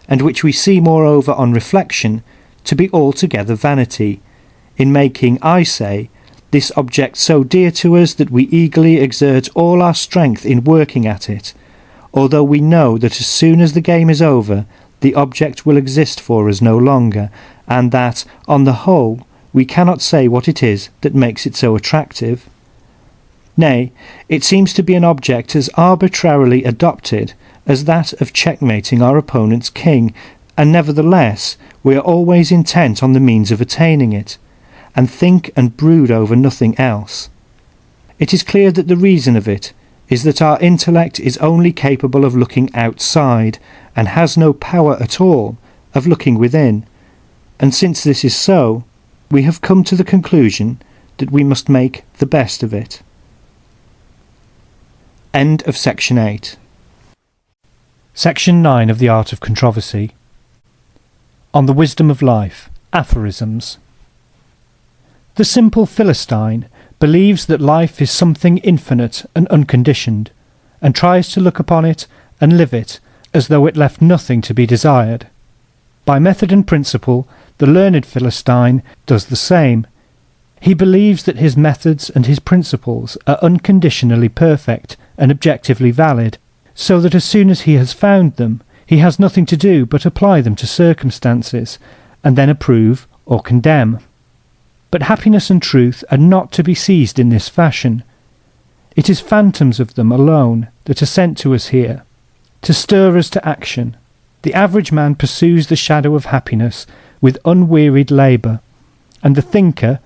and which we see moreover on reflection to be altogether vanity, in making, I say, this object so dear to us that we eagerly exert all our strength in working at it, although we know that as soon as the game is over, the object will exist for us no longer, and that, on the whole, we cannot say what it is that makes it so attractive. Nay, it seems to be an object as arbitrarily adopted as that of checkmating our opponent's king, and nevertheless we are always intent on the means of attaining it, and think and brood over nothing else. It is clear that the reason of it is that our intellect is only capable of looking outside, and has no power at all of looking within, and since this is so, we have come to the conclusion that we must make the best of it. End of Section 8. Section 9 of the Art of Controversy. On the Wisdom of Life. Aphorisms. The simple Philistine believes that life is something infinite and unconditioned, and tries to look upon it and live it as though it left nothing to be desired. By method and principle, the learned Philistine does the same. He believes that his methods and his principles are unconditionally perfect and objectively valid, so that as soon as he has found them, he has nothing to do but apply them to circumstances, and then approve or condemn. But happiness and truth are not to be seized in this fashion. It is phantoms of them alone that are sent to us here, to stir us to action. The average man pursues the shadow of happiness with unwearied labour, and the thinker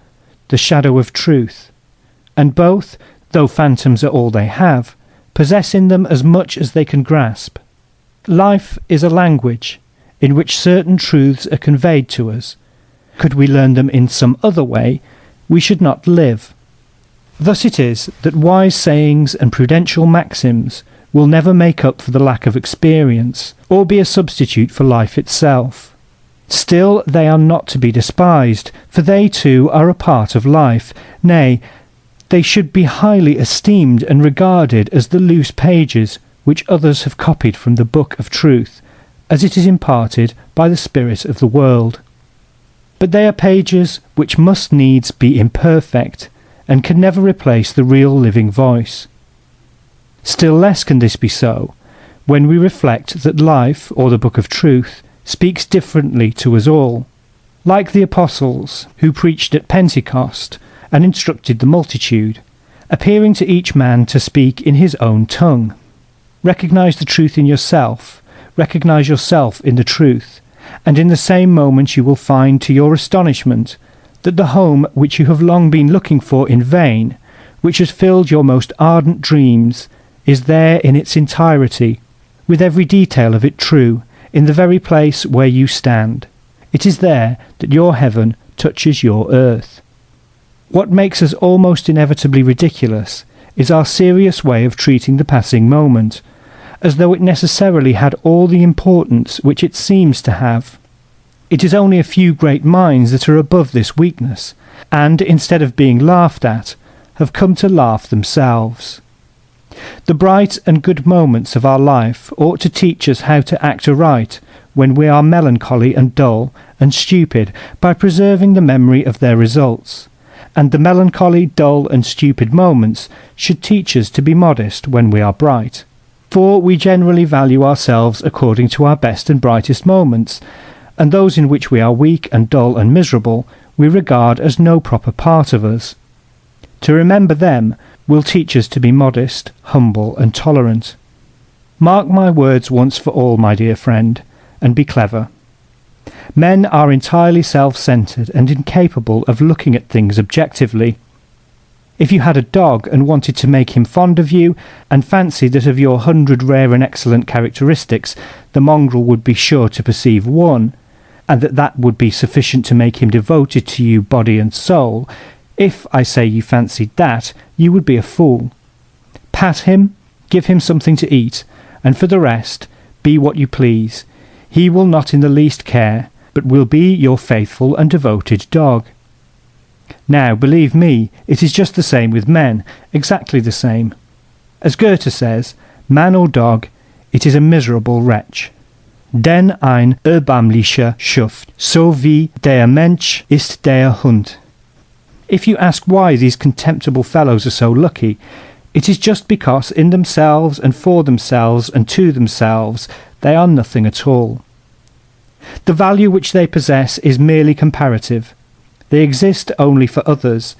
the shadow of truth. And both, though phantoms are all they have, possess in them as much as they can grasp. Life is a language in which certain truths are conveyed to us. Could we learn them in some other way, we should not live. Thus it is that wise sayings and prudential maxims will never make up for the lack of experience, or be a substitute for life itself. Still, they are not to be despised, for they too are a part of life. Nay, they should be highly esteemed and regarded as the loose pages which others have copied from the book of truth, as it is imparted by the spirit of the world. But they are pages which must needs be imperfect, and can never replace the real living voice. Still less can this be so, when we reflect that life, or the book of truth, speaks differently to us all. Like the apostles, who preached at Pentecost, and instructed the multitude, appearing to each man to speak in his own tongue. Recognise the truth in yourself, recognise yourself in the truth, and in the same moment you will find to your astonishment that the home which you have long been looking for in vain, which has filled your most ardent dreams, is there in its entirety, with every detail of it true, in the very place where you stand. It is there that your heaven touches your earth. What makes us almost inevitably ridiculous is our serious way of treating the passing moment, as though it necessarily had all the importance which it seems to have. It is only a few great minds that are above this weakness, and, instead of being laughed at, have come to laugh themselves. The bright and good moments of our life ought to teach us how to act aright when we are melancholy and dull and stupid, by preserving the memory of their results. And the melancholy, dull, and stupid moments should teach us to be modest when we are bright. For we generally value ourselves according to our best and brightest moments, and those in which we are weak and dull and miserable we regard as no proper part of us. To remember them will teach us to be modest, humble, and tolerant. Mark my words once for all, my dear friend, and be clever. Men are entirely self-centred and incapable of looking at things objectively. If you had a dog and wanted to make him fond of you, and fancied that of your 100 rare and excellent characteristics the mongrel would be sure to perceive one, and that would be sufficient to make him devoted to you body and soul, if, I say, you fancied that, you would be a fool. Pat him, give him something to eat, and for the rest, be what you please. He will not in the least care, but will be your faithful and devoted dog. Now, believe me, it is just the same with men, exactly the same. As Goethe says, man or dog, it is a miserable wretch. Denn ein erbärmlicher Schuft, so wie der Mensch ist der Hund. If you ask why these contemptible fellows are so lucky, it is just because in themselves and for themselves and to themselves they are nothing at all. The value which they possess is merely comparative. They exist only for others.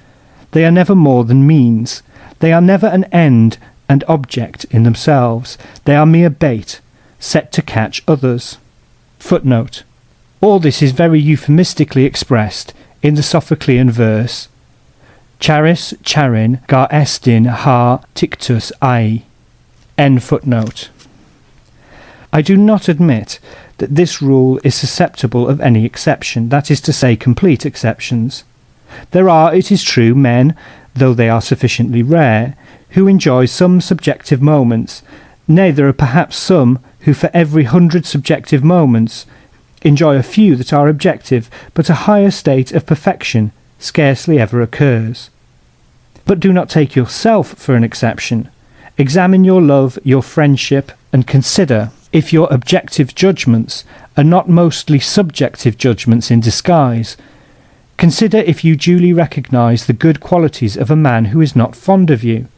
They are never more than means. They are never an end and object in themselves. They are mere bait, set to catch others. Footnote. All this is very euphemistically expressed in the Sophoclean verse Charis charin gar estin ha tictus ai. End footnote. I do not admit that this rule is susceptible of any exception, that is to say, complete exceptions. There are, it is true, men, though they are sufficiently rare, who enjoy some subjective moments. Nay, there are perhaps some who for every 100 subjective moments enjoy a few that are objective, but a higher state of perfection scarcely ever occurs. But do not take yourself for an exception. Examine your love, your friendship, and consider if your objective judgments are not mostly subjective judgments in disguise. Consider if you duly recognise the good qualities of a man who is not fond of you.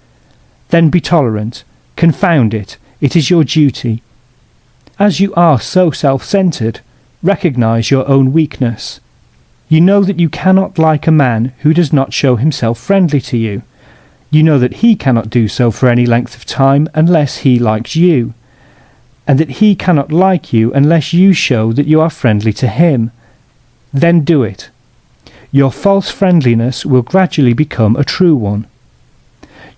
Then be tolerant. Confound it. It is your duty. As you are so self-centred, recognise your own weakness. You know that you cannot like a man who does not show himself friendly to you. You know that he cannot do so for any length of time unless he likes you, and that he cannot like you unless you show that you are friendly to him. Then do it. Your false friendliness will gradually become a true one.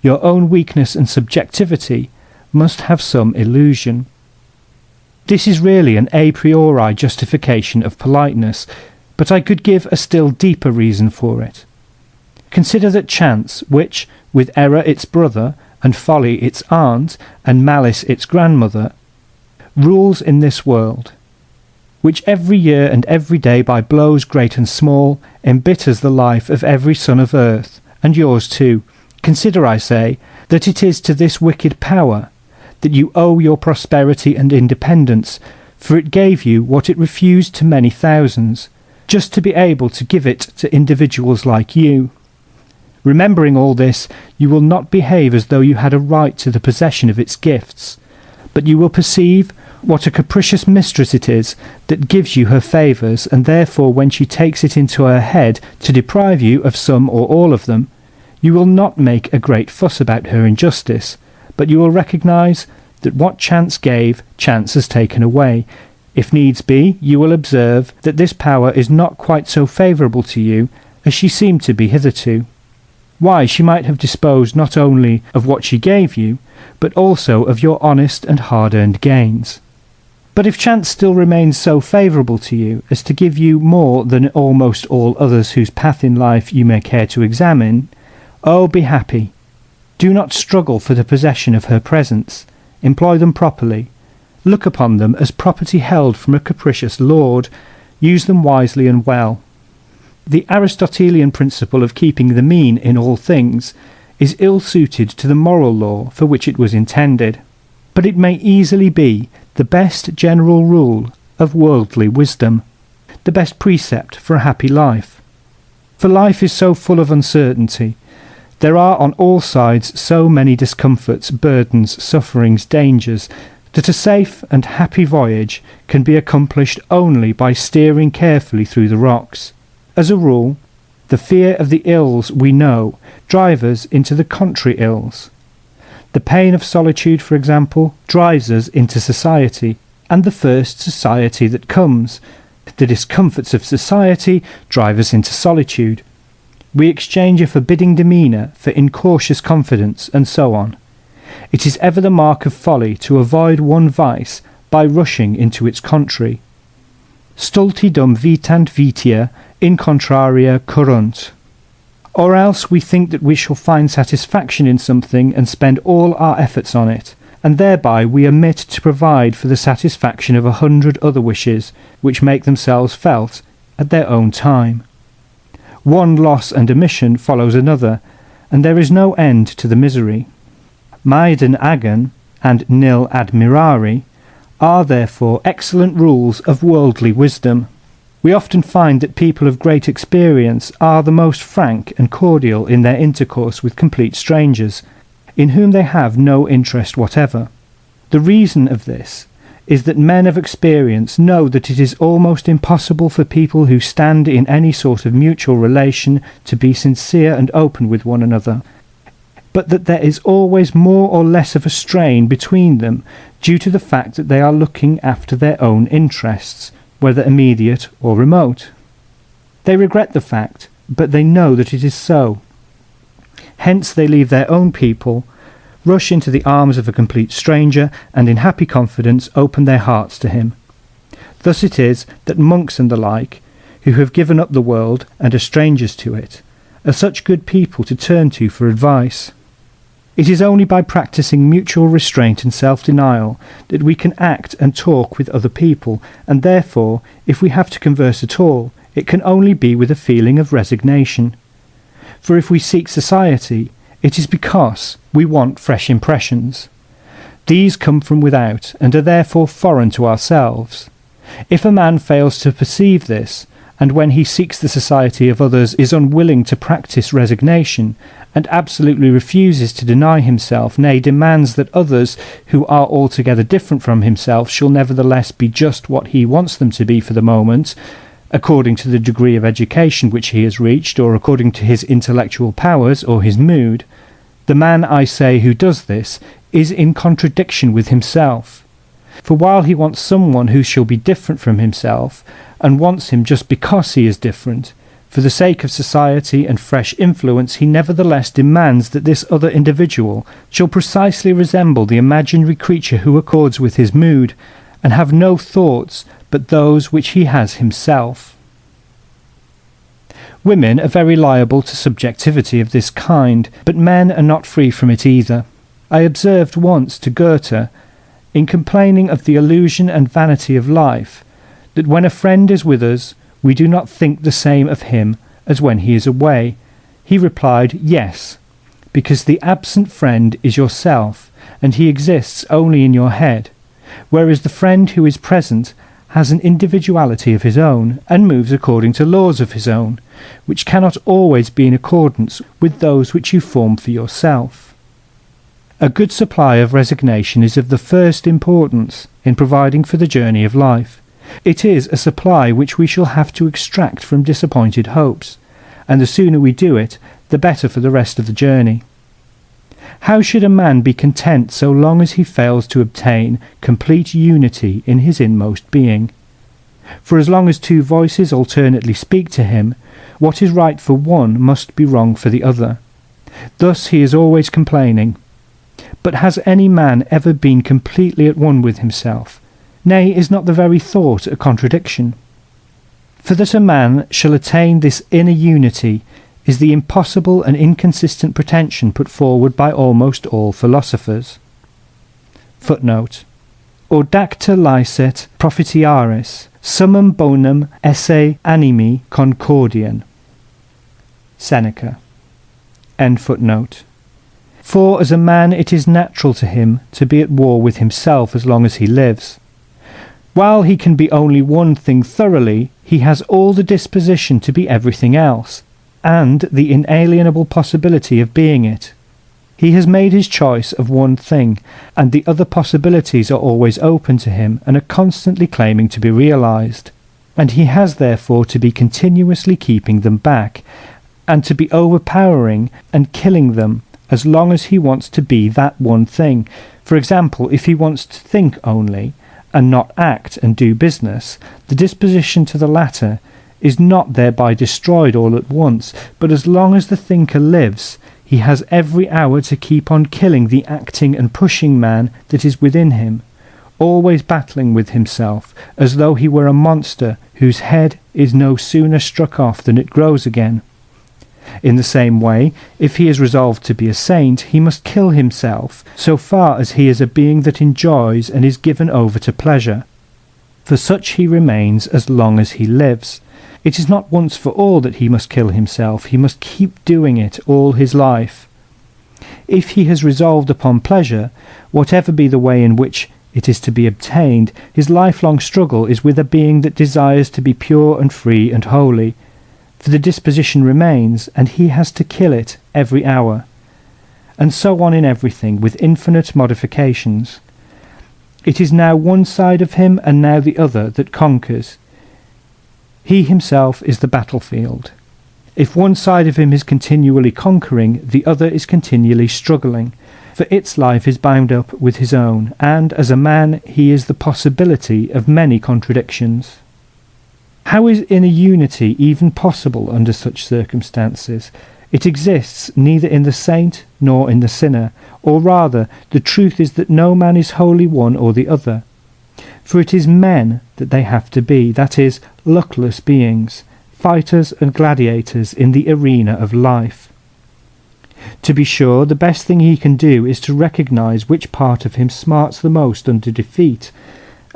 Your own weakness and subjectivity must have some illusion. This is really an a priori justification of politeness, but I could give a still deeper reason for it. Consider that chance, which, with error its brother, and folly its aunt, and malice its grandmother, rules in this world, which every year and every day by blows great and small embitters the life of every son of earth, and yours too. Consider, I say, that it is to this wicked power that you owe your prosperity and independence, for it gave you what it refused to many thousands, just to be able to give it to individuals like you. Remembering all this, you will not behave as though you had a right to the possession of its gifts, but you will perceive what a capricious mistress it is that gives you her favours, and therefore when she takes it into her head to deprive you of some or all of them, you will not make a great fuss about her injustice, but you will recognise that what chance gave, chance has taken away. If needs be, you will observe that this power is not quite so favourable to you as she seemed to be hitherto. Why, she might have disposed not only of what she gave you, but also of your honest and hard-earned gains. But if chance still remains so favourable to you as to give you more than almost all others whose path in life you may care to examine, oh, be happy. Do not struggle for the possession of her presents. Employ them properly. Look upon them as property held from a capricious lord. Use them wisely and well. The Aristotelian principle of keeping the mean in all things is ill-suited to the moral law for which it was intended, but it may easily be the best general rule of worldly wisdom, the best precept for a happy life. For life is so full of uncertainty. There are on all sides so many discomforts, burdens, sufferings, dangers, that a safe and happy voyage can be accomplished only by steering carefully through the rocks. As a rule, the fear of the ills we know drives us into the contrary ills. The pain of solitude, for example, drives us into society, and the first society that comes. The discomforts of society drive us into solitude. We exchange a forbidding demeanour for incautious confidence, and so on. It is ever the mark of folly to avoid one vice by rushing into its contrary. Stulti dum vitant vitia, in contraria currunt. Or else we think that we shall find satisfaction in something and spend all our efforts on it, and thereby we omit to provide for the satisfaction of 100 other wishes, which make themselves felt at their own time. One loss and omission follows another, and there is no end to the misery. Maiden agen and nil admirari are therefore excellent rules of worldly wisdom. We often find that people of great experience are the most frank and cordial in their intercourse with complete strangers, in whom they have no interest whatever. The reason of this is that men of experience know that it is almost impossible for people who stand in any sort of mutual relation to be sincere and open with one another, but that there is always more or less of a strain between them due to the fact that they are looking after their own interests, whether immediate or remote. They regret the fact, but they know that it is so. Hence they leave their own people, rush into the arms of a complete stranger, and in happy confidence open their hearts to him. Thus it is that monks and the like, who have given up the world and are strangers to it, are such good people to turn to for advice. It is only by practising mutual restraint and self-denial that we can act and talk with other people, and therefore, if we have to converse at all, it can only be with a feeling of resignation. For if we seek society, it is because we want fresh impressions. These come from without, and are therefore foreign to ourselves. If a man fails to perceive this, and when he seeks the society of others is unwilling to practice resignation, and absolutely refuses to deny himself, nay, demands that others who are altogether different from himself shall nevertheless be just what he wants them to be for the moment, according to the degree of education which he has reached, or according to his intellectual powers or his mood, the man, I say, who does this is in contradiction with himself. For while he wants someone who shall be different from himself, and wants him just because he is different, for the sake of society and fresh influence, he nevertheless demands that this other individual shall precisely resemble the imaginary creature who accords with his mood, and have no thoughts but those which he has himself. Women are very liable to subjectivity of this kind, but men are not free from it either. I observed once to Goethe, in complaining of the illusion and vanity of life, that when a friend is with us, we do not think the same of him as when he is away. He replied, yes, because the absent friend is yourself, and he exists only in your head, whereas the friend who is present has an individuality of his own, and moves according to laws of his own, which cannot always be in accordance with those which you form for yourself. A good supply of resignation is of the first importance in providing for the journey of life. It is a supply which we shall have to extract from disappointed hopes, and the sooner we do it, the better for the rest of the journey. How should a man be content so long as he fails to obtain complete unity in his inmost being? For as long as two voices alternately speak to him, what is right for one must be wrong for the other. Thus he is always complaining. But has any man ever been completely at one with himself? Nay, is not the very thought a contradiction? For that a man shall attain this inner unity is the impossible and inconsistent pretension put forward by almost all philosophers. Footnote: Audacta licet profitiaris, summum bonum esse animi concordian. Seneca. End footnote. For as a man it is natural to him to be at war with himself as long as he lives. While he can be only one thing thoroughly, he has all the disposition to be everything else, and the inalienable possibility of being it. He has made his choice of one thing, and the other possibilities are always open to him and are constantly claiming to be realized, and he has therefore to be continuously keeping them back, and to be overpowering and killing them as long as he wants to be that one thing. For example, if he wants to think only, and not act and do business, the disposition to the latter is not thereby destroyed all at once, but as long as the thinker lives, he has every hour to keep on killing the acting and pushing man that is within him, always battling with himself, as though he were a monster whose head is no sooner struck off than it grows again. In the same way, if he is resolved to be a saint, he must kill himself, so far as he is a being that enjoys and is given over to pleasure. For such he remains as long as he lives. It is not once for all that he must kill himself, he must keep doing it all his life. If he has resolved upon pleasure, whatever be the way in which it is to be obtained, his lifelong struggle is with a being that desires to be pure and free and holy. For the disposition remains, and he has to kill it every hour. And so on in everything, with infinite modifications. It is now one side of him and now the other that conquers. He himself is the battlefield. If one side of him is continually conquering, the other is continually struggling, for its life is bound up with his own, and as a man he is the possibility of many contradictions. How is inner unity even possible under such circumstances? It exists neither in the saint nor in the sinner, or rather, the truth is that no man is wholly one or the other. For it is men that they have to be, that is, luckless beings, fighters and gladiators in the arena of life. To be sure, the best thing he can do is to recognize which part of him smarts the most under defeat,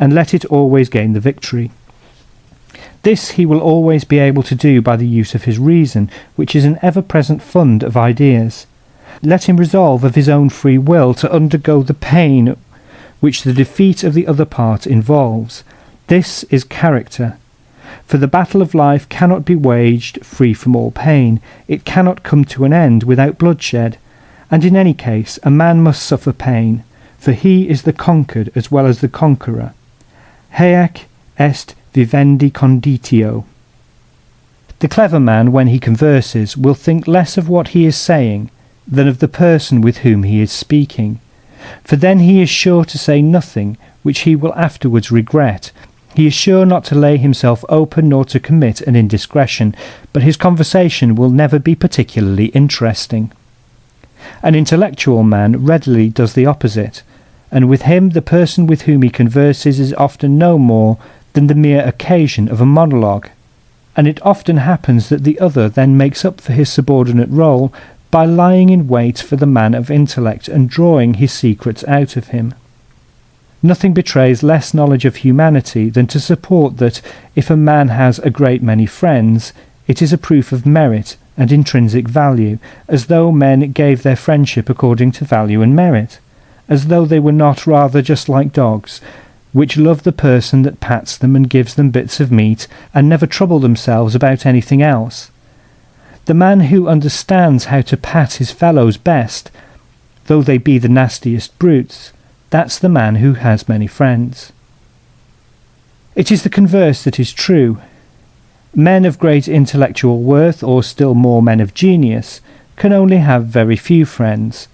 and let it always gain the victory. This he will always be able to do by the use of his reason, which is an ever-present fund of ideas. Let him resolve of his own free will to undergo the pain which the defeat of the other part involves. This is character. For the battle of life cannot be waged free from all pain. It cannot come to an end without bloodshed. And in any case, a man must suffer pain, for he is the conquered as well as the conqueror. Haec est vivendi conditio. The clever man, when he converses, will think less of what he is saying than of the person with whom he is speaking, for then he is sure to say nothing which he will afterwards regret. He is sure not to lay himself open nor to commit an indiscretion, but his conversation will never be particularly interesting. An intellectual man readily does the opposite, and with him the person with whom he converses is often no more than the mere occasion of a monologue, and it often happens that the other then makes up for his subordinate role by lying in wait for the man of intellect and drawing his secrets out of him. Nothing betrays less knowledge of humanity than to support that, if a man has a great many friends, it is a proof of merit and intrinsic value, as though men gave their friendship according to value and merit, as though they were not rather just like dogs, which love the person that pats them and gives them bits of meat, and never trouble themselves about anything else. The man who understands how to pat his fellows best, though they be the nastiest brutes, that's the man who has many friends. It is the converse that is true. Men of great intellectual worth, or still more men of genius, can only have very few friends,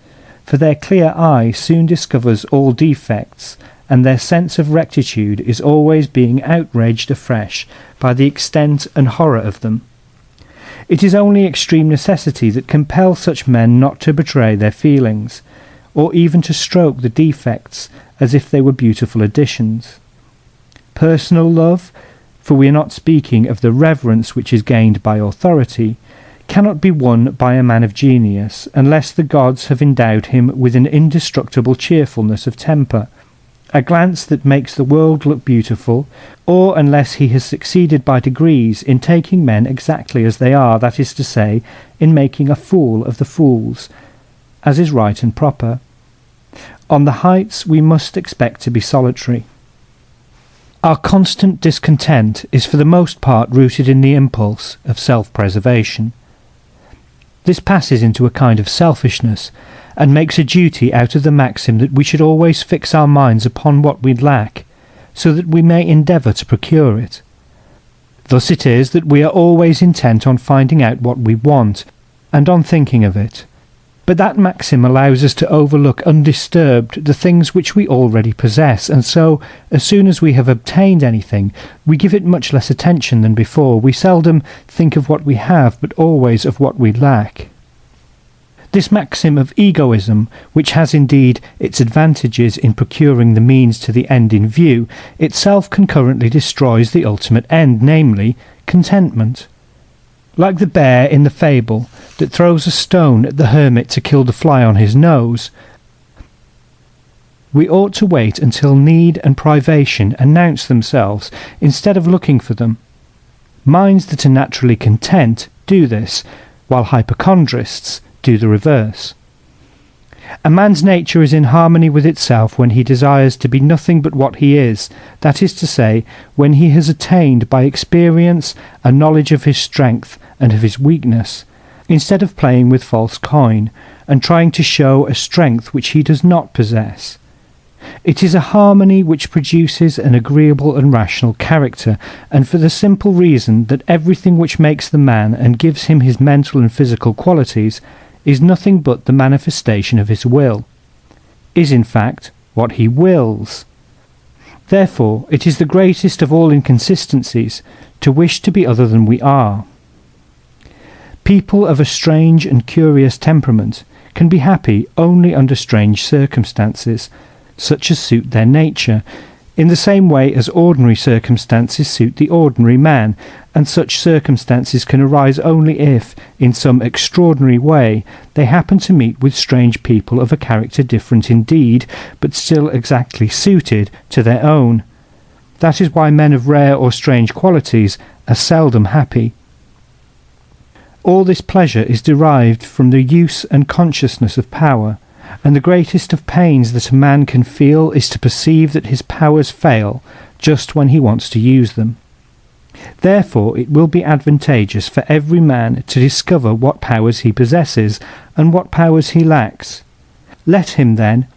for their clear eye soon discovers all defects, and their sense of rectitude is always being outraged afresh by the extent and horror of them. It is only extreme necessity that compels such men not to betray their feelings, or even to stroke the defects as if they were beautiful additions. Personal love, for we are not speaking of the reverence which is gained by authority, cannot be won by a man of genius unless the gods have endowed him with an indestructible cheerfulness of temper, a glance that makes the world look beautiful, or unless he has succeeded by degrees in taking men exactly as they are, that is to say, in making a fool of the fools, as is right and proper. On the heights we must expect to be solitary. Our constant discontent is for the most part rooted in the impulse of self-preservation. This passes into a kind of selfishness, and makes a duty out of the maxim that we should always fix our minds upon what we lack, so that we may endeavour to procure it. Thus it is that we are always intent on finding out what we want, and on thinking of it. But that maxim allows us to overlook undisturbed the things which we already possess, and so, as soon as we have obtained anything, we give it much less attention than before. We seldom think of what we have, but always of what we lack. This maxim of egoism, which has indeed its advantages in procuring the means to the end in view, itself concurrently destroys the ultimate end, namely, contentment. Like the bear in the fable that throws a stone at the hermit to kill the fly on his nose, we ought to wait until need and privation announce themselves instead of looking for them. Minds that are naturally content do this, while hypochondrists do the reverse. A man's nature is in harmony with itself when he desires to be nothing but what he is, that is to say, when he has attained by experience a knowledge of his strength and of his weakness, instead of playing with false coin, and trying to show a strength which he does not possess. It is a harmony which produces an agreeable and rational character, and for the simple reason that everything which makes the man and gives him his mental and physical qualities is nothing but the manifestation of his will, is in fact what he wills. Therefore it is the greatest of all inconsistencies to wish to be other than we are. People of a strange and curious temperament can be happy only under strange circumstances, such as suit their nature, in the same way as ordinary circumstances suit the ordinary man, and such circumstances can arise only if, in some extraordinary way, they happen to meet with strange people of a character different indeed, but still exactly suited to their own. That is why men of rare or strange qualities are seldom happy. All this pleasure is derived from the use and consciousness of power, and the greatest of pains that a man can feel is to perceive that his powers fail just when he wants to use them. Therefore it will be advantageous for every man to discover what powers he possesses and what powers he lacks. Let him, then,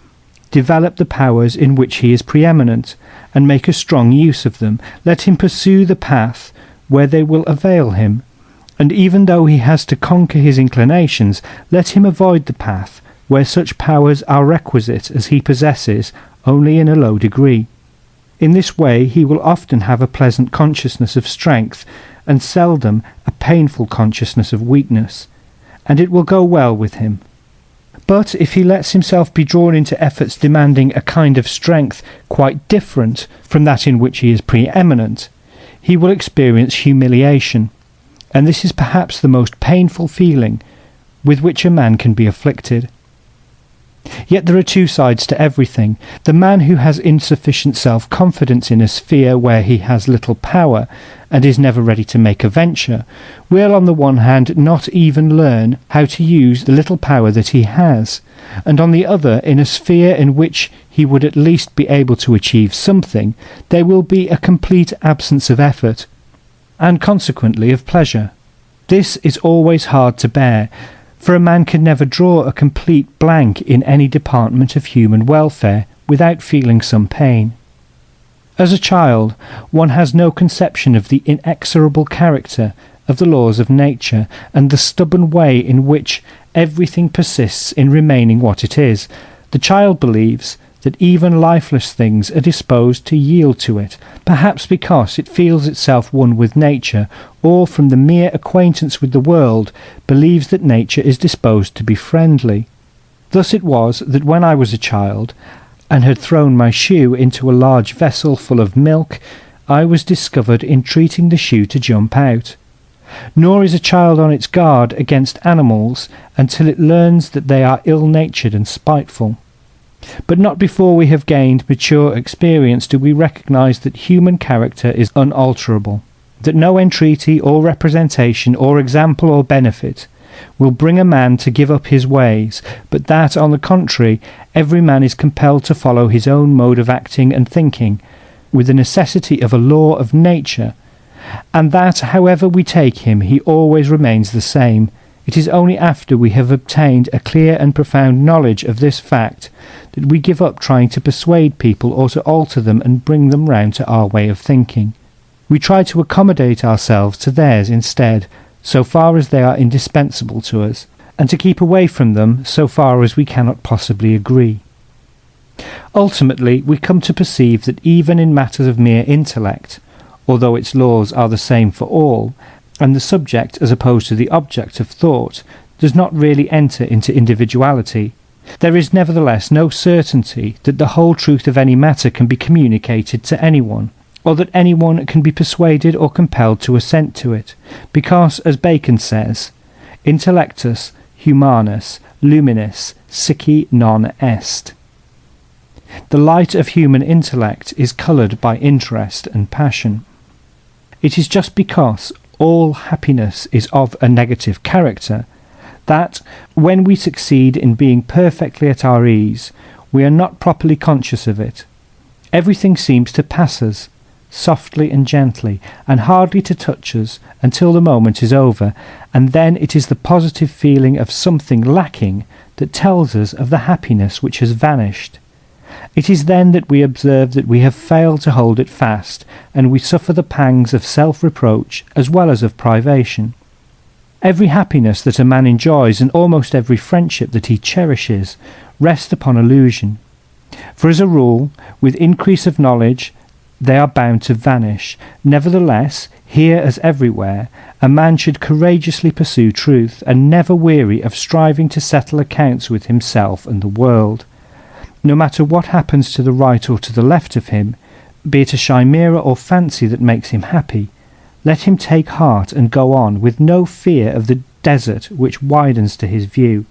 develop the powers in which he is preeminent, and make a strong use of them. Let him pursue the path where they will avail him, and even though he has to conquer his inclinations, let him avoid the path where such powers are requisite as he possesses only in a low degree. In this way he will often have a pleasant consciousness of strength, and seldom a painful consciousness of weakness, and it will go well with him. But if he lets himself be drawn into efforts demanding a kind of strength quite different from that in which he is preeminent, he will experience humiliation, and this is perhaps the most painful feeling with which a man can be afflicted. Yet there are two sides to everything. The man who has insufficient self-confidence in a sphere where he has little power, and is never ready to make a venture, will on the one hand not even learn how to use the little power that he has, and on the other, in a sphere in which he would at least be able to achieve something, there will be a complete absence of effort, and consequently of pleasure. This is always hard to bear, for a man can never draw a complete blank in any department of human welfare without feeling some pain. As a child, one has no conception of the inexorable character of the laws of nature, and the stubborn way in which everything persists in remaining what it is. The child believes that even lifeless things are disposed to yield to it, perhaps because it feels itself one with nature, or from the mere acquaintance with the world believes that nature is disposed to be friendly. Thus it was that when I was a child, and had thrown my shoe into a large vessel full of milk, I was discovered entreating the shoe to jump out. Nor is a child on its guard against animals until it learns that they are ill-natured and spiteful. But not before we have gained mature experience do we recognize that human character is unalterable, that no entreaty or representation or example or benefit will bring a man to give up his ways, but that, on the contrary, every man is compelled to follow his own mode of acting and thinking, with the necessity of a law of nature, and that, however we take him, he always remains the same. It is only after we have obtained a clear and profound knowledge of this fact that we give up trying to persuade people or to alter them and bring them round to our way of thinking. We try to accommodate ourselves to theirs instead, so far as they are indispensable to us, and to keep away from them so far as we cannot possibly agree. Ultimately, we come to perceive that even in matters of mere intellect, although its laws are the same for all, and the subject as opposed to the object of thought does not really enter into individuality, there is nevertheless no certainty that the whole truth of any matter can be communicated to anyone, or that anyone can be persuaded or compelled to assent to it, because, as Bacon says, intellectus humanus luminis sici non est. The light of human intellect is coloured by interest and passion. It is just because all happiness is of a negative character that, when we succeed in being perfectly at our ease, we are not properly conscious of it. Everything seems to pass us, softly and gently, and hardly to touch us until the moment is over, and then it is the positive feeling of something lacking that tells us of the happiness which has vanished. It is then that we observe that we have failed to hold it fast, and we suffer the pangs of self-reproach as well as of privation. Every happiness that a man enjoys, and almost every friendship that he cherishes, rest upon illusion. For as a rule, with increase of knowledge, they are bound to vanish. Nevertheless, here as everywhere, a man should courageously pursue truth, and never weary of striving to settle accounts with himself and the world. No matter what happens to the right or to the left of him, be it a chimera or fancy that makes him happy, let him take heart and go on, with no fear of the desert which widens to his view.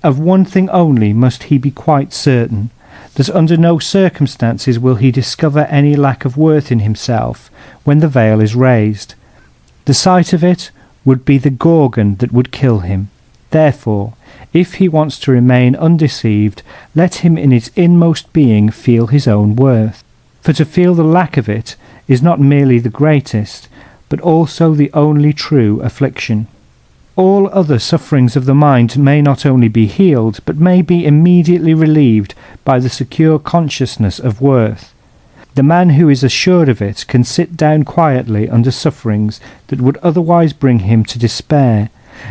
Of one thing only must he be quite certain, that under no circumstances will he discover any lack of worth in himself when the veil is raised. The sight of it would be the gorgon that would kill him. Therefore, if he wants to remain undeceived, let him in his inmost being feel his own worth. For to feel the lack of it is not merely the greatest, but also the only true affliction. All other sufferings of the mind may not only be healed, but may be immediately relieved by the secure consciousness of worth. The man who is assured of it can sit down quietly under sufferings that would otherwise bring him to despair,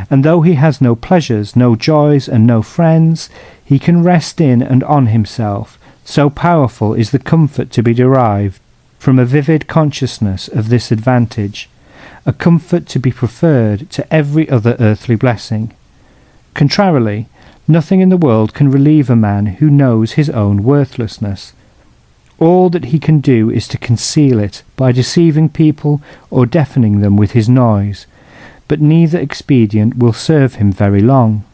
and though he has no pleasures, no joys, and no friends, he can rest in and on himself, so powerful is the comfort to be derived from a vivid consciousness of this advantage, a comfort to be preferred to every other earthly blessing. Contrarily, nothing in the world can relieve a man who knows his own worthlessness. All that he can do is to conceal it by deceiving people or deafening them with his noise, but neither expedient will serve him very long.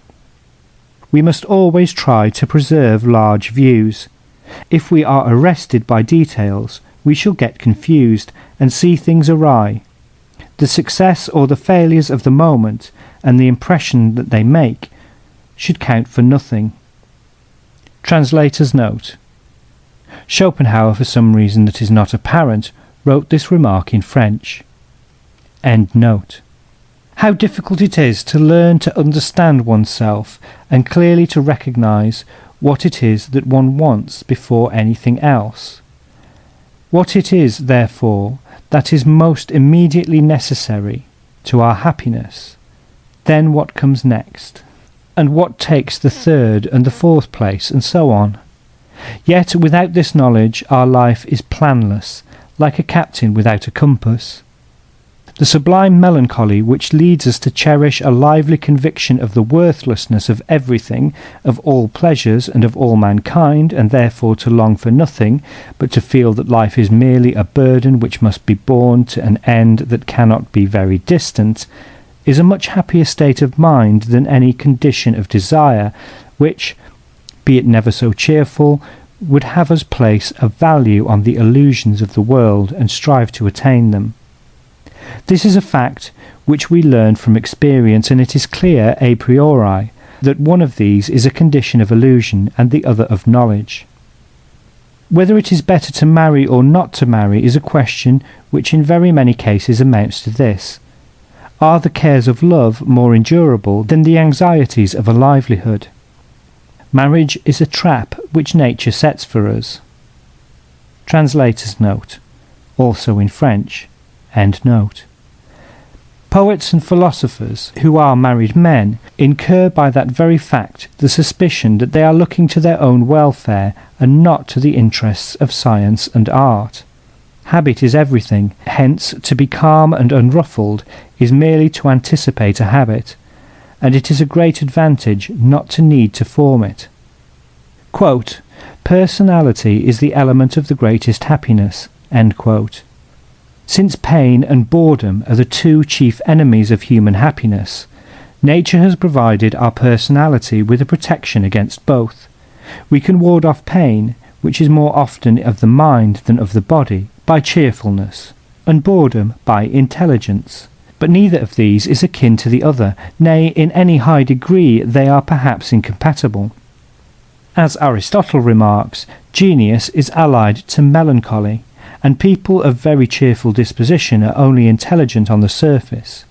We must always try to preserve large views. If we are arrested by details, we shall get confused and see things awry. The success or the failures of the moment, and the impression that they make, should count for nothing. Translator's note. Schopenhauer, for some reason that is not apparent, wrote this remark in French. End note. How difficult it is to learn to understand oneself and clearly to recognize what it is that one wants before anything else. What it is, therefore, that is most immediately necessary to our happiness, then what comes next, and what takes the third and the fourth place, and so on. Yet without this knowledge our life is planless, like a captain without a compass. The sublime melancholy which leads us to cherish a lively conviction of the worthlessness of everything, of all pleasures, and of all mankind, and therefore to long for nothing, but to feel that life is merely a burden which must be borne to an end that cannot be very distant, is a much happier state of mind than any condition of desire, which, be it never so cheerful, would have us place a value on the illusions of the world and strive to attain them. This is a fact which we learn from experience, and it is clear a priori that one of these is a condition of illusion and the other of knowledge. Whether it is better to marry or not to marry is a question which in very many cases amounts to this: are the cares of love more endurable than the anxieties of a livelihood? Marriage is a trap which nature sets for us. Translator's note, also in French, end note. Poets and philosophers who are married men incur by that very fact the suspicion that they are looking to their own welfare and not to the interests of science and art. Habit is everything, hence to be calm and unruffled is merely to anticipate a habit, and it is a great advantage not to need to form it. Quote, "Personality is the element of the greatest happiness," end quote. Since pain and boredom are the two chief enemies of human happiness, nature has provided our personality with a protection against both. We can ward off pain, which is more often of the mind than of the body, by cheerfulness, and boredom by intelligence. But neither of these is akin to the other, nay, in any high degree they are perhaps incompatible. As Aristotle remarks, genius is allied to melancholy, and people of very cheerful disposition are only intelligent on the surface.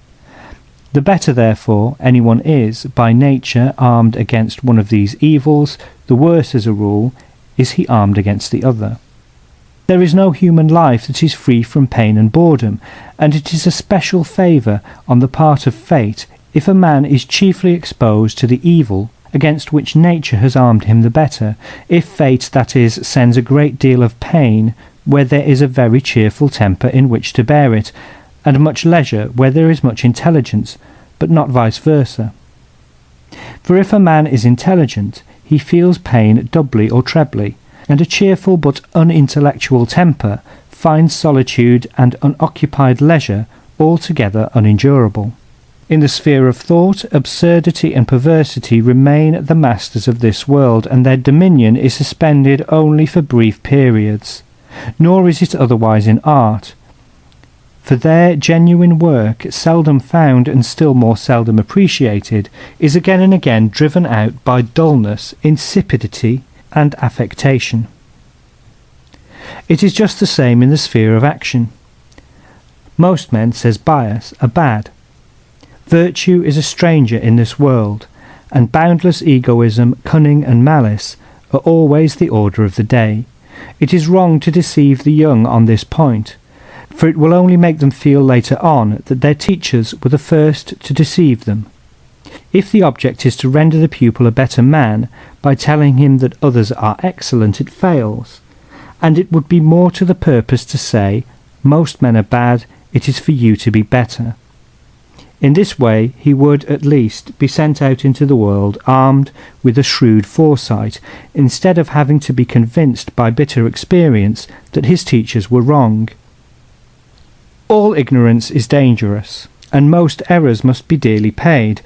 The better, therefore, anyone is, by nature, armed against one of these evils, the worse, as a rule, is he armed against the other. There is no human life that is free from pain and boredom, and it is a special favour on the part of fate if a man is chiefly exposed to the evil against which nature has armed him the better, if fate, that is, sends a great deal of pain where there is a very cheerful temper in which to bear it, and much leisure where there is much intelligence, but not vice versa. For if a man is intelligent, he feels pain doubly or trebly, and a cheerful but unintellectual temper finds solitude and unoccupied leisure altogether unendurable. In the sphere of thought, absurdity and perversity remain the masters of this world, and their dominion is suspended only for brief periods. Nor is it otherwise in art, for their genuine work, seldom found and still more seldom appreciated, is again and again driven out by dullness, insipidity, and affectation. It is just the same in the sphere of action. Most men, says Bias, are bad. Virtue is a stranger in this world, and boundless egoism, cunning, and malice are always the order of the day. It is wrong to deceive the young on this point, for it will only make them feel later on that their teachers were the first to deceive them. If the object is to render the pupil a better man by telling him that others are excellent, it fails, and it would be more to the purpose to say, "Most men are bad, it is for you to be better." In this way he would at least be sent out into the world armed with a shrewd foresight, instead of having to be convinced by bitter experience that his teachers were wrong. All ignorance is dangerous, and most errors must be dearly paid,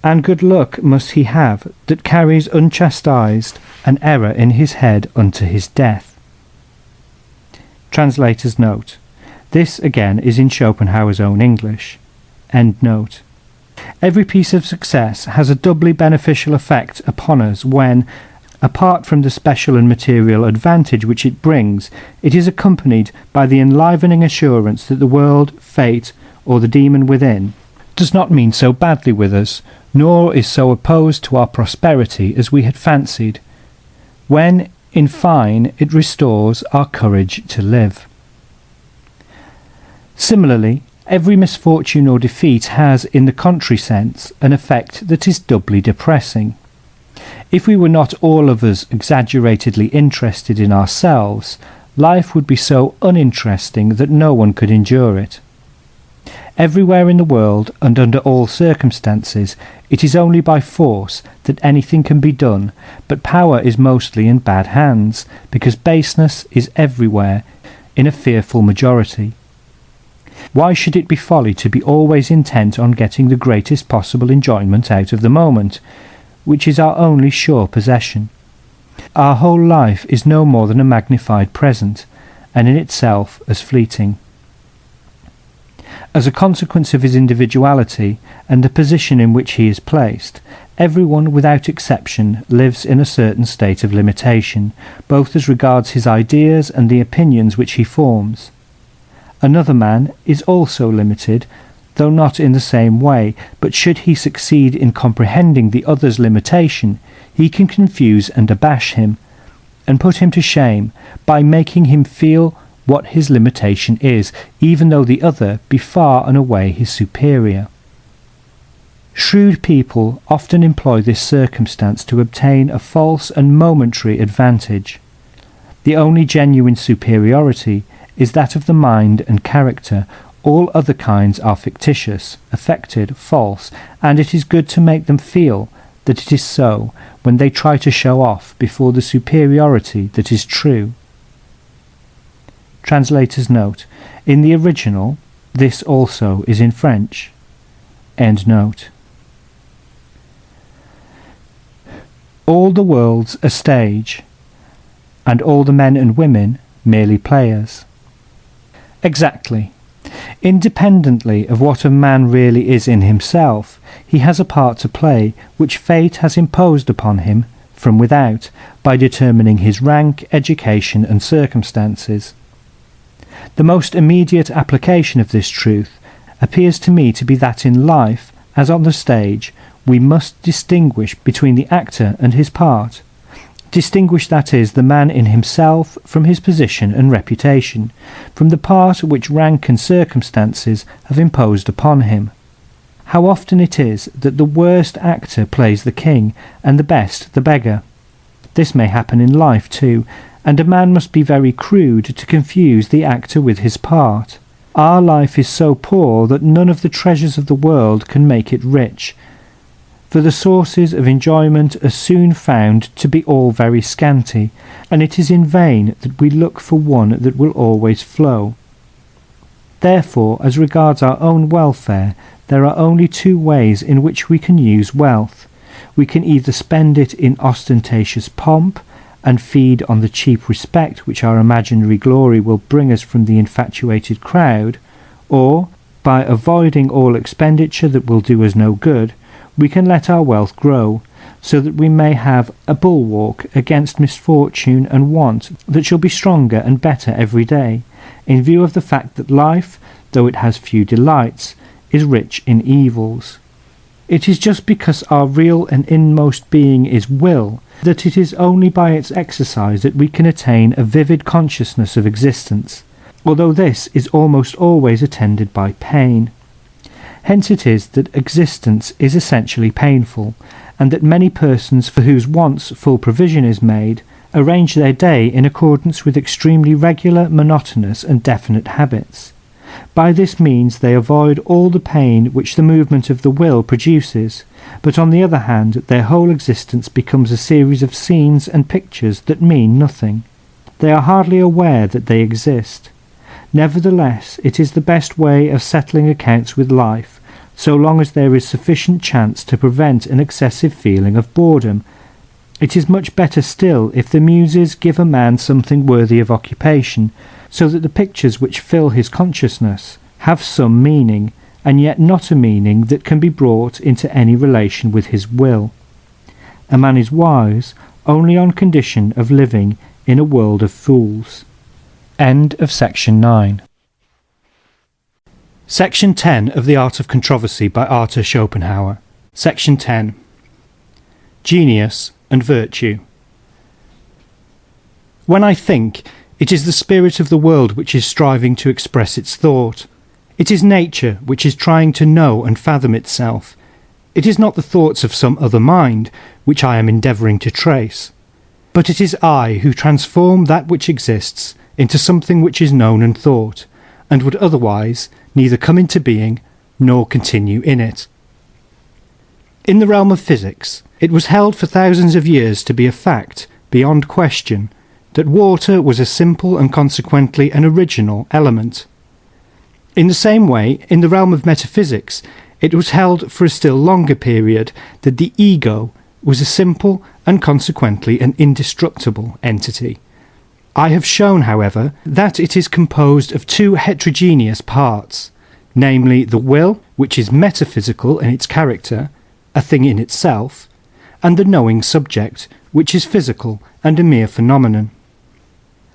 and good luck must he have that carries unchastised an error in his head unto his death. Translator's note. This again is in Schopenhauer's own English. End note. Every piece of success has a doubly beneficial effect upon us when, apart from the special and material advantage which it brings, it is accompanied by the enlivening assurance that the world, fate, or the demon within does not mean so badly with us, nor is so opposed to our prosperity as we had fancied, when, in fine, it restores our courage to live. Similarly, every misfortune or defeat has, in the contrary sense, an effect that is doubly depressing. If we were not all of us exaggeratedly interested in ourselves, life would be so uninteresting that no one could endure it. Everywhere in the world, and under all circumstances, it is only by force that anything can be done, but power is mostly in bad hands, because baseness is everywhere in a fearful majority. Why should it be folly to be always intent on getting the greatest possible enjoyment out of the moment, which is our only sure possession? Our whole life is no more than a magnified present, and in itself as fleeting. As a consequence of his individuality and the position in which he is placed, everyone without exception lives in a certain state of limitation, both as regards his ideas and the opinions which he forms. Another man is also limited, though not in the same way, but should he succeed in comprehending the other's limitation, he can confuse and abash him, and put him to shame by making him feel what his limitation is, even though the other be far and away his superior. Shrewd people often employ this circumstance to obtain a false and momentary advantage. The only genuine superiority is that of the mind and character. All other kinds are fictitious, affected, false, and it is good to make them feel that it is so when they try to show off before the superiority that is true. Translator's note. In the original, this also is in French. End note. All the world's a stage, and all the men and women merely players. Exactly. Independently of what a man really is in himself, he has a part to play which fate has imposed upon him from without by determining his rank, education, and circumstances. The most immediate application of this truth appears to me to be that in life, as on the stage, we must distinguish between the actor and his part. Distinguish, that is, the man in himself from his position and reputation, from the part which rank and circumstances have imposed upon him. How often it is that the worst actor plays the king, and the best the beggar. This may happen in life too, and a man must be very crude to confuse the actor with his part. Our life is so poor that none of the treasures of the world can make it rich, for the sources of enjoyment are soon found to be all very scanty, and it is in vain that we look for one that will always flow. Therefore, as regards our own welfare, there are only two ways in which we can use wealth. We can either spend it in ostentatious pomp, and feed on the cheap respect which our imaginary glory will bring us from the infatuated crowd, or, by avoiding all expenditure that will do us no good, we can let our wealth grow, so that we may have a bulwark against misfortune and want that shall be stronger and better every day, in view of the fact that life, though it has few delights, is rich in evils. It is just because our real and inmost being is will, that it is only by its exercise that we can attain a vivid consciousness of existence, although this is almost always attended by pain. Hence it is that existence is essentially painful, and that many persons for whose wants full provision is made arrange their day in accordance with extremely regular, monotonous, and definite habits. By this means they avoid all the pain which the movement of the will produces, but on the other hand their whole existence becomes a series of scenes and pictures that mean nothing. They are hardly aware that they exist. Nevertheless, it is the best way of settling accounts with life, so long as there is sufficient chance to prevent an excessive feeling of boredom. It is much better still if the Muses give a man something worthy of occupation, so that the pictures which fill his consciousness have some meaning, and yet not a meaning that can be brought into any relation with his will. A man is wise only on condition of living in a world of fools. End of section 9. Section 10 of The Art of Controversy by Arthur Schopenhauer. Section 10. Genius and Virtue. When I think, it is the spirit of the world which is striving to express its thought. It is nature which is trying to know and fathom itself. It is not the thoughts of some other mind which I am endeavouring to trace, but it is I who transform that which exists into something which is known and thought, and would otherwise neither come into being nor continue in it. In the realm of physics, it was held for thousands of years to be a fact, beyond question, that water was a simple and consequently an original element. In the same way, in the realm of metaphysics, it was held for a still longer period that the ego was a simple and consequently an indestructible entity. I have shown, however, that it is composed of two heterogeneous parts, namely the will, which is metaphysical in its character, a thing in itself, and the knowing subject, which is physical and a mere phenomenon.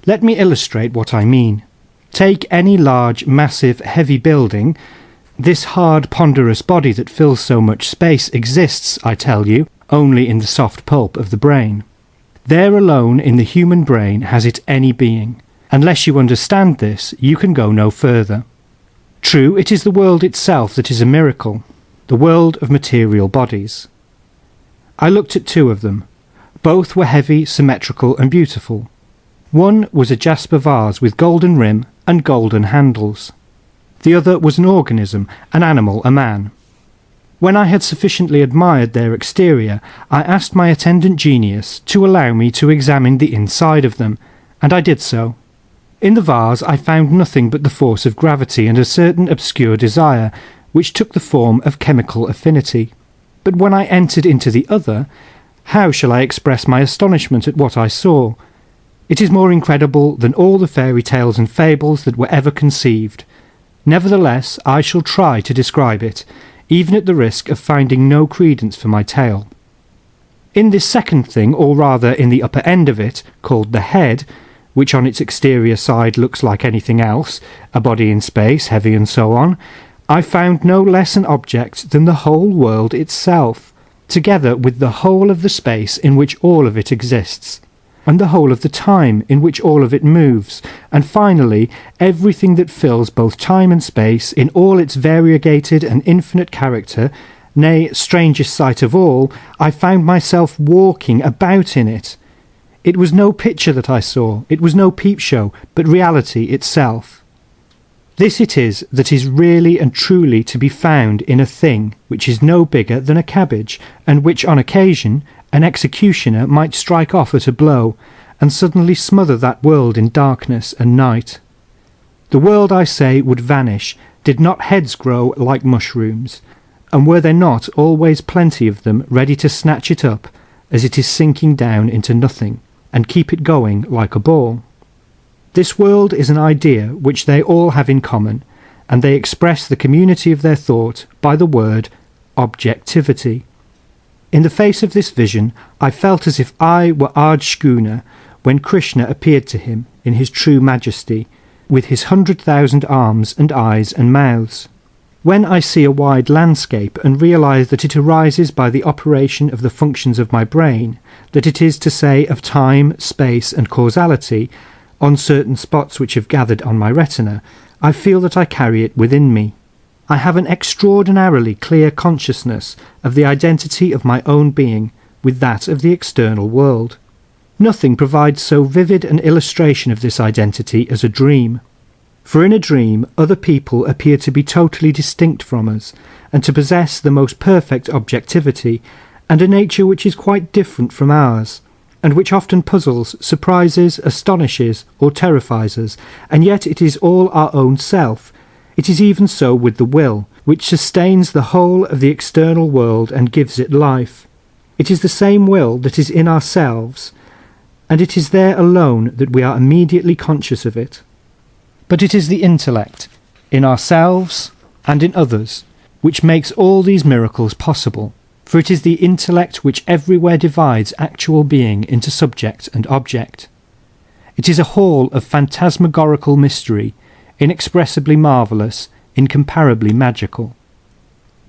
Let me illustrate what I mean. Take any large, massive, heavy building. This hard, ponderous body that fills so much space exists, I tell you, only in the soft pulp of the brain. There alone in the human brain has it any being. Unless you understand this, you can go no further. True, it is the world itself that is a miracle, the world of material bodies. I looked at two of them. Both were heavy, symmetrical, and beautiful. One was a jasper vase with golden rim and golden handles. The other was an organism, an animal, a man. When I had sufficiently admired their exterior, I asked my attendant genius to allow me to examine the inside of them, and I did so. In the vase I found nothing but the force of gravity and a certain obscure desire, which took the form of chemical affinity. But when I entered into the other, how shall I express my astonishment at what I saw? It is more incredible than all the fairy tales and fables that were ever conceived. Nevertheless, I shall try to describe it, even at the risk of finding no credence for my tale. In this second thing, or rather in the upper end of it, called the head, which on its exterior side looks like anything else, a body in space, heavy and so on, I found no less an object than the whole world itself, together with the whole of the space in which all of it exists, and the whole of the time in which all of it moves, and finally everything that fills both time and space in all its variegated and infinite character. Nay, strangest sight of all, I found myself walking about in it. It was no picture that I saw, it was no peep-show, but reality itself. This it is that is really and truly to be found in a thing which is no bigger than a cabbage, and which on occasion an executioner might strike off at a blow, and suddenly smother that world in darkness and night. The world, I say, would vanish, did not heads grow like mushrooms, and were there not always plenty of them ready to snatch it up as it is sinking down into nothing, and keep it going like a ball. This world is an idea which they all have in common, and they express the community of their thought by the word objectivity. In the face of this vision, I felt as if I were Arjuna when Krishna appeared to him in his true majesty, with his 100,000 arms and eyes and mouths. When I see a wide landscape and realize that it arises by the operation of the functions of my brain, that it is to say of time, space, and causality, on certain spots which have gathered on my retina, I feel that I carry it within me. I have an extraordinarily clear consciousness of the identity of my own being with that of the external world. Nothing provides so vivid an illustration of this identity as a dream. For in a dream other people appear to be totally distinct from us, and to possess the most perfect objectivity, and a nature which is quite different from ours, and which often puzzles, surprises, astonishes, or terrifies us, and yet it is all our own self. It is even so with the will, which sustains the whole of the external world and gives it life. It is the same will that is in ourselves, and it is there alone that we are immediately conscious of it. But it is the intellect, in ourselves and in others, which makes all these miracles possible, for it is the intellect which everywhere divides actual being into subject and object. It is a hall of phantasmagorical mystery, inexpressibly marvellous, incomparably magical.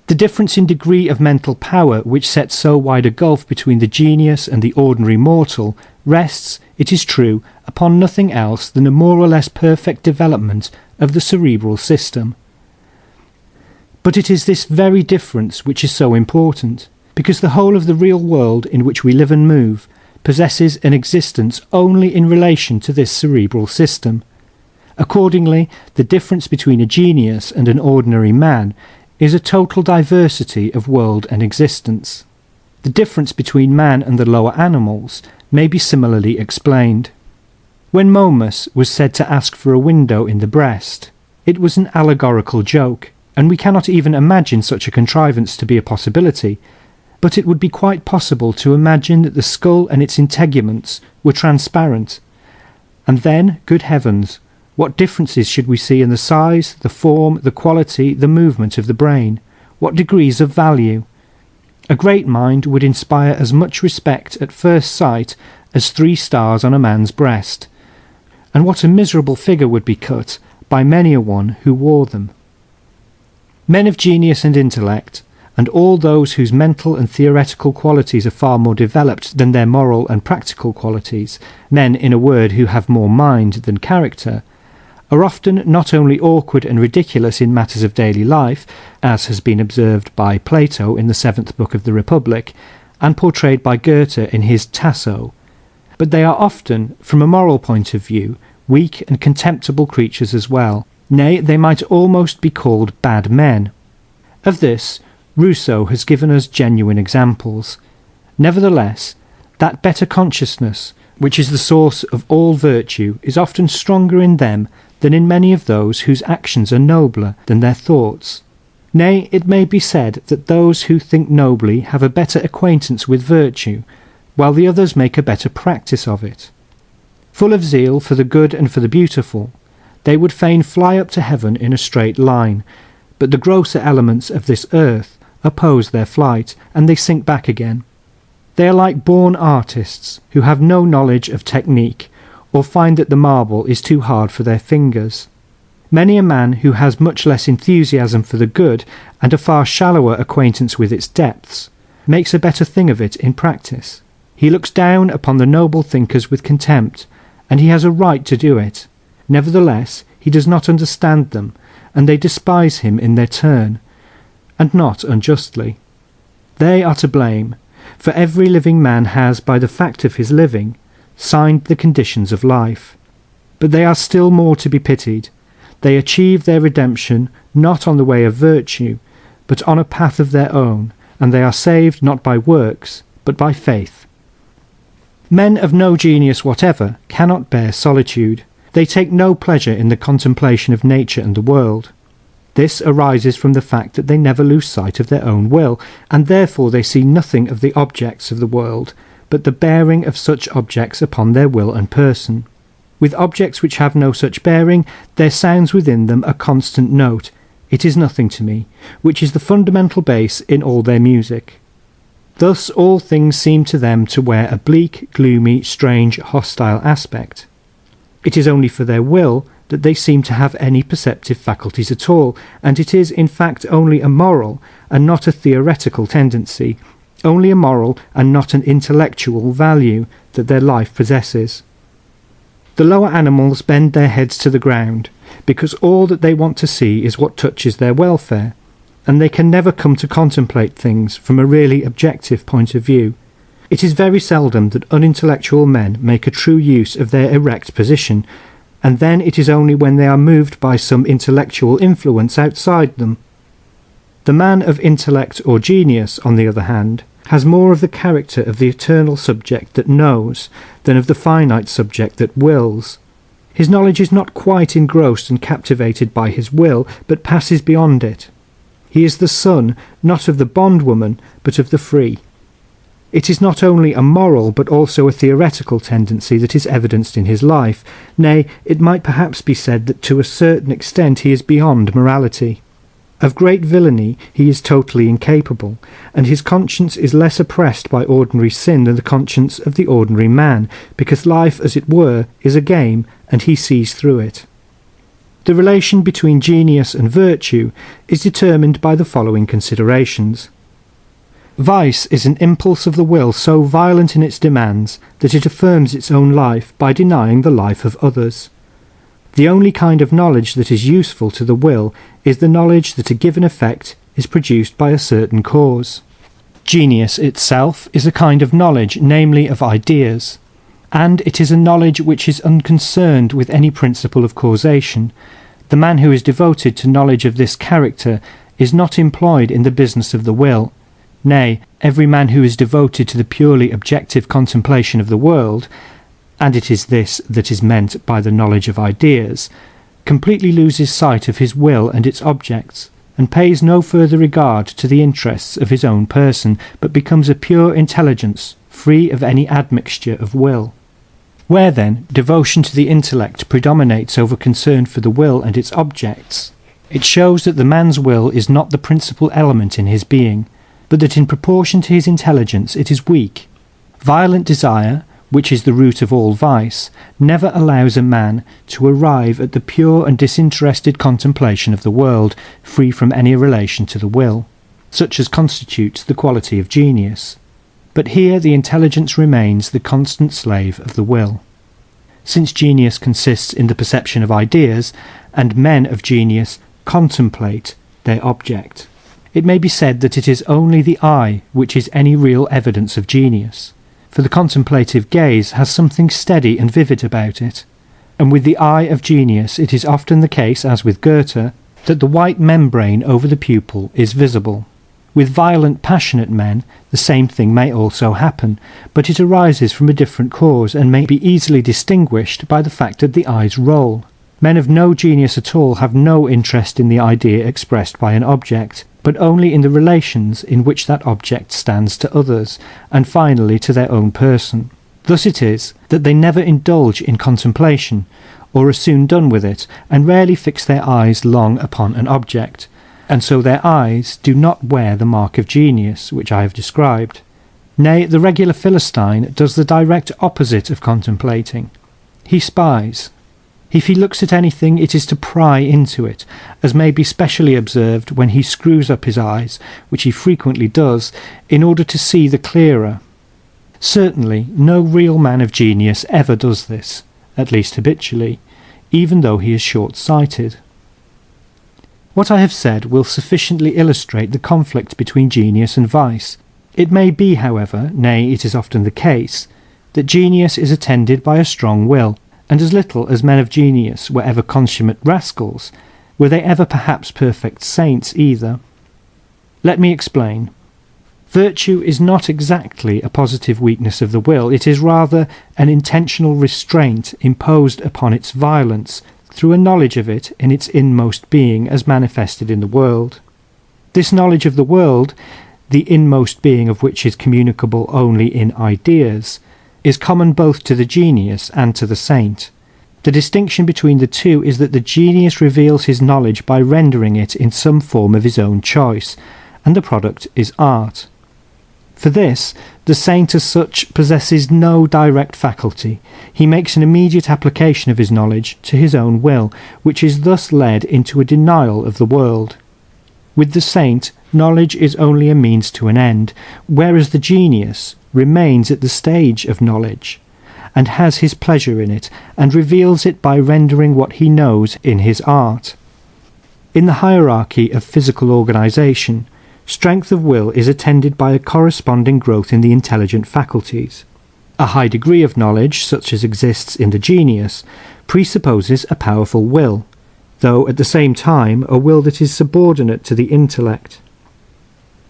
The difference in degree of mental power which sets so wide a gulf between the genius and the ordinary mortal rests, it is true, upon nothing else than a more or less perfect development of the cerebral system. But it is this very difference which is so important, because the whole of the real world in which we live and move possesses an existence only in relation to this cerebral system. Accordingly, the difference between a genius and an ordinary man is a total diversity of world and existence. The difference between man and the lower animals may be similarly explained. When Momus was said to ask for a window in the breast, it was an allegorical joke, and we cannot even imagine such a contrivance to be a possibility, but it would be quite possible to imagine that the skull and its integuments were transparent. And then, good heavens, What differences should we see in the size, the form, the quality, the movement of the brain? What degrees of value? A great mind would inspire as much respect at first sight as 3 stars on a man's breast. And what a miserable figure would be cut by many a one who wore them. Men of genius and intellect, and all those whose mental and theoretical qualities are far more developed than their moral and practical qualities, men, in a word, who have more mind than character, are often not only awkward and ridiculous in matters of daily life, as has been observed by Plato in the 7th book of the Republic, and portrayed by Goethe in his Tasso, but they are often, from a moral point of view, weak and contemptible creatures as well. Nay, they might almost be called bad men. Of this, Rousseau has given us genuine examples. Nevertheless, that better consciousness, which is the source of all virtue, is often stronger in them than in many of those whose actions are nobler than their thoughts. Nay, it may be said that those who think nobly have a better acquaintance with virtue, while the others make a better practice of it. Full of zeal for the good and for the beautiful, they would fain fly up to heaven in a straight line, but the grosser elements of this earth oppose their flight, and they sink back again. They are like born artists who have no knowledge of technique, or find that the marble is too hard for their fingers. Many a man who has much less enthusiasm for the good and a far shallower acquaintance with its depths makes a better thing of it in practice. He looks down upon the noble thinkers with contempt, and he has a right to do it. Nevertheless, he does not understand them, and they despise him in their turn, and not unjustly. They are to blame, for every living man has, by the fact of his living, signed the conditions of life. But they are still more to be pitied. They achieve their redemption not on the way of virtue, but on a path of their own, and they are saved not by works, but by faith. Men of no genius whatever cannot bear solitude. They take no pleasure in the contemplation of nature and the world. This arises from the fact that they never lose sight of their own will, and therefore they see nothing of the objects of the world, but the bearing of such objects upon their will and person. With objects which have no such bearing, there sounds within them a constant note, "It is nothing to me," which is the fundamental base in all their music. Thus all things seem to them to wear a bleak, gloomy, strange, hostile aspect. It is only for their will that they seem to have any perceptive faculties at all, and it is in fact only a moral and not a theoretical tendency, only a moral and not an intellectual value that their life possesses. The lower animals bend their heads to the ground, because all that they want to see is what touches their welfare, and they can never come to contemplate things from a really objective point of view. It is very seldom that unintellectual men make a true use of their erect position, and then it is only when they are moved by some intellectual influence outside them. The man of intellect or genius, on the other hand, has more of the character of the eternal subject that knows than of the finite subject that wills. His knowledge is not quite engrossed and captivated by his will, but passes beyond it. He is the son, not of the bondwoman, but of the free. It is not only a moral but also a theoretical tendency that is evidenced in his life. Nay, it might perhaps be said that to a certain extent he is beyond morality. Of great villainy he is totally incapable, and his conscience is less oppressed by ordinary sin than the conscience of the ordinary man, because life, as it were, is a game, and he sees through it. The relation between genius and virtue is determined by the following considerations. Vice is an impulse of the will so violent in its demands that it affirms its own life by denying the life of others. The only kind of knowledge that is useful to the will is the knowledge that a given effect is produced by a certain cause. Genius itself is a kind of knowledge, namely of ideas, and it is a knowledge which is unconcerned with any principle of causation. The man who is devoted to knowledge of this character is not employed in the business of the will. Nay, every man who is devoted to the purely objective contemplation of the world, and it is this that is meant by the knowledge of ideas, completely loses sight of his will and its objects, and pays no further regard to the interests of his own person, but becomes a pure intelligence, free of any admixture of will. Where then devotion to the intellect predominates over concern for the will and its objects, it shows that the man's will is not the principal element in his being, but that in proportion to his intelligence it is weak. Violent desire, which is the root of all vice, never allows a man to arrive at the pure and disinterested contemplation of the world, free from any relation to the will, such as constitutes the quality of genius. But here the intelligence remains the constant slave of the will. Since genius consists in the perception of ideas, and men of genius contemplate their object, it may be said that it is only the eye which is any real evidence of genius, for the contemplative gaze has something steady and vivid about it, and with the eye of genius it is often the case, as with Goethe, that the white membrane over the pupil is visible. With violent, passionate men, the same thing may also happen, but it arises from a different cause, and may be easily distinguished by the fact that the eyes roll. Men of no genius at all have no interest in the idea expressed by an object, but only in the relations in which that object stands to others, and finally to their own person. Thus it is that they never indulge in contemplation, or are soon done with it, and rarely fix their eyes long upon an object, and so their eyes do not wear the mark of genius, which I have described. Nay, the regular Philistine does the direct opposite of contemplating. He spies. If he looks at anything, it is to pry into it, as may be specially observed when he screws up his eyes, which he frequently does, in order to see the clearer. Certainly, no real man of genius ever does this, at least habitually, even though he is short-sighted. What I have said will sufficiently illustrate the conflict between genius and vice. It may be, however, nay, it is often the case, that genius is attended by a strong will, and as little as men of genius were ever consummate rascals, were they ever perhaps perfect saints either. Let me explain. Virtue is not exactly a positive weakness of the will, it is rather an intentional restraint imposed upon its violence, through a knowledge of it in its inmost being as manifested in the world. This knowledge of the world, the inmost being of which is communicable only in ideas, is common both to the genius and to the saint. The distinction between the two is that the genius reveals his knowledge by rendering it in some form of his own choice, and the product is art. For this, the saint as such possesses no direct faculty. He makes an immediate application of his knowledge to his own will, which is thus led into a denial of the world. With the saint, knowledge is only a means to an end, whereas the genius remains at the stage of knowledge, and has his pleasure in it, and reveals it by rendering what he knows in his art. In the hierarchy of physical organization, strength of will is attended by a corresponding growth in the intelligent faculties. A high degree of knowledge, such as exists in the genius, presupposes a powerful will, though at the same time a will that is subordinate to the intellect.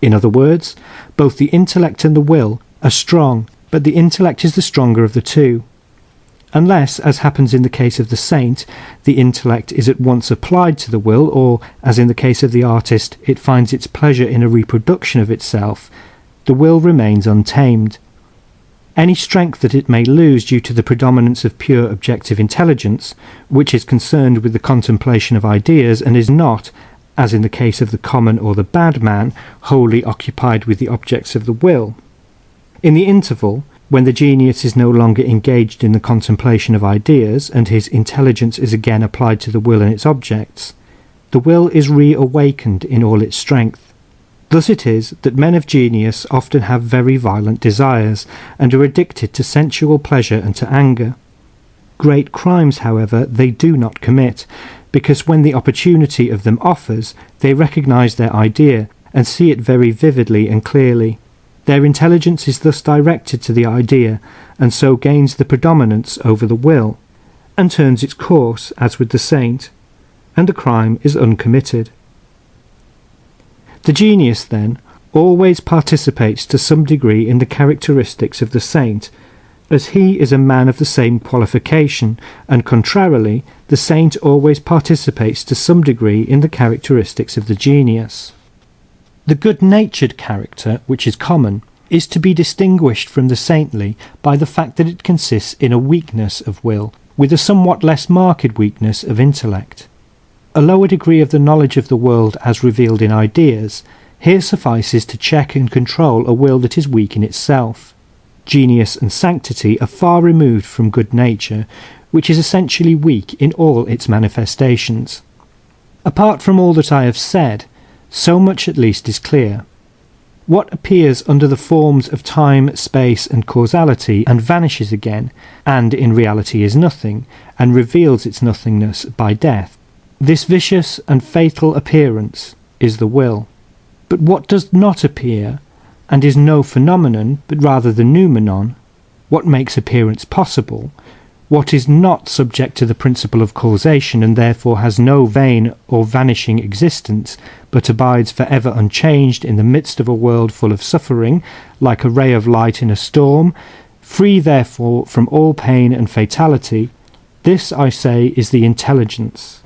In other words, both the intellect and the will are strong, but the intellect is the stronger of the two. Unless, as happens in the case of the saint, the intellect is at once applied to the will, or, as in the case of the artist, it finds its pleasure in a reproduction of itself, the will remains untamed. Any strength that it may lose due to the predominance of pure objective intelligence, which is concerned with the contemplation of ideas and is not, as in the case of the common or the bad man, wholly occupied with the objects of the will. In the interval, when the genius is no longer engaged in the contemplation of ideas, and his intelligence is again applied to the will and its objects, the will is reawakened in all its strength. Thus it is that men of genius often have very violent desires, and are addicted to sensual pleasure and to anger. Great crimes, however, they do not commit, because when the opportunity of them offers, they recognize their idea, and see it very vividly and clearly. Their intelligence is thus directed to the idea, and so gains the predominance over the will, and turns its course, as with the saint, and the crime is uncommitted. The genius, then, always participates to some degree in the characteristics of the saint, as he is a man of the same qualification, and contrarily, the saint always participates to some degree in the characteristics of the genius. The good-natured character, which is common, is to be distinguished from the saintly by the fact that it consists in a weakness of will, with a somewhat less marked weakness of intellect. A lower degree of the knowledge of the world as revealed in ideas here suffices to check and control a will that is weak in itself. Genius and sanctity are far removed from good nature, which is essentially weak in all its manifestations. Apart from all that I have said, so much at least is clear. What appears under the forms of time, space, and causality and vanishes again, and in reality is nothing, and reveals its nothingness by death, this vicious and fatal appearance is the will. But what does not appear, and is no phenomenon, but rather the noumenon, what makes appearance possible, what is not subject to the principle of causation and therefore has no vain or vanishing existence, but abides for ever unchanged in the midst of a world full of suffering, like a ray of light in a storm, free therefore from all pain and fatality, this, I say, is the intelligence.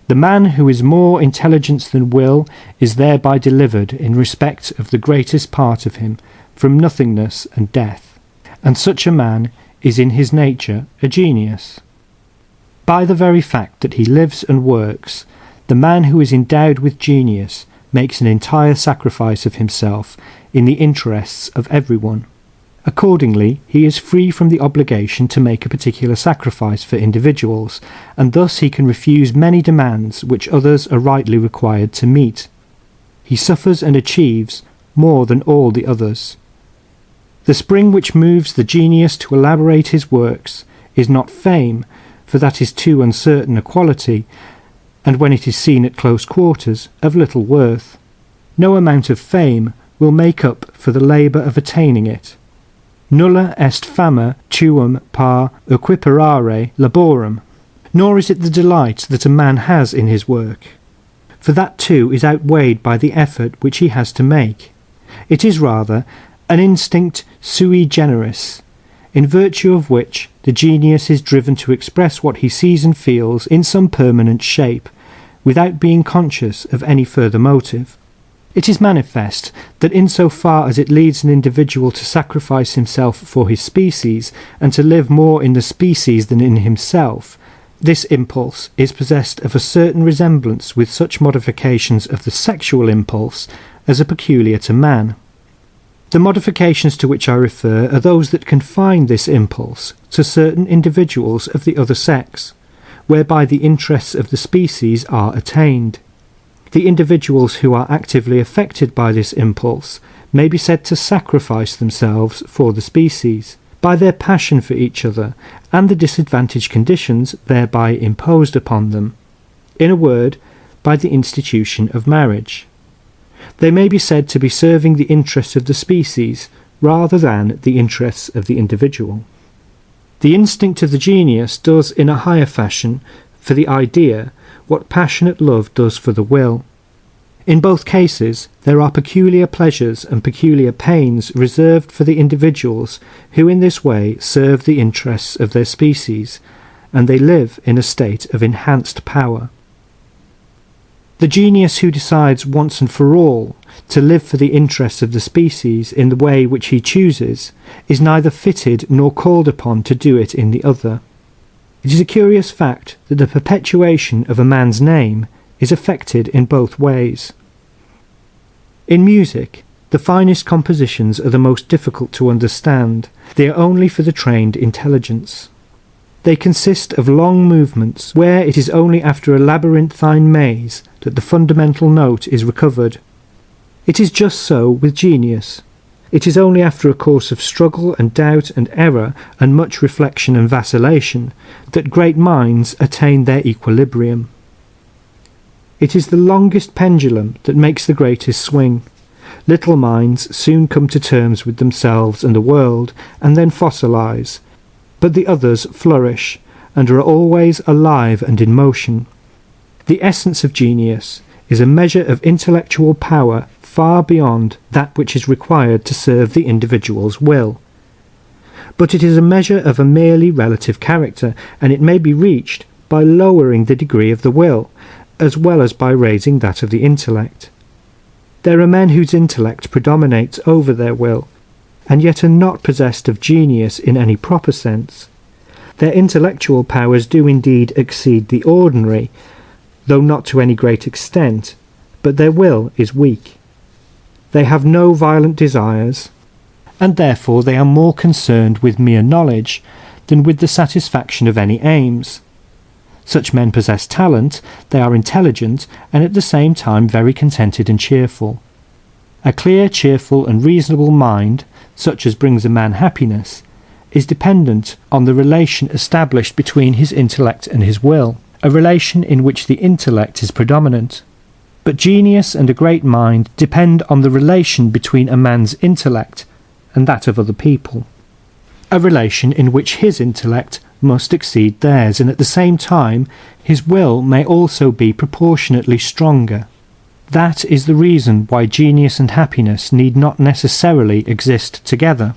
The man who is more intelligence than will is thereby delivered, in respect of the greatest part of him, from nothingness and death, and such a man is in his nature a genius. By the very fact that he lives and works, the man who is endowed with genius makes an entire sacrifice of himself in the interests of everyone. Accordingly, he is free from the obligation to make a particular sacrifice for individuals, and thus he can refuse many demands which others are rightly required to meet. He suffers and achieves more than all the others. The spring which moves the genius to elaborate his works is not fame, for that is too uncertain a quality, and when it is seen at close quarters, of little worth. No amount of fame will make up for the labour of attaining it. Nulla est fama tuum par equiparare laborum. Nor is it the delight that a man has in his work, for that too is outweighed by the effort which he has to make. It is rather an instinct sui generis, in virtue of which the genius is driven to express what he sees and feels in some permanent shape, without being conscious of any further motive. It is manifest that in so far as it leads an individual to sacrifice himself for his species, and to live more in the species than in himself, this impulse is possessed of a certain resemblance with such modifications of the sexual impulse as are peculiar to man. The modifications to which I refer are those that confine this impulse to certain individuals of the other sex, whereby the interests of the species are attained. The individuals who are actively affected by this impulse may be said to sacrifice themselves for the species, by their passion for each other, and the disadvantaged conditions thereby imposed upon them. In a word, by the institution of marriage. They may be said to be serving the interests of the species rather than the interests of the individual. The instinct of the genius does in a higher fashion for the idea what passionate love does for the will. In both cases there are peculiar pleasures and peculiar pains reserved for the individuals who in this way serve the interests of their species, and they live in a state of enhanced power. The genius who decides once and for all to live for the interests of the species in the way which he chooses is neither fitted nor called upon to do it in the other. It is a curious fact that the perpetuation of a man's name is effected in both ways. In music, the finest compositions are the most difficult to understand. They are only for the trained intelligence. They consist of long movements, where it is only after a labyrinthine maze that the fundamental note is recovered. It is just so with genius. It is only after a course of struggle and doubt and error and much reflection and vacillation that great minds attain their equilibrium. It is the longest pendulum that makes the greatest swing. Little minds soon come to terms with themselves and the world, and then fossilize, but the others flourish, and are always alive and in motion. The essence of genius is a measure of intellectual power far beyond that which is required to serve the individual's will. But it is a measure of a merely relative character, and it may be reached by lowering the degree of the will, as well as by raising that of the intellect. There are men whose intellect predominates over their will, and yet are not possessed of genius in any proper sense. Their intellectual powers do indeed exceed the ordinary, though not to any great extent, but their will is weak. They have no violent desires, and therefore they are more concerned with mere knowledge than with the satisfaction of any aims. Such men possess talent, they are intelligent, and at the same time very contented and cheerful. A clear, cheerful, and reasonable mind, such as brings a man happiness, is dependent on the relation established between his intellect and his will, a relation in which the intellect is predominant. But genius and a great mind depend on the relation between a man's intellect and that of other people, a relation in which his intellect must exceed theirs, and at the same time his will may also be proportionately stronger. That is the reason why genius and happiness need not necessarily exist together.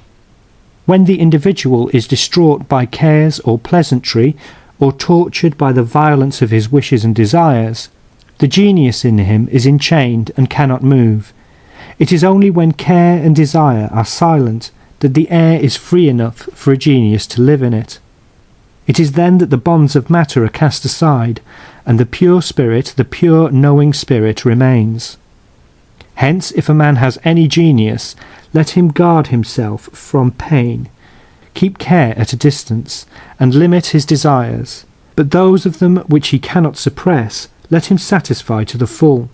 When the individual is distraught by cares or pleasantry, or tortured by the violence of his wishes and desires, the genius in him is enchained and cannot move. It is only when care and desire are silent that the air is free enough for a genius to live in it. It is then that the bonds of matter are cast aside, and the pure spirit, the pure knowing spirit, remains. Hence, if a man has any genius, let him guard himself from pain, keep care at a distance, and limit his desires, but those of them which he cannot suppress, let him satisfy to the full.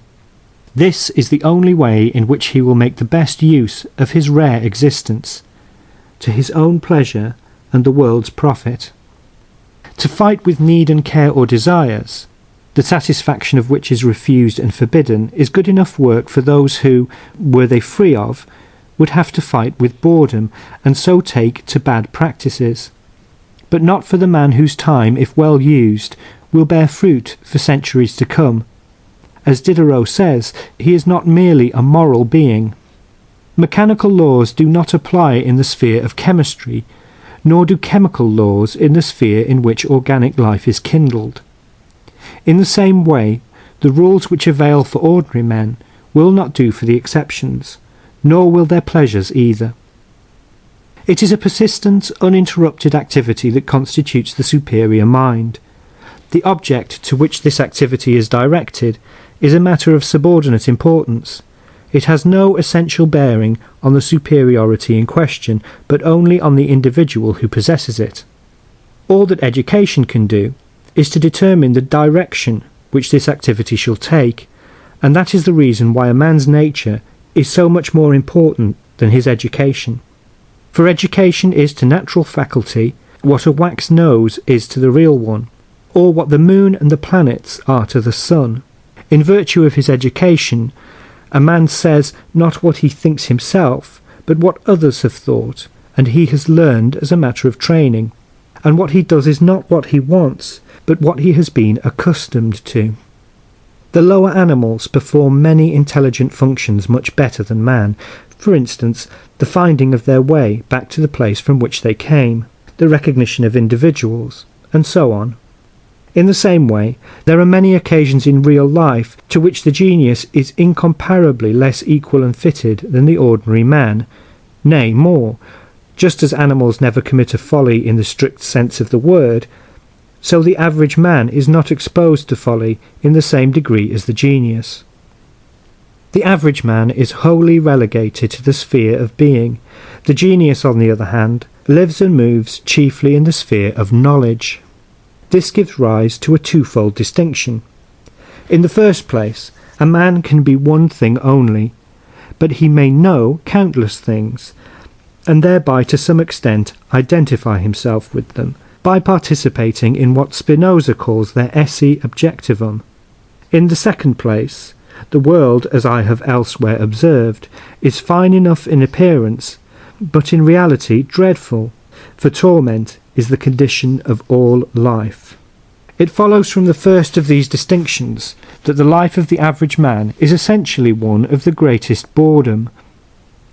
This is the only way in which he will make the best use of his rare existence, to his own pleasure and the world's profit. To fight with need and care or desires, the satisfaction of which is refused and forbidden, is good enough work for those who, were they free of, would have to fight with boredom, and so take to bad practices, but not for the man whose time, if well used, will bear fruit for centuries to come. As Diderot says, he is not merely a moral being. Mechanical laws do not apply in the sphere of chemistry, nor do chemical laws in the sphere in which organic life is kindled. In the same way, the rules which avail for ordinary men will not do for the exceptions, nor will their pleasures either. It is a persistent, uninterrupted activity that constitutes the superior mind. The object to which this activity is directed is a matter of subordinate importance. It has no essential bearing on the superiority in question, but only on the individual who possesses it. All that education can do is to determine the direction which this activity shall take, and that is the reason why a man's nature is so much more important than his education. For education is to natural faculty what a wax nose is to the real one, or what the moon and the planets are to the sun. In virtue of his education, a man says not what he thinks himself, but what others have thought, and he has learned as a matter of training, and what he does is not what he wants, but what he has been accustomed to. The lower animals perform many intelligent functions much better than man, for instance, the finding of their way back to the place from which they came, the recognition of individuals, and so on. In the same way, there are many occasions in real life to which the genius is incomparably less equal and fitted than the ordinary man, nay, more. Just as animals never commit a folly in the strict sense of the word, so the average man is not exposed to folly in the same degree as the genius. The average man is wholly relegated to the sphere of being. The genius, on the other hand, lives and moves chiefly in the sphere of knowledge. This gives rise to a twofold distinction. In the first place, a man can be one thing only, but he may know countless things, and thereby to some extent identify himself with them, by participating in what Spinoza calls their esse objectivum. In the second place, the world, as I have elsewhere observed, is fine enough in appearance, but in reality dreadful, for torment is the condition of all life. It follows from the first of these distinctions that the life of the average man is essentially one of the greatest boredom,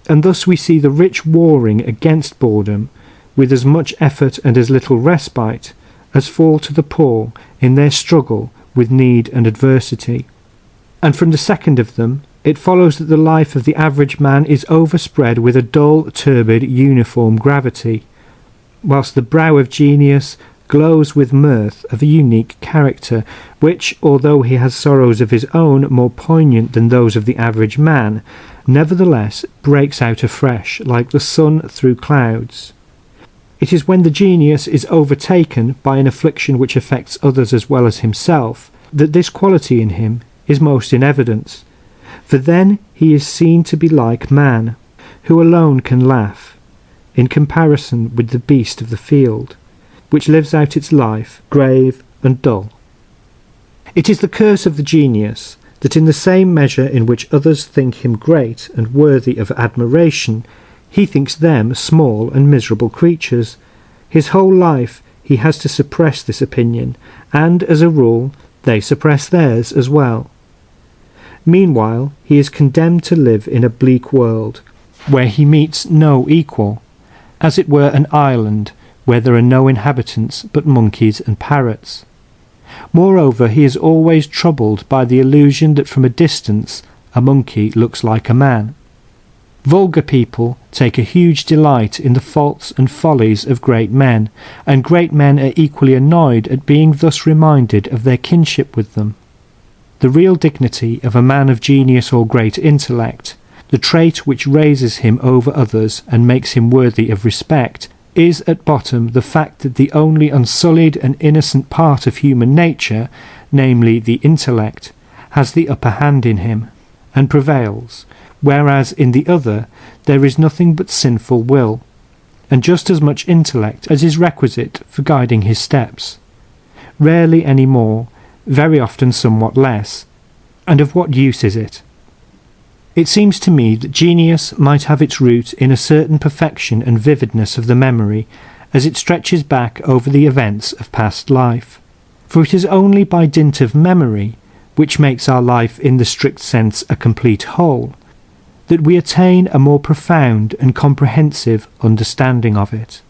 and thus we see the rich warring against boredom with as much effort and as little respite as fall to the poor in their struggle with need and adversity. And from the second of them, it follows that the life of the average man is overspread with a dull, turbid, uniform gravity, whilst the brow of genius glows with mirth of a unique character, which, although he has sorrows of his own more poignant than those of the average man, nevertheless breaks out afresh, like the sun through clouds. It is when the genius is overtaken by an affliction which affects others as well as himself, that this quality in him is most in evidence, for then he is seen to be like man, who alone can laugh, in comparison with the beast of the field, which lives out its life grave and dull. It is the curse of the genius that in the same measure in which others think him great and worthy of admiration, he thinks them small and miserable creatures. His whole life he has to suppress this opinion, and, as a rule, they suppress theirs as well. Meanwhile, he is condemned to live in a bleak world, where he meets no equal, as it were an island where there are no inhabitants but monkeys and parrots. Moreover, he is always troubled by the illusion that from a distance a monkey looks like a man. Vulgar people take a huge delight in the faults and follies of great men, and great men are equally annoyed at being thus reminded of their kinship with them. The real dignity of a man of genius or great intellect, the trait which raises him over others and makes him worthy of respect, is at bottom the fact that the only unsullied and innocent part of human nature, namely the intellect, has the upper hand in him, and prevails, whereas in the other there is nothing but sinful will, and just as much intellect as is requisite for guiding his steps. Rarely any more, very often somewhat less, and of what use is it? It seems to me that genius might have its root in a certain perfection and vividness of the memory, as it stretches back over the events of past life. For it is only by dint of memory, which makes our life in the strict sense a complete whole, that we attain a more profound and comprehensive understanding of it.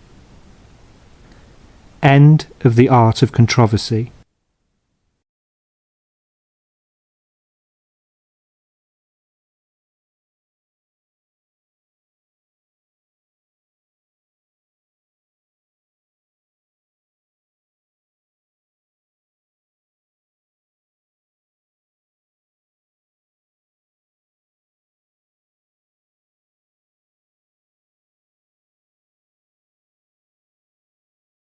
End of The Art of Controversy.